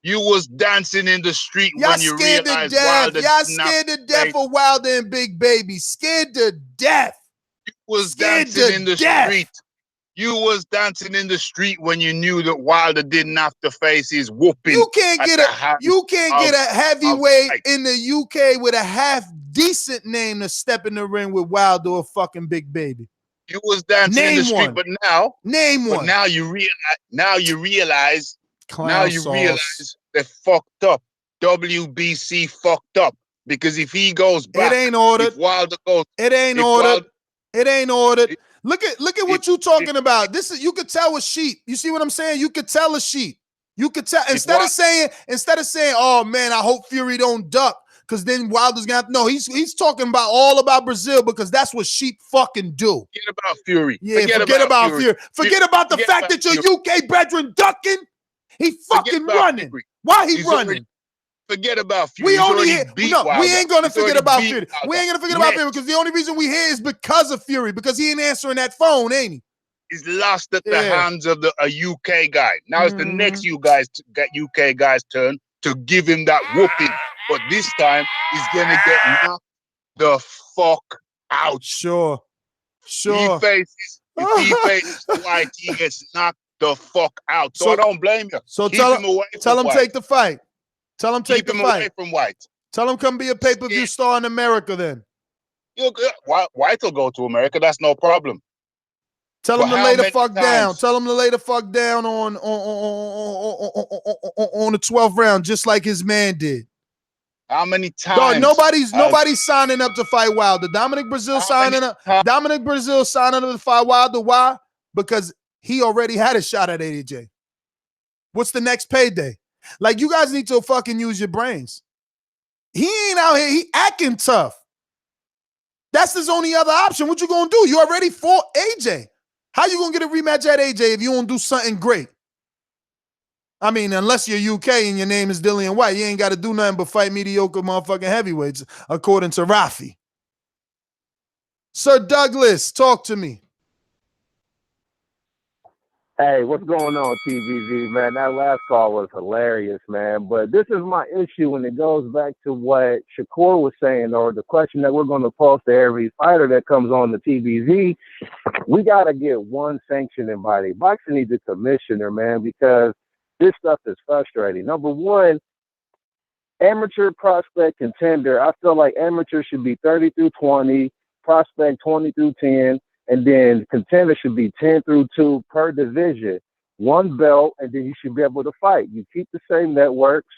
You was dancing in the street when you realized Wilder. Y'all scared to death of Wilder and Big Baby. Scared to death. You was dancing in the street. You was dancing in the street when you knew that Wilder didn't have to face his whooping. You can't get a heavyweight in the UK with a half decent name to step in the ring with Wilder or fucking Big Baby. You was dancing in the street, but now one. Now you realize they fucked up. WBC fucked up because if he goes back, it ain't ordered. If Wilder goes, it ain't ordered. It ain't ordered. Look at what you talking about. This is, you could tell a sheep. You see what I'm saying? You could tell a sheep. You could tell instead of saying, oh man, I hope Fury don't duck, because then Wilder's gonna have, no, he's talking about all about Breazeale, because that's what sheep fucking do. Forget about Fury. Yeah, forget about Fury. Forget about the fact that your UK brethren ducking. He fucking running. Why he running? Forget about Fury. We ain't gonna forget about Fury. We ain't gonna forget about Fury, because the only reason we here is because of Fury, because he ain't answering that phone, ain't he? He's lost at the hands of a UK guy. Now it's the next UK guy's turn to give him that whooping. But this time he's gonna get knocked the fuck out. Sure. If he faces Whyte, he gets knocked the fuck out. So I don't blame you. So tell him take the fight. Tell him take the fight. Away from Whyte. Tell him come be a pay-per-view star in America then. Whyte will go to America. That's no problem. Tell him to lay the fuck down. Tell him to lay the fuck down on the 12th round, just like his man did. How many times? Dog, nobody's signing up to fight Wilder. Dominic Breazeale signing up to fight Wilder. Why? Because he already had a shot at AJ. What's the next payday? Like, you guys need to fucking use your brains. He ain't out here. He acting tough. That's his only other option. What you gonna do? You already fought AJ. How you gonna get a rematch at AJ if you don't do something great? I mean, unless you're UK and your name is Dillian Whyte, you ain't got to do nothing but fight mediocre motherfucking heavyweights, according to Rafi. Sir Douglas, talk to me. Hey, what's going on, TVZ, man? That last call was hilarious, man. But this is my issue, and it goes back to what Shakur was saying, or the question that we're going to pose to every fighter that comes on the TVZ. We got to get one sanctioning body. Boxing needs a commissioner, man, because this stuff is frustrating. Number one, amateur, prospect, contender. I feel like amateur should be 30 through 20, prospect 20 through 10, and then contender should be 10 through 2 per division. One belt, and then you should be able to fight. You keep the same networks,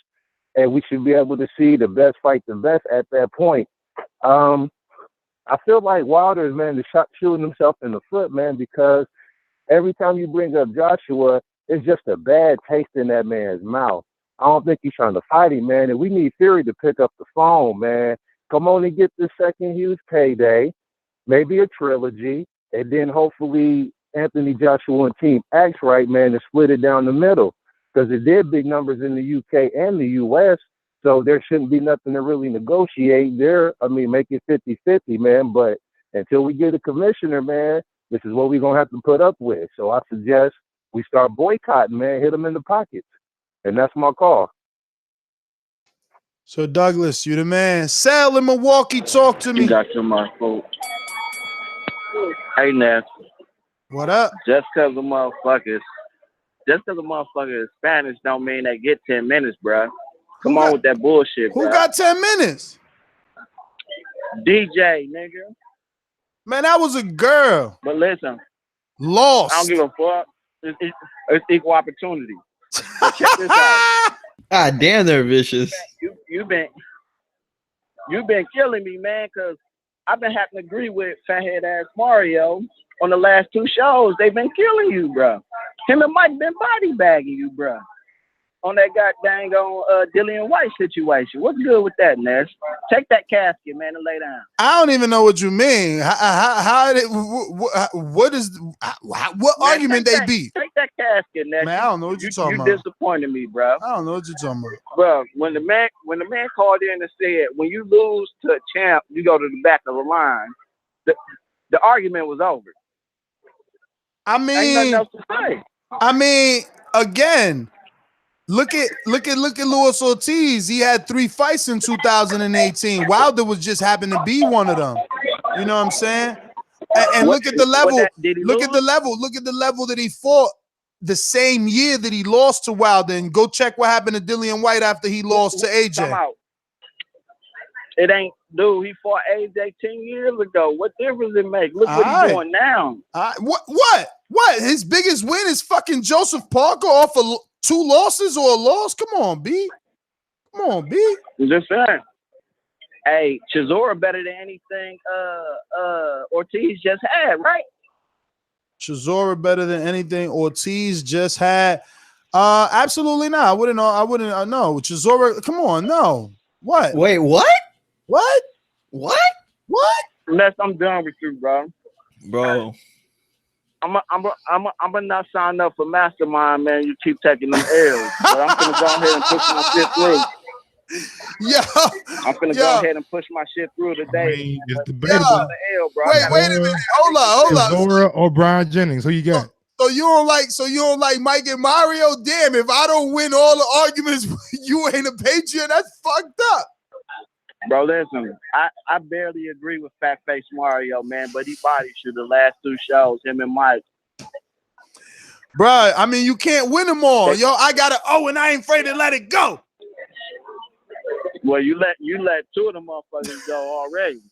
and we should be able to see the best fight the best at that point. I feel like Wilder, man, is shooting himself in the foot, man, because every time you bring up Joshua, it's just a bad taste in that man's mouth. I don't think he's trying to fight him, man, and we need Fury to pick up the phone, man. Come on and get this second huge payday, maybe a trilogy, and then hopefully Anthony Joshua and team acts right, man, to split it down the middle, because it did big numbers in the UK and the US, so there shouldn't be nothing to really negotiate there. I mean, make it 50-50, man, but until we get a commissioner, man, this is what we're going to have to put up with. So I suggest we start boycotting, man, hit them in the pockets, and that's my call. So Douglas, you the man. Sal in Milwaukee, talk to me. You got your my fault. Hey, Ness. What up? Just because the motherfuckers is Spanish don't mean they get 10 minutes, bro. Come on with that bullshit, bro. Who got 10 minutes? DJ, nigga. Man, that was a girl. But listen. Lost. I don't give a fuck. It's equal opportunity. So check this out. God damn, they're vicious. You've been killing me, man, because I've been having to agree with fathead ass Mario on the last 2 shows. They've been killing you, bro. Him and Mike been body bagging you, bro. On that goddamn Dillian White situation. What's good with that, Ness? Take that casket, man, and lay down. I don't even know what you mean. What argument they beat? Take that casket, Ness. Man, I don't know what you're talking about. You disappointed me, bro. I don't know what you're talking about. Bro, when the man called in and said, when you lose to a champ, you go to the back of the line, the argument was over. Ain't nothing else to say. I mean, again, look at Luis Ortiz. He had 3 fights in 2018. Wilder was just happened to be one of them. You know what I'm saying? And look at the level. Look at the level. Look at the level that he fought the same year that he lost to Wilder. And go check what happened to Dillian White after he lost to AJ. It ain't, dude. He fought AJ 10 years ago. What difference it make? Look what he's doing now. What? His biggest win is fucking Joseph Parker off of 2 losses or a loss? Come on, B. Come on, B. I'm just saying. Hey, Chisora better than anything Ortiz just had, right? Chisora better than anything Ortiz just had? Absolutely not. I wouldn't know. Chisora, come on, no. What? Wait, what? What? What? What? Unless I'm done with you, bro. Bro. I'm not sign up for Mastermind, man. You keep taking them L's, but I'm gonna go ahead and push my shit through. I'm gonna go ahead and push my shit through today. I mean, it's debatable. Wait a minute. Hold on. Zora or Brian Jennings? Who you got? So you don't like Mike and Mario? Damn! If I don't win all the arguments, you ain't a patriot. That's fucked up. Bro, listen, I barely agree with Fat Face Mario, man, but he bodied you the last 2 shows, him and Mike. Bro, I mean, you can't win them all. Yo, I got to and I ain't afraid to let it go. Well, you let 2 of them motherfuckers go already.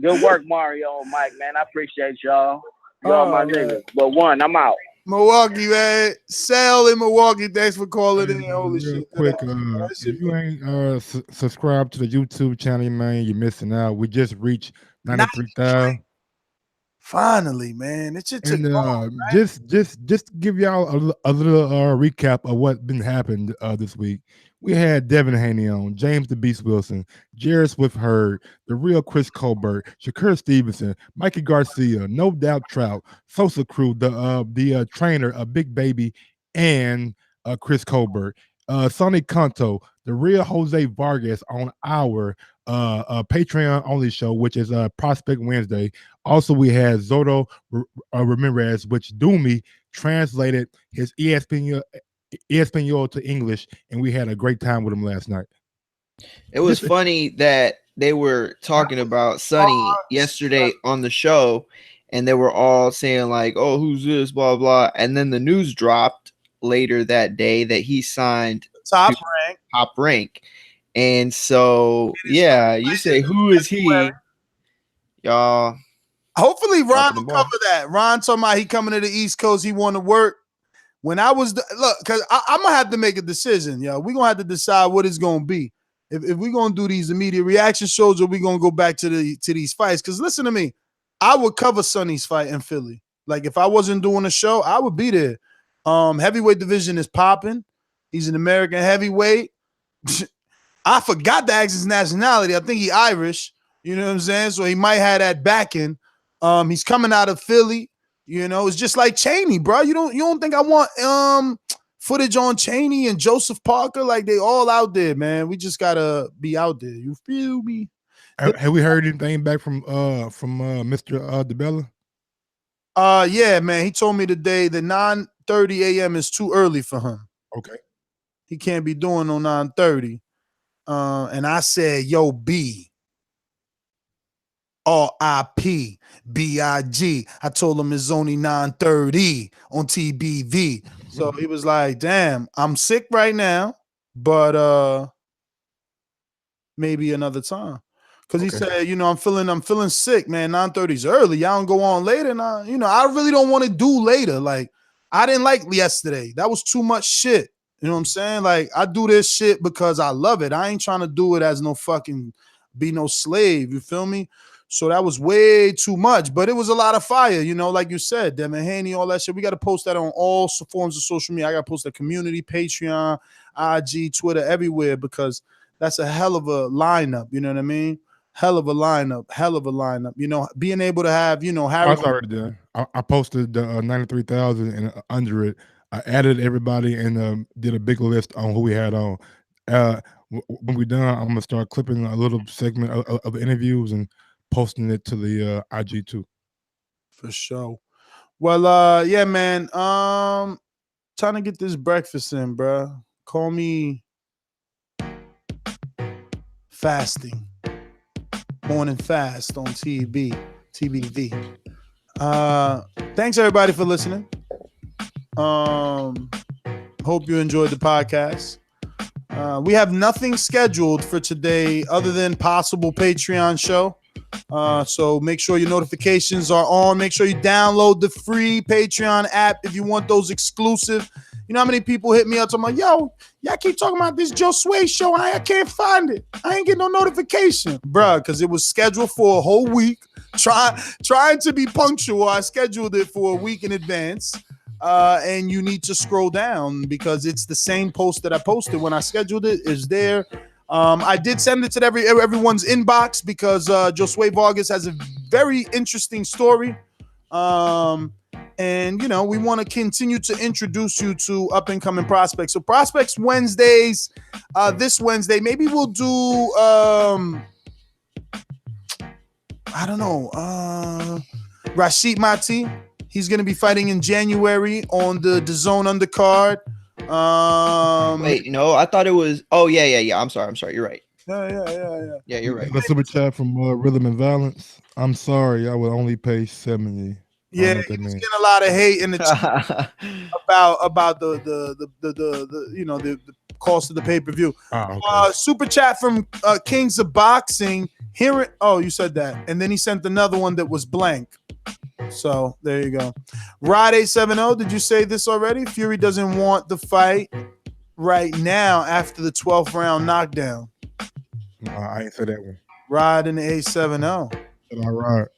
Good work, Mario and Mike, man. I appreciate y'all. Y'all my niggas. But one, I'm out. Milwaukee, man. Sal in Milwaukee. Thanks for calling in. Holy shit. Quick, if you ain't subscribed to the YouTube channel, man, you're missing out. We just reached 93,000. Finally, man. It should take long, right? Just to give y'all a little recap of what's been happened this week. We had Devin Haney on, James the Beast Wilson, Jared Swift-Hurd, the real Chris Colbert, Shakur Stevenson, Mikey Garcia, No Doubt Trout, Sosa Crew, the trainer, Big Baby, and Chris Colbert, Sonny Conto, the real Jose Vargas on our Patreon only show, which is Prospect Wednesday. Also, we had Zoto Ramirez, which Doomy translated his ESPN to English, and we had a great time with him last night. It was funny that they were talking about Sonny yesterday on the show, and they were all saying like, "Oh, who's this?" Blah blah. And then the news dropped later that day that he signed top rank. And so, yeah, you say, "Who is he?" Y'all. Hopefully, Ron will cover that. Ron talking about he coming to the East Coast. He want to work. When I was look, because I'm gonna have to make a decision, yo. We're gonna have to decide what it's gonna be. If we're gonna do these immediate reaction shows, or we gonna go back to these fights. Because listen to me, I would cover Sonny's fight in Philly. Like if I wasn't doing a show, I would be there. Heavyweight division is popping. He's an American heavyweight. I forgot to ask his nationality. I think he Irish. You know what I'm saying? So he might have that backing. He's coming out of Philly. You know, it's just like Cheney, bro. You don't think I want footage on Cheney and Joseph Parker? Like they all out there, man. We just gotta be out there. You feel me? Have we heard anything back from Mr. DeBella? Yeah, man. He told me today that 9:30 a.m. is too early for him. Okay. He can't be doing no 9:30. And I said, yo, B. RIP BIG. I told him it's only 9:30 on TBV. So he was like, damn, I'm sick right now, but maybe another time. Because he said, I'm feeling sick, man. 9:30 is early. Y'all don't go on later. And I really don't want to do later. Like, I didn't like yesterday. That was too much shit. You know what I'm saying? Like, I do this shit because I love it. I ain't trying to do it as no fucking be no slave. You feel me? So that was way too much, but it was a lot of fire, like you said, Devin Haney, all that shit. We got to post that on all forms of social media. I got to post the community, Patreon, IG, Twitter, everywhere, because that's a hell of a lineup. You know what I mean? Hell of a lineup. Being able to have, Harry. I was already done. I posted the 93,000 and under it. I added everybody and did a big list on who we had on. When we're done, I'm gonna start clipping a little segment of the interviews and posting it to the IG too. For sure. Well, yeah, man. Trying to get this breakfast in, bro. Call me fasting. Morning fast on TBV. Thanks everybody for listening. Hope you enjoyed the podcast. We have nothing scheduled for today other than possible Patreon show. So make sure your notifications are on. Make sure you download the free Patreon app if you want those exclusive. You know how many people hit me up talking about, yo, y'all keep talking about this Joe Sway show. I can't find it. I ain't getting no notification. Bruh, because it was scheduled for a whole week. Trying to be punctual. I scheduled it for a week in advance. And you need to scroll down because it's the same post that I posted when I scheduled it is there. I did send it to everyone's inbox because Josue Vargas has a very interesting story. And, we want to continue to introduce you to up-and-coming prospects. So Prospects Wednesdays, this Wednesday, maybe we'll do, I don't know, Rashid Mati. He's going to be fighting in January on the DAZN undercard. Wait, no, I thought it was. Oh, yeah. I'm sorry. You're right. Yeah, you're right. The super chat from Rhythm and Violence. I'm sorry, I will only pay 70. Yeah, he was getting a lot of hate in the chat about the cost of the pay-per-view. Okay. Super chat from Kings of Boxing. You said that, and then he sent another one that was blank. So there you go. Rod 870, did you say this already? Fury doesn't want the fight right now after the 12th round knockdown. No, I ain't said that one. Rod in the 870. All right.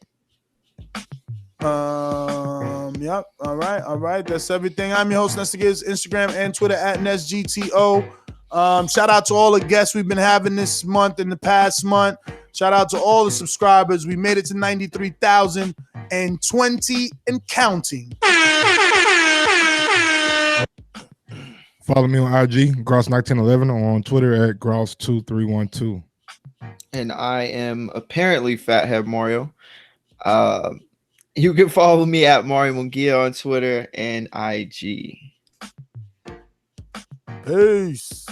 Yep. All right. That's everything. I'm your host, Nestigiz, Instagram and Twitter at NestGTO. Shout out to all the guests we've been having this month and the past month. Shout out to all the subscribers. We made it to 93,020 and counting. Follow me on IG, Gross1911, or on Twitter at Gross2312. And I am apparently Fathead Mario. You can follow me at Mario Munguia on Twitter and IG. Peace.